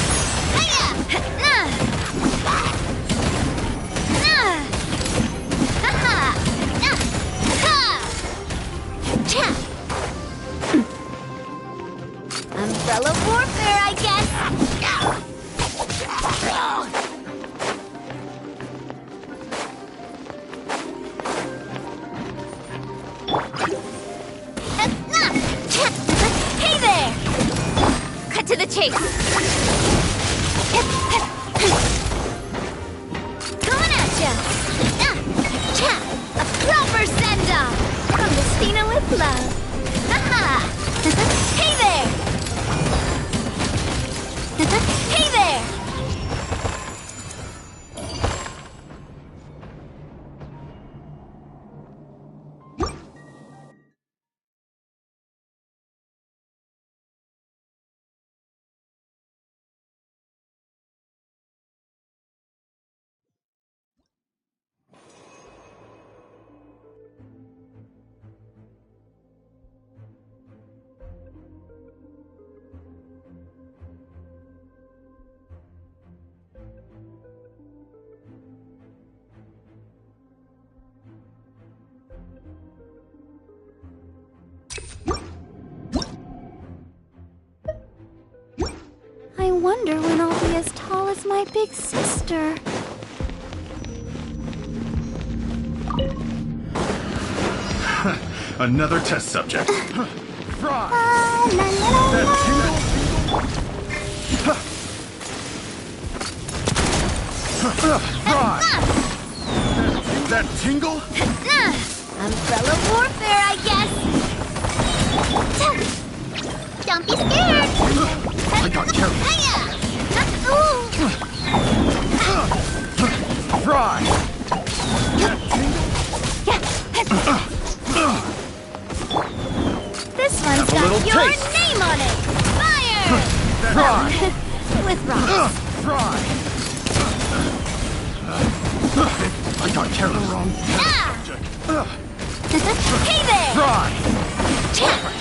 Umbrella warfare, I guess! Hey there! Cut to the chase! Coming at ya! A proper send-off! From Despina with love! Hey there! Hey there! I wonder when I'll be as tall as my big sister. Another test subject. Fry! That tingle? Umbrella warfare, I guess. Don't be scared. I got carried. Fry! This one's got your name on it. Fire! Fry! With rocks. Fry! I got carried. The wrong subject. Hey there! Fry!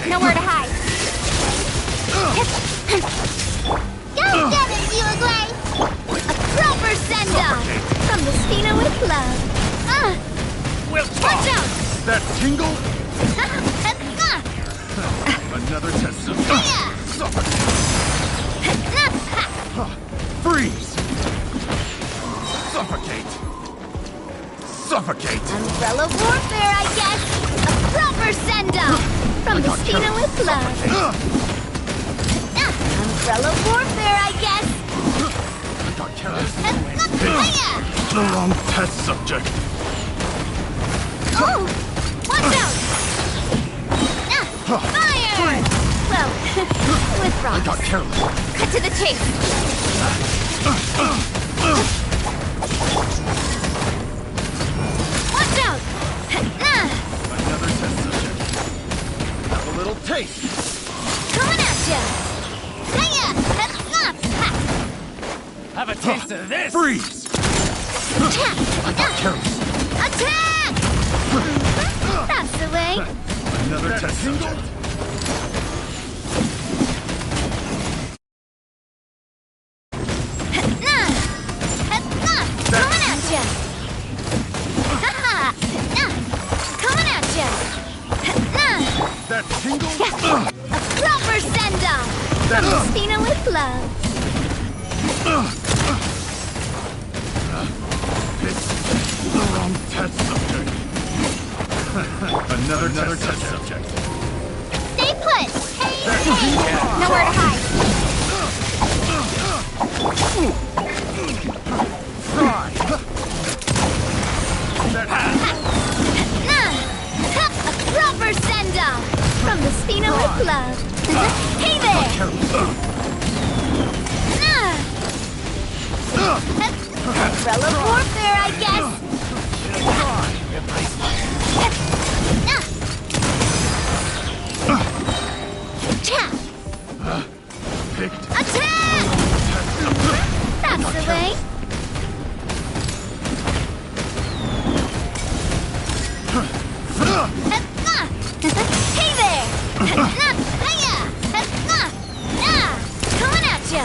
Nowhere to hide. Go get it, Uruguay! A proper send-off from Despina with love. Watch out! That tingle? Another test subject. Freeze! Suffocate! Suffocate! Umbrella warfare, I guess. A proper send-off from Despina with love. Umbrella warfare, I guess. I got careless. The wrong test subject. Oh! Watch out! Fire! Well, with rocks. I got careless. Cut to the chase. Watch out! Another test subject. Have a little taste. Coming at ya! Have a taste of this. Freeze! I got careless. Attack! That's the way. Another test subject. Coming at ya! Another test subject. Stay put! Hey! Nowhere to hide! A proper send-off! From the Spino Club! Hey there! Umbrella warfare, I guess! Attack! That's the way! Hey there! Coming at ya!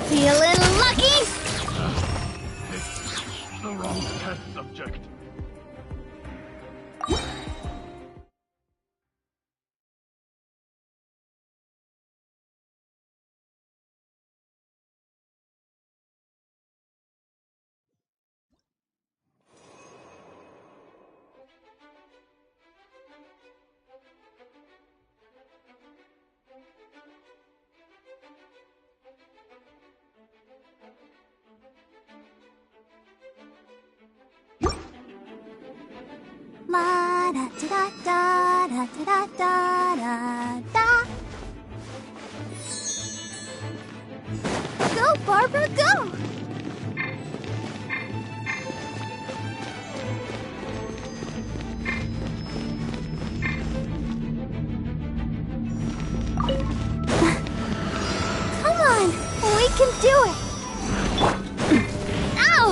Feeling lucky? The wrong test subject. La da da da da da da da da. Go, Barbara, go! Come on, we can do it! Ow!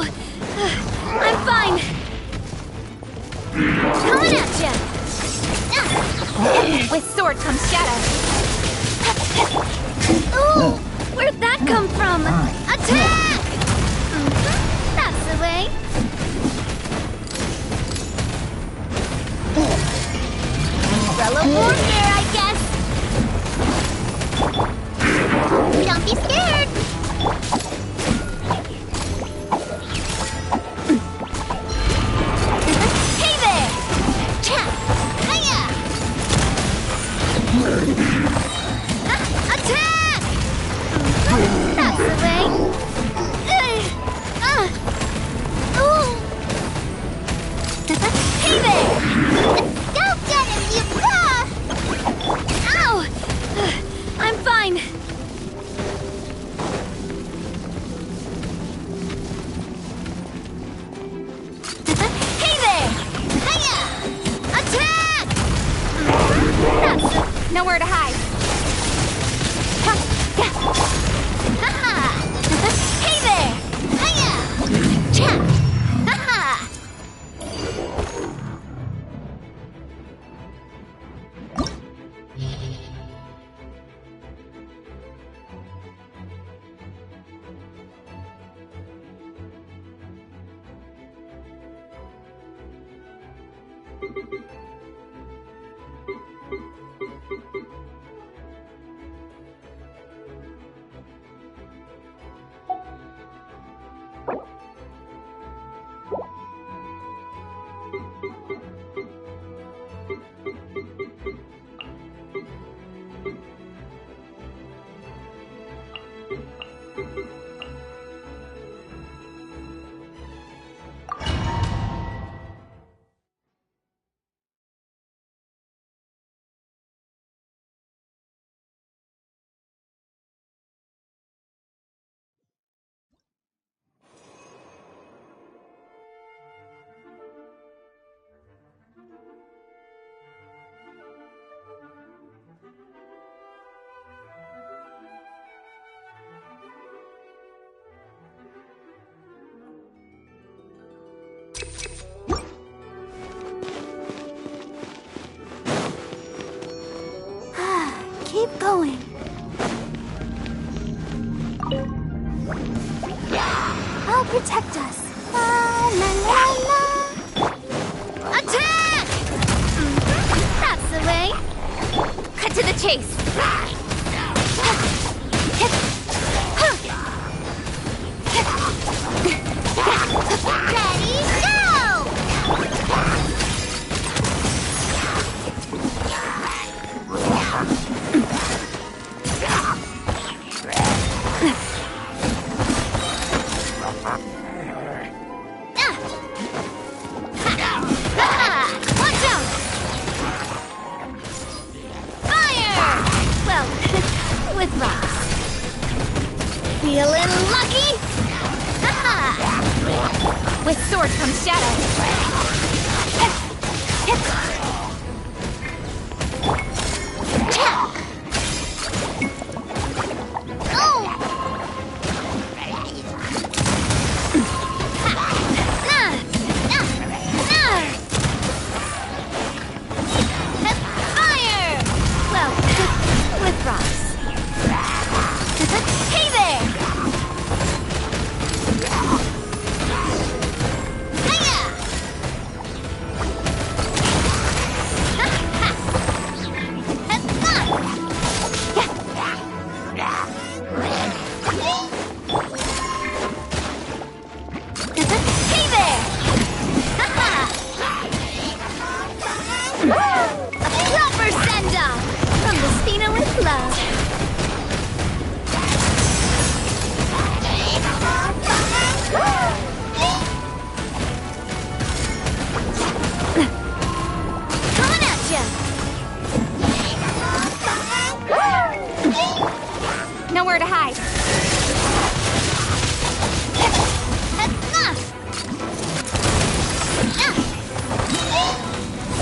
I'm fine! Coming at ya! With sword comes shadow. Ooh! Where'd that come from? Attack! That's the way. Umbrella warfare, I guess. Don't be scared. Hey there! Cha! Hiya! Attack! That's the way. Ooh! Hey there! Go get him, you Ow! I'm fine. Hey there! Hiya! Attack! That's Nowhere to hide. Hey there! Hiya! Cha! Ha-ha! Keep going. I'll protect us. La la la la. Attack! That's the way. Cut to the chase. with rocks. Feeling lucky? Ha-ha! With sword comes shadow. Nowhere to hide.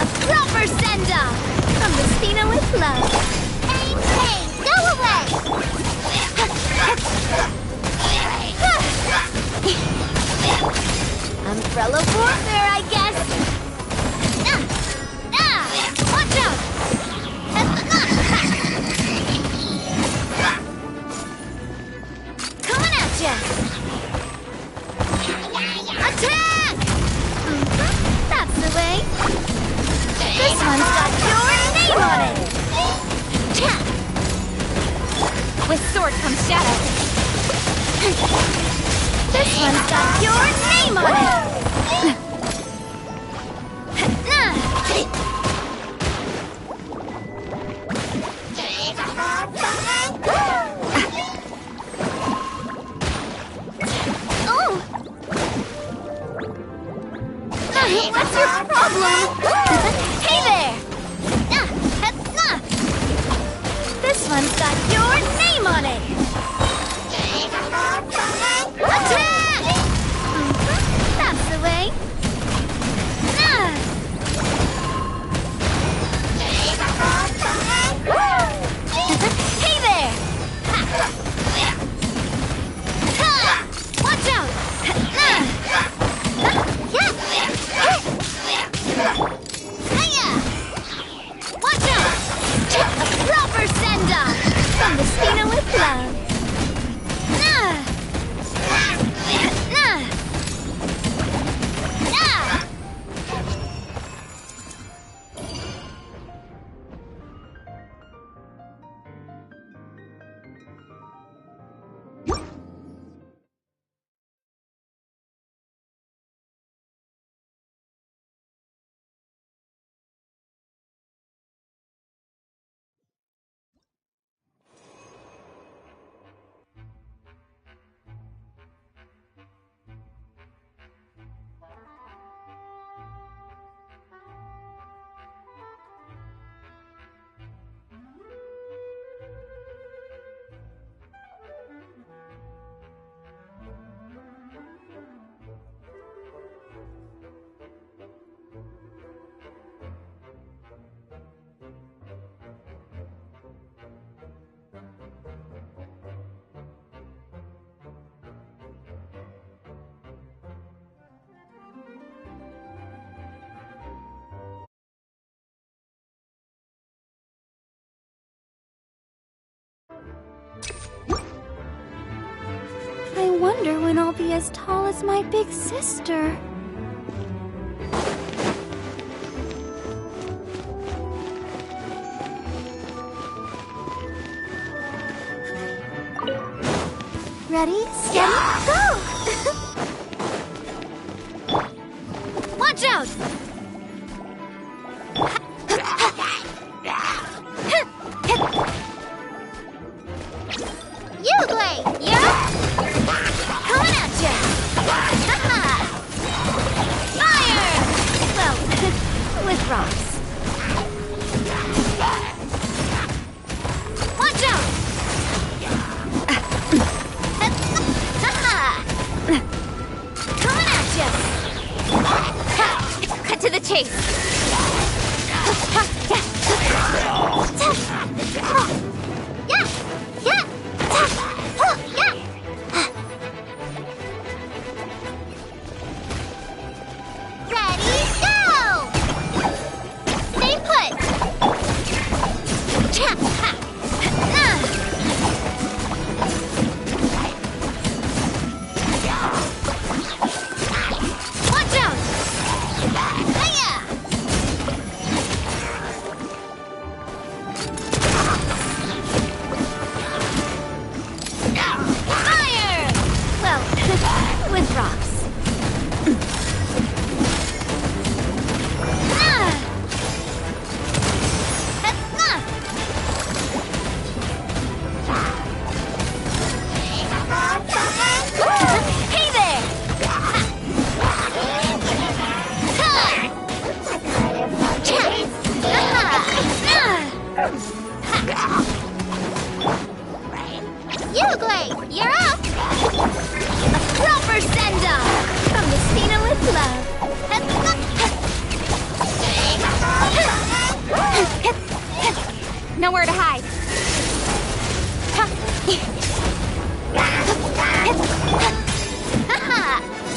A proper send-off from the Spina with love. Hey, hey, go away! Umbrella warfare, I guess. Watch out! Coming at ya! Attack! That's the way. This one's got your name on it. With sword comes shadow. This one's got your name on it. What's your problem? Hey there! This one's got your name on it! Attack! That's the way! Hey there! Watch out! Watch out! A proper send-off from the Spina with love. I wonder when I'll be as tall as my big sister. Ready, steady, go! Watch out! You play, yeah? Coming at ya! Fire! Well, with rocks. Watch out! chase. Ready, go! Stay put! Watch out! Hiya! Fire! Well, with rocks. Hey there! Uruguay, you're up! A proper send-off from Messina with love. Nowhere to hide.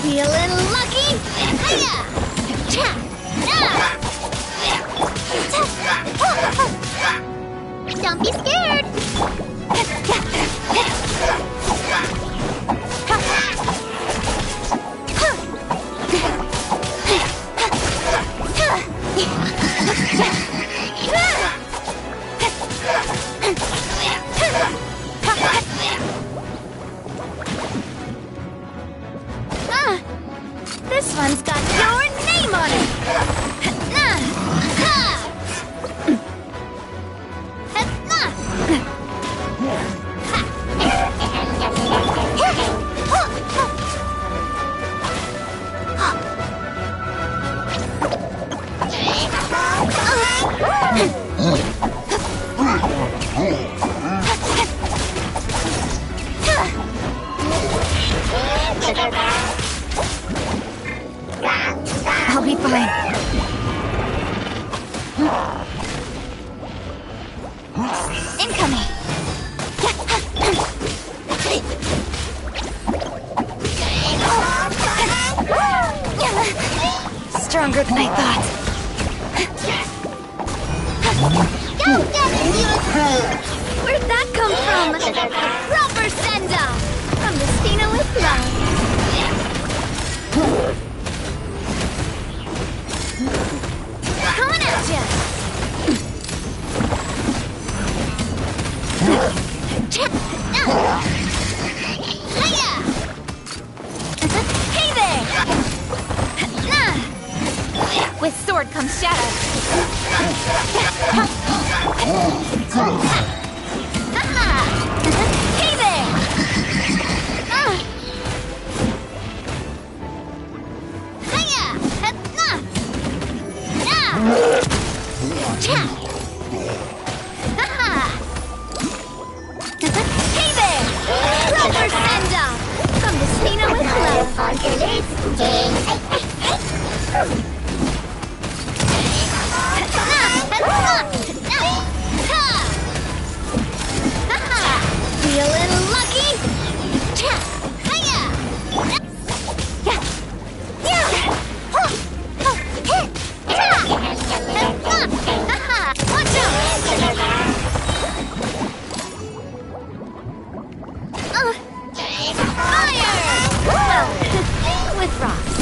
Feeling lucky? Hiya! Don't be scared! This one's got your name on it. I'll be fine. Incoming. Stronger than I thought. Go get it! Where'd that come from? A proper send-off from Messina with love. Coming at ya! Hey there! With sword comes shadow. Hey there! Hey there! Proper send-off from Messina with Feeling lucky? Watch out! Fire! Well, with rocks.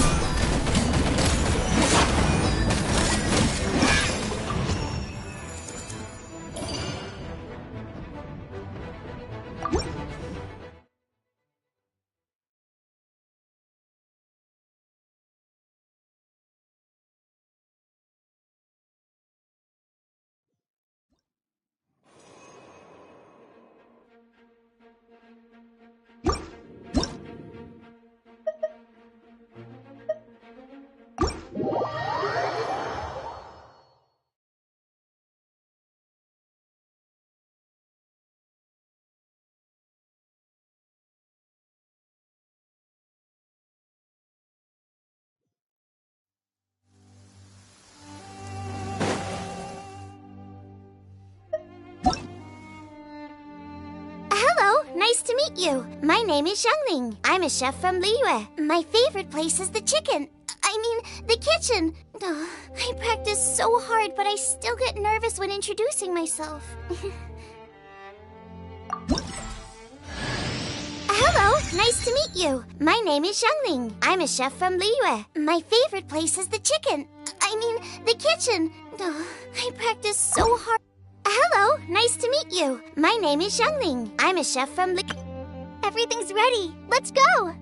nice to meet you. My name is Xiangling. I'm a chef from Liyue. My favorite place is the kitchen. The kitchen. Oh, I practice so hard, but I still get nervous when introducing myself. Hello, nice to meet you. My name is Xiangling. I'm a chef from Liyue. My favorite place is the chicken. The kitchen. Oh, I practice so hard. Hello, nice to meet you. My name is Xiangling. I'm a chef from Everything's ready. Let's go.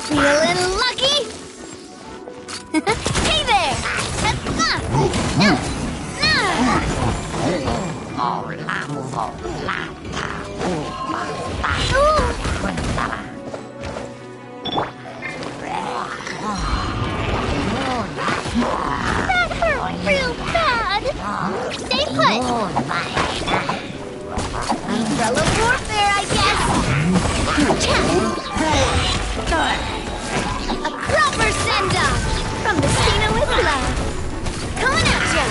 Feeling lucky? Hey there! That hurt real bad! Stay put! Umbrella warfare, I guess! A proper send-off from the Cena with love. Coming at ya!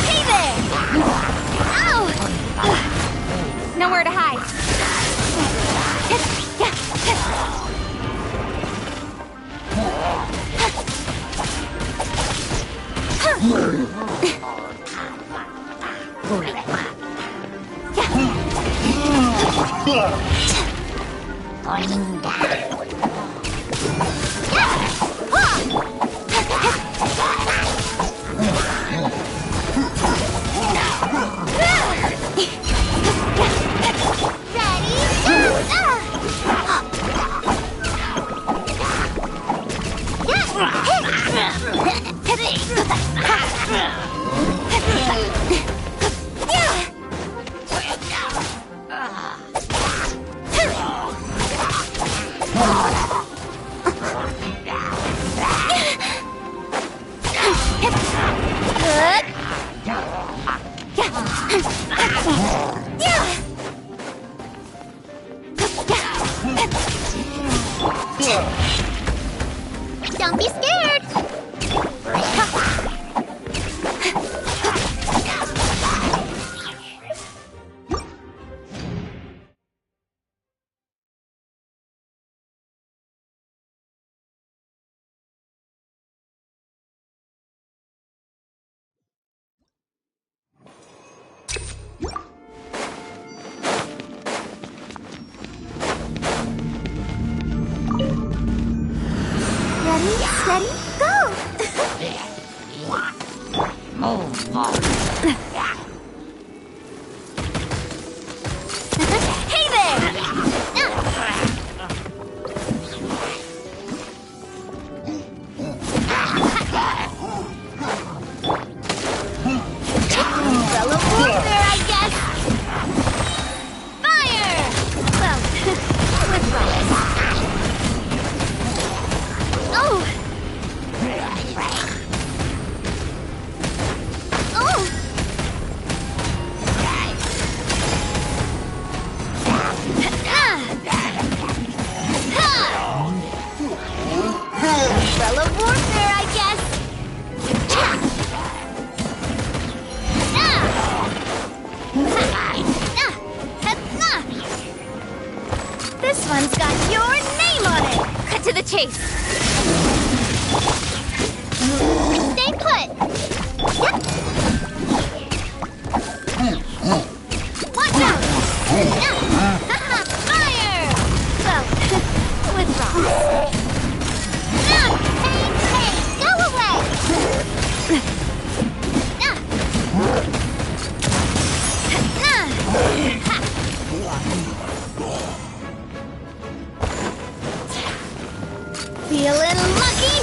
Hey there! Ow! Nowhere to hide. Don't be scared! Ready, steady, go! Hey there! warfare, I guess! Fire! Well, with promise. Oh! Oh! Spell of warfare, I guess! This one's got your name on it! Cut to the chase! Stay put! Watch out! Fire! Well, with rock. Hey, go away! Feeling lucky?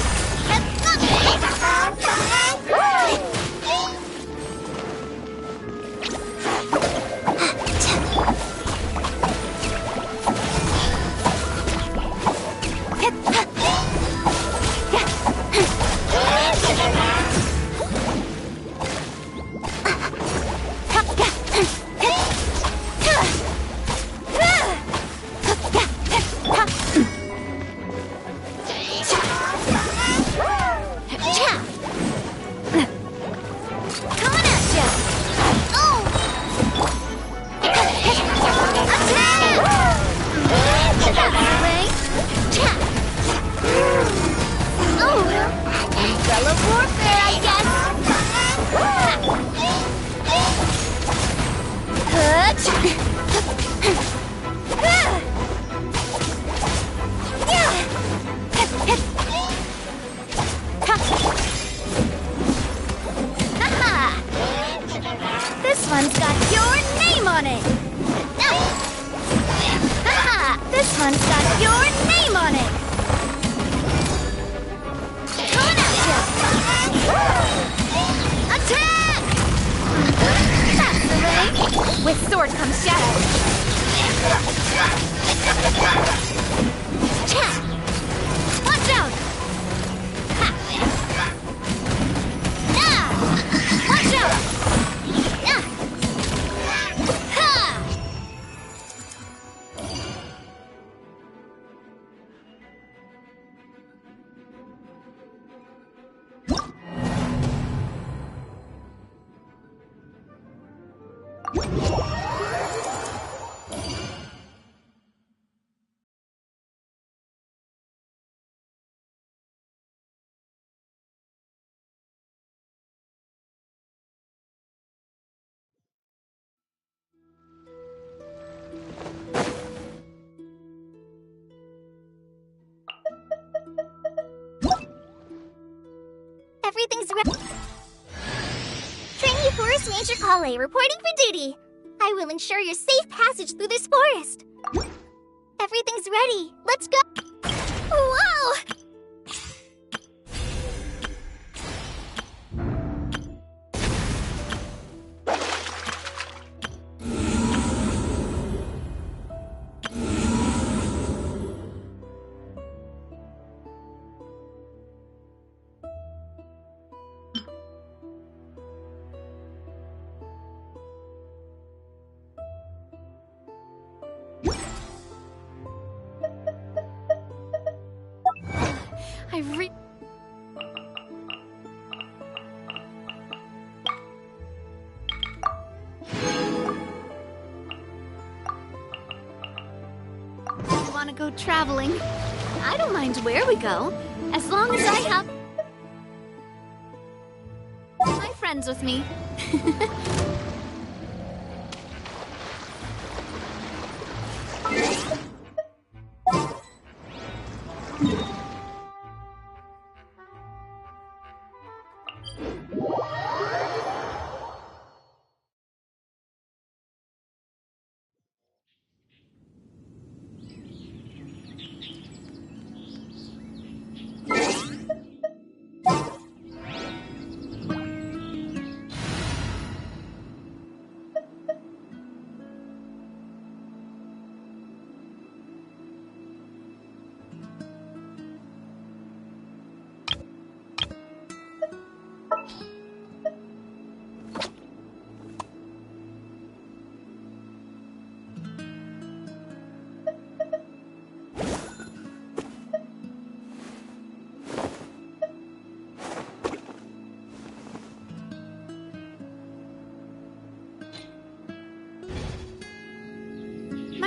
This one's got your name on it! This one's got your name on it! Coming at ya! Attack! That's the way! With sword comes shadow! Watch out! Watch out! Everything's ready. Trainee Forest Ranger Kale reporting for duty. I will ensure your safe passage through this forest. Everything's ready. Let's go. Whoa! Want to go traveling? I don't mind where we go, as long as I have my friends with me.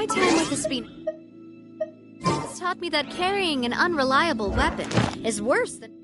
time with the Spina has taught me that carrying an unreliable weapon is worse than...